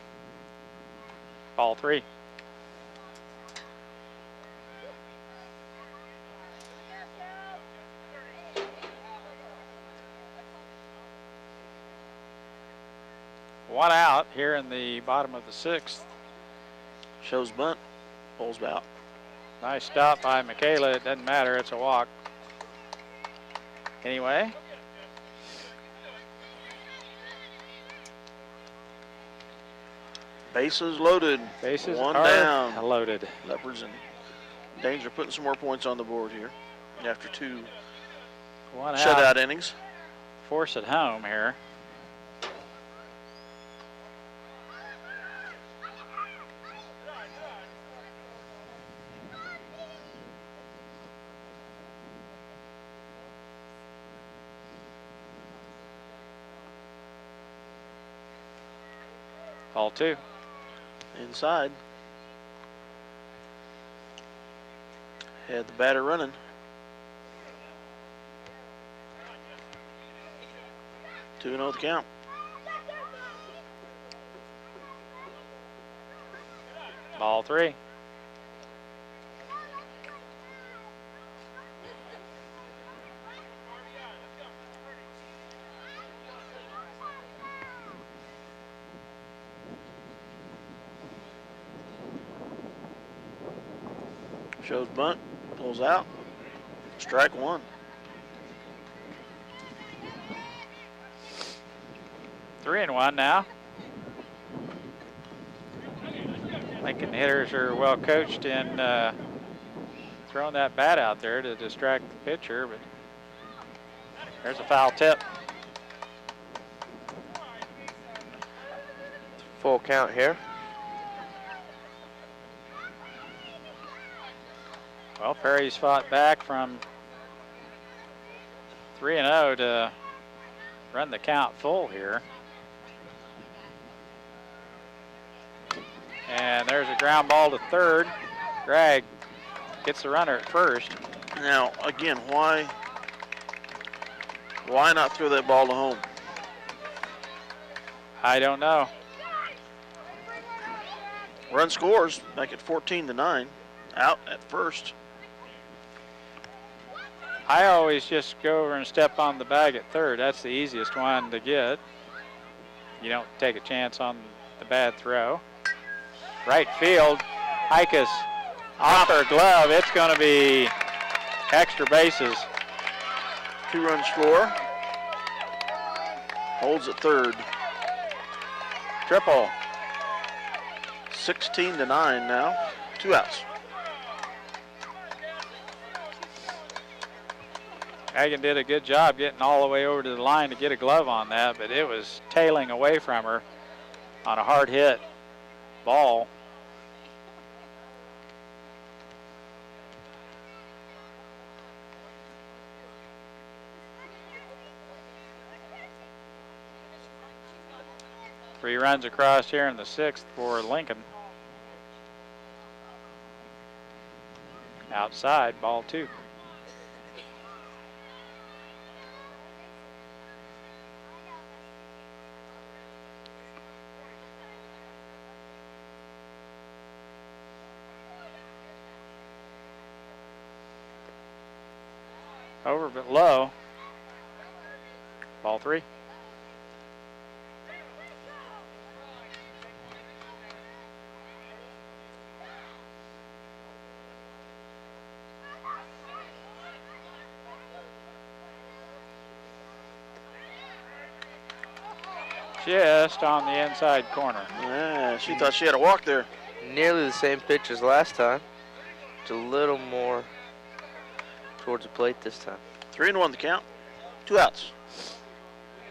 Ball 3. One out here in the bottom of the 6th. Shows bunt. Pulls out. Nice stop by Michaela. It doesn't matter. It's a walk. Anyway. Bases loaded. Bases One are down. loaded. Leopards in danger putting some more points on the board here after 2 One shutout out. innings. Force it home here. Ball 2. Inside. Had the batter running. Two and 0 the count. Ball 3. Shows bunt, pulls out, strike 1. Three and 1 now. Lincoln hitters are well coached in throwing that bat out there to distract the pitcher, but there's a foul tip. Full count here. Well, Perry's fought back from 3-0 to run the count full here. And there's a ground ball to third. Gregg gets the runner at first. Now, again, why not throw that ball to home? I don't know. Run scores, make it 14-9. Out at first. I always just go over and step on the bag at third. That's the easiest one to get. You don't take a chance on the bad throw. Right field, Hikas off her glove. It's going to be extra bases. 2-run score. Holds at third. Triple. 16-9 now. 2 outs. Hagen did a good job getting all the way over to the line to get a glove on that, but it was tailing away from her on a hard hit ball. Three runs across here in the 6th for Lincoln. Outside, ball 2. Over but low. Ball 3. Just on the inside corner. Yeah, she thought she had a walk there. Nearly the same pitch as last time. Just a little more towards the plate this time. 3-1 the count. 2 outs.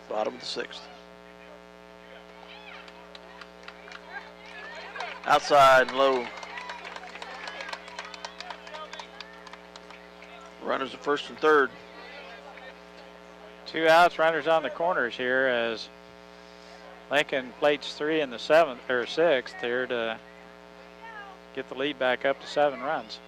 Bottom of the 6th. Outside and low. Runners at first and third. 2 outs, runners on the corners here as Lincoln plates 3 in the 7th or 6th here to get the lead back up to 7 runs.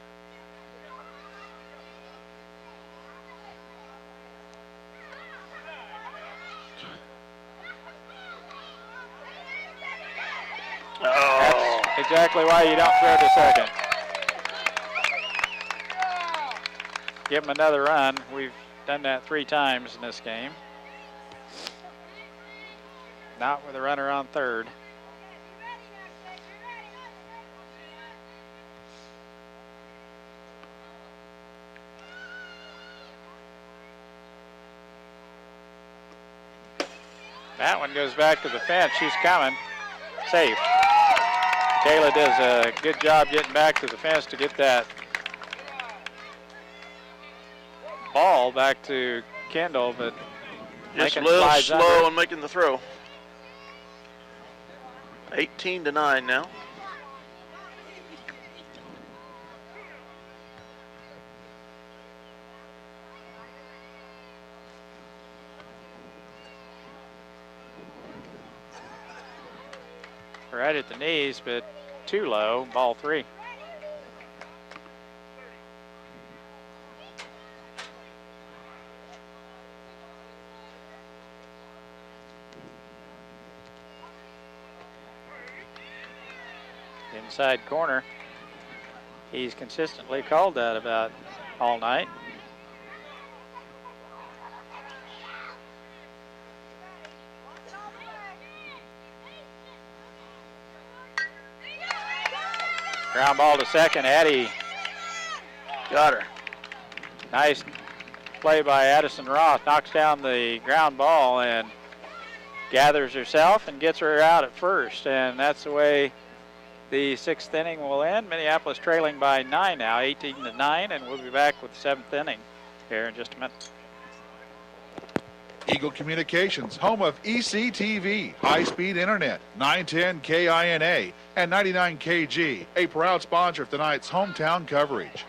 Oh. That's exactly why you don't throw to second. Give them another run. We've done that 3 times in this game. Not with a runner on third. That one goes back to the fence. She's coming. Safe. Kayla does a good job getting back to the fence to get that ball back to Kendall, but Just a Lincoln little slides slow under. on making the throw. 18-9 now. Right at the knees, but too low. Ball 3. Inside corner. He's consistently called that about all night. Ground ball to second. Addie got her. Nice play by Addison Roth. Knocks down the ground ball and gathers herself and gets her out at first. And that's the way the 6th inning will end. Minneapolis trailing by 9 now, 18-9, and we'll be back with the 7th inning here in just a minute. Eagle Communications, home of ECTV, high-speed internet, 910 KINA and 99 KG, a proud sponsor of tonight's hometown coverage.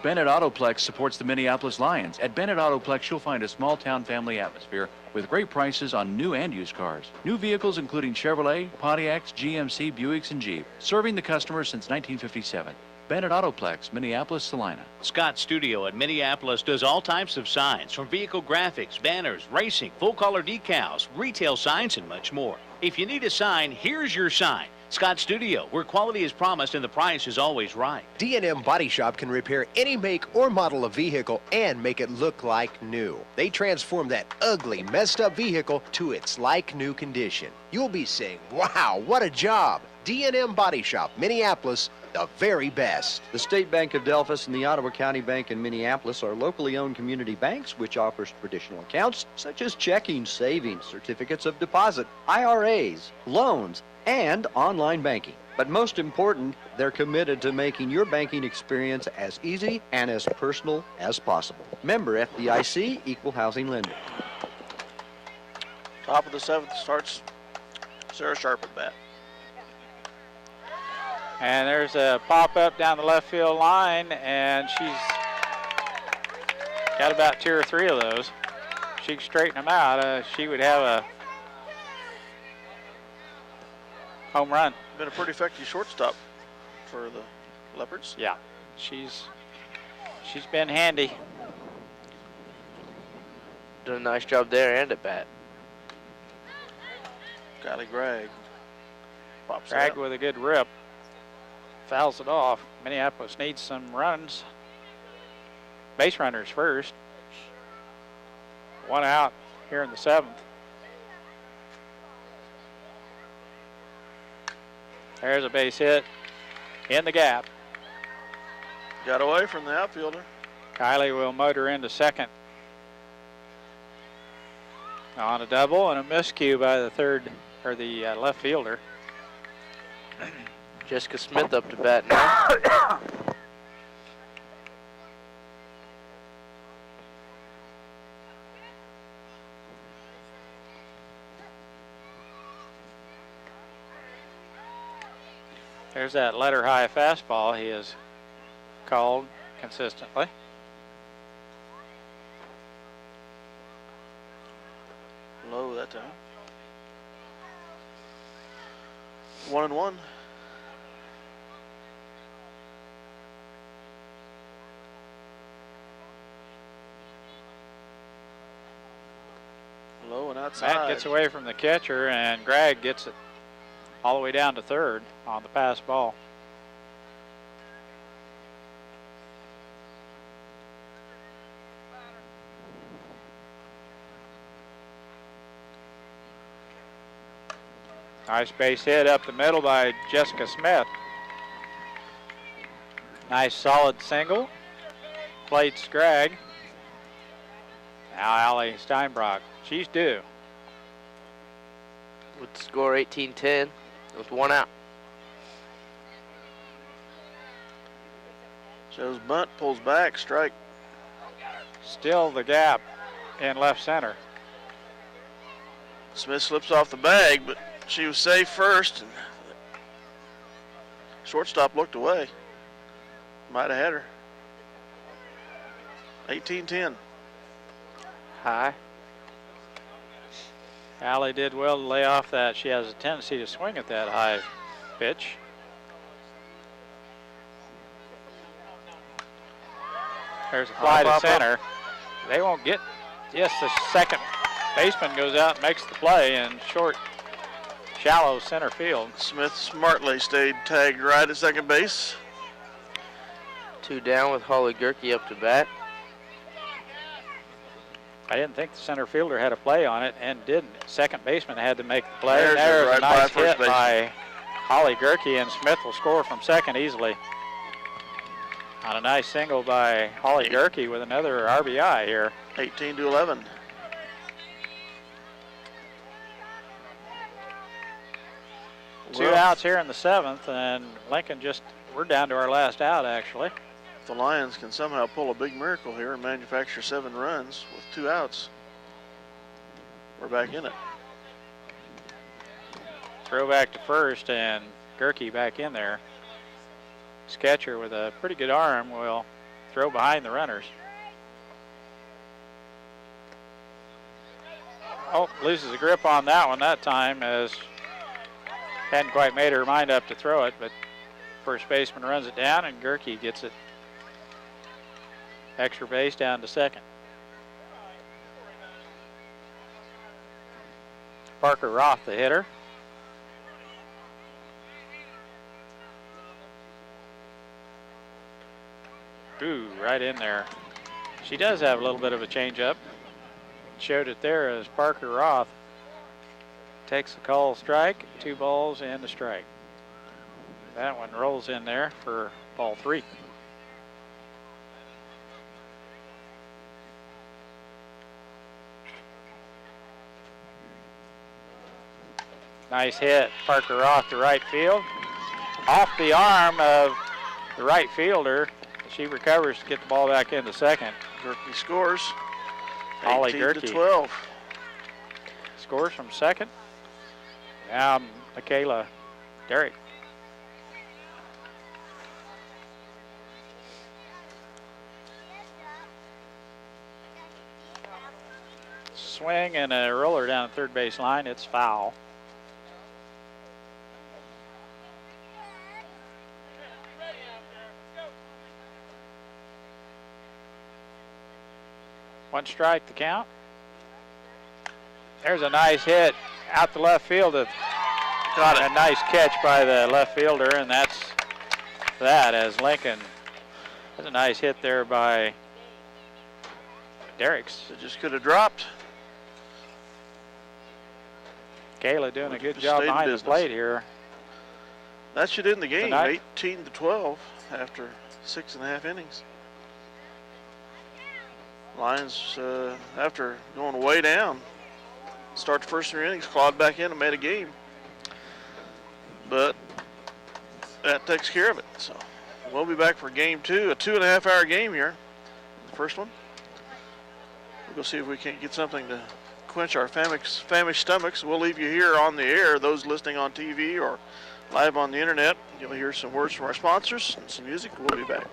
Bennett Autoplex supports the Minneapolis Lions. At Bennett Autoplex, you'll find a small-town family atmosphere with great prices on new and used cars. New vehicles including Chevrolet, Pontiacs, GMC, Buicks, and Jeep. Serving the customers since 1957. Bennett Autoplex, Minneapolis, Salina. Scott Studio at Minneapolis does all types of signs, from vehicle graphics, banners, racing, full-color decals, retail signs, and much more. If you need a sign, here's your sign. Scott Studio, where quality is promised and the price is always right. D&M Body Shop can repair any make or model of vehicle and make it look like new. They transform that ugly, messed up vehicle to its like-new condition. You'll be saying, wow, what a job! D&M Body Shop, Minneapolis, the very best. The State Bank of Delphos and the Ottawa County Bank in Minneapolis are locally owned community banks which offers traditional accounts such as checking, savings, certificates of deposit, IRAs, loans, and online banking. But most important, they're committed to making your banking experience as easy and as personal as possible. Member FDIC, Equal Housing Lender. Top of the 7th starts Sarah Sharp at bat. And there's a pop-up down the left field line, and she's got about 2 or 3 of those. She can straighten them out. She would have a home run. Been a pretty effective shortstop for the Leopards. Yeah, she's been handy. Did a nice job there and at bat. Kylie Gregg pops Drag out. with a good rip. Fouls it off. Minneapolis needs some runs. base runners first. 1 out here in the 7th. There's a base hit in the gap. Got away from the outfielder. Kylie will motor into second. On a double and a miscue by the left fielder. Jessica Smith up to bat now. There's that letter high fastball he has called consistently. Low that time. 1-1. Low and outside. Matt gets away from the catcher, and Greg gets it all the way down to third on the pass ball. Nice base hit up the middle by Jessica Smith. Nice solid single. Plates Greg. Now Allie Steinbrock. She's due. With the score 18-10 with 1 out. Shows bunt, pulls back, strike. Still the gap in left center. Smith slips off the bag, but she was safe first. And shortstop looked away. Might have had her. 18-10. High. Allie did well to lay off that. She has a tendency to swing at that high pitch. There's a fly to center. They won't get. Yes, the second baseman goes out and makes the play in short, shallow center field. Smith smartly stayed tagged right at second base. 2 down with Holly Gerke up to bat. I didn't think the center fielder had a play on it and didn't. Second baseman had to make the play. There's There's right a nice by first hit by Holly Gerke, and Smith will score from second easily. On a nice single by Holly Gerke with another RBI here. 18-11. Two outs here in the 7th, and Lincoln we're down to our last out actually. If the Lions can somehow pull a big miracle here and manufacture 7 runs with 2 outs, we're back in it. Throw back to first, and Gerke back in there. Sketcher with a pretty good arm will throw behind the runners. Oh, loses a grip on that one that time, as hadn't quite made her mind up to throw it, but first baseman runs it down, and Gerke gets it extra base down to second. Parker Roth, the hitter. Ooh, right in there. She does have a little bit of a changeup. Showed it there as Parker Roth takes the call strike, 2 balls and a strike. That one rolls in there for ball 3. Nice hit, Parker Roth to right field. Off the arm of the right fielder. She recovers to get the ball back into second. Gerke scores. Holly 18-12. Scores from second. Now Michaela Derrick. Swing and a roller down the third base line. It's foul. One strike to count. There's a nice hit out the left field. Got a nice catch by the left fielder, and that's that as Lincoln has a nice hit there by Derek's. It just could have dropped. Kayla doing a good Just job stayed in behind the business. plate here. That should end the game, Tonight. 18-12 after 6.5 innings. Lions, after going way down, start the first 3 innings, clawed back in and made a game. But that takes care of it. So we'll be back for game 2, a 2.5-hour game here. The first one. We'll go see if we can't get something to quench our famished stomachs. We'll leave you here on the air. Those listening on TV or live on the internet, you'll hear some words from our sponsors and some music. We'll be back.